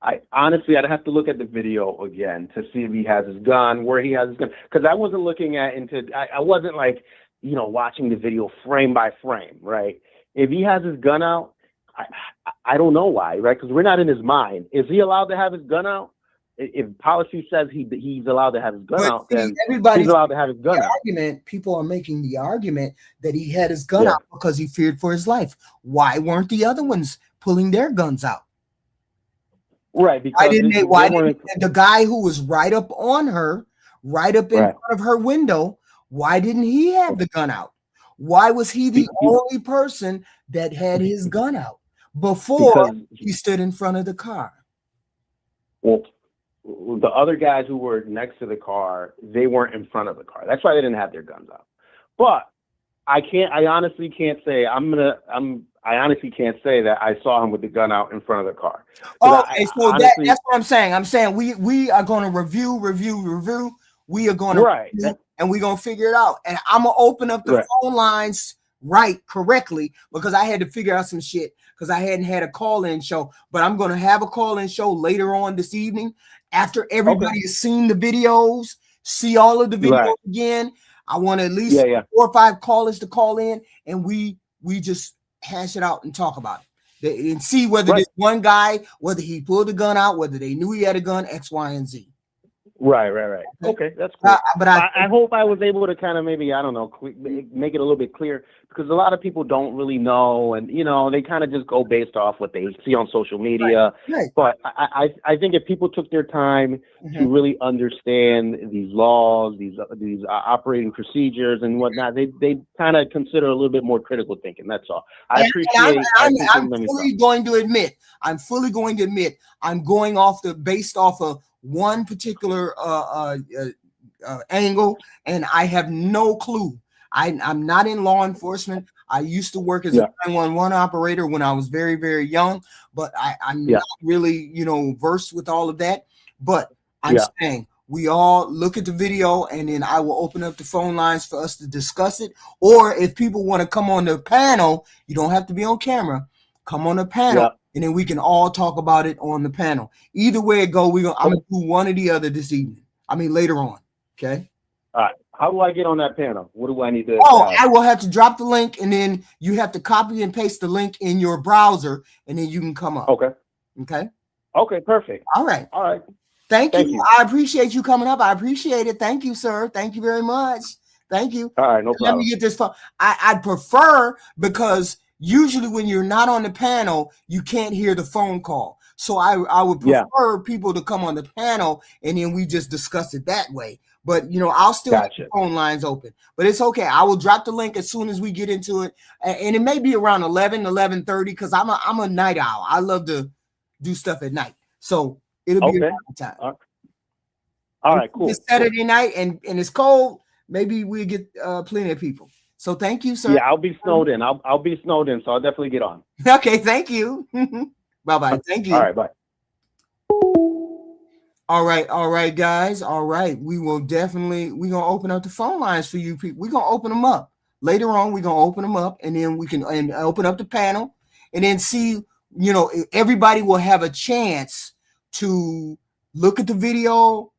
I honestly, I'd have to look at the video again to see if he has his gun, where he has his gun, because I wasn't looking at I wasn't like, watching the video frame by frame, right? If he has his gun out, I don't know why, right? Because we're not in his mind. Is he allowed to have his gun out? If policy says he's allowed to have his gun out, then he's allowed to have his gun out. People are making the argument that he had his gun out because he feared for his life. Why weren't the other ones pulling their guns out? Right, because why didn't the guy who was right up on her, right up in front of her window, why didn't he have the gun out? Why was he the only person that had his gun out before he stood in front of the car? Well, the other guys who were next to the car, they weren't in front of the car. That's why they didn't have their guns out. But I honestly can't say I honestly can't say that I saw him with the gun out in front of the car. Okay, that's what I'm saying. I'm saying we are going to review. We are going to and we're going to figure it out. And I'm going to open up the phone lines correctly because I had to figure out some shit because I hadn't had a call-in show. But I'm going to have a call-in show later on this evening after everybody has seen the videos, see all of the videos again. I want at least 4 or 5 callers to call in, and we just hash it out and talk about it and see whether this one guy, whether he pulled the gun out, whether they knew he had a gun, X, Y, and Z. Right. Okay, that's cool. But I I hope I was able to kind of maybe, I don't know, make it a little bit clear, because a lot of people don't really know, and they kind of just go based off what they see on social media. Right. But I think if people took their time to really understand these laws, these operating procedures and whatnot, they kind of consider a little bit more critical thinking. That's all. I'm letting me fully stop. going to admit, I'm going based off of one particular angle, and I have no clue. I'm not in law enforcement. I used to work as a 911 operator when I was very, very young, but I'm not really, versed with all of that. But I'm saying we all look at the video, and then I will open up the phone lines for us to discuss it. Or if people want to come on the panel, you don't have to be on camera. Come on the panel, and then we can all talk about it on the panel. Either way it go, I'm gonna do one or the other this evening. I mean later on. Okay. All right. How do I get on that panel? What do I need to? I will have to drop the link, and then you have to copy and paste the link in your browser, and then you can come up. Okay. Okay. Perfect. All right. Thank you. I appreciate you coming up. I appreciate it. Thank you, sir. Thank you very much. Thank you. All right. No problem. Let me get this phone. I'd prefer, because usually when you're not on the panel, you can't hear the phone call. So I would prefer people to come on the panel, and then we just discuss it that way. But I'll still have the phone lines open. But it's okay. I will drop the link as soon as we get into it, and it may be around 11:30, because I'm a night owl. I love to do stuff at night, so it'll be around the time. All right, cool. It's Saturday night, and it's cold. Maybe we'll get plenty of people. So thank you, sir. Yeah, I'll be snowed in. I'll be snowed in, so I'll definitely get on. Okay, thank you. Bye-bye. Thank you. All right, bye. All right, guys. All right. We're gonna open up the phone lines for you people. We're gonna open them up. Later on, we're gonna open them up, and then we can open up the panel, and then see, everybody will have a chance to look at the video.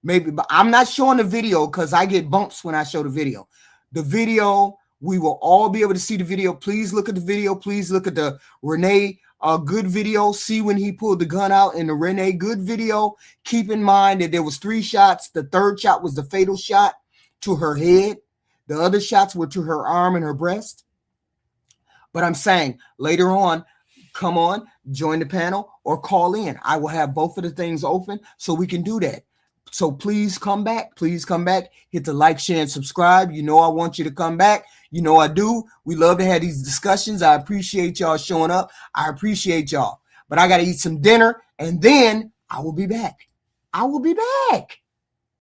Maybe, but I'm not showing the video because I get bumps when I show the video. The video, we will all be able to see the video. Please look at the video. Please look at the Renee good video. See when he pulled the gun out in the Renee good video. Keep in mind that there was 3 shots. The third shot was the fatal shot to her head. The other shots were to her arm and her breast. But I'm saying later on, come on, join the panel or call in. I will have both of the things open so we can do that. So please come back. Please come back. Hit the like, share, and subscribe. I want you to come back. I do. We love to have these discussions. I appreciate y'all showing up. I appreciate y'all. But I got to eat some dinner, and then I will be back. I will be back.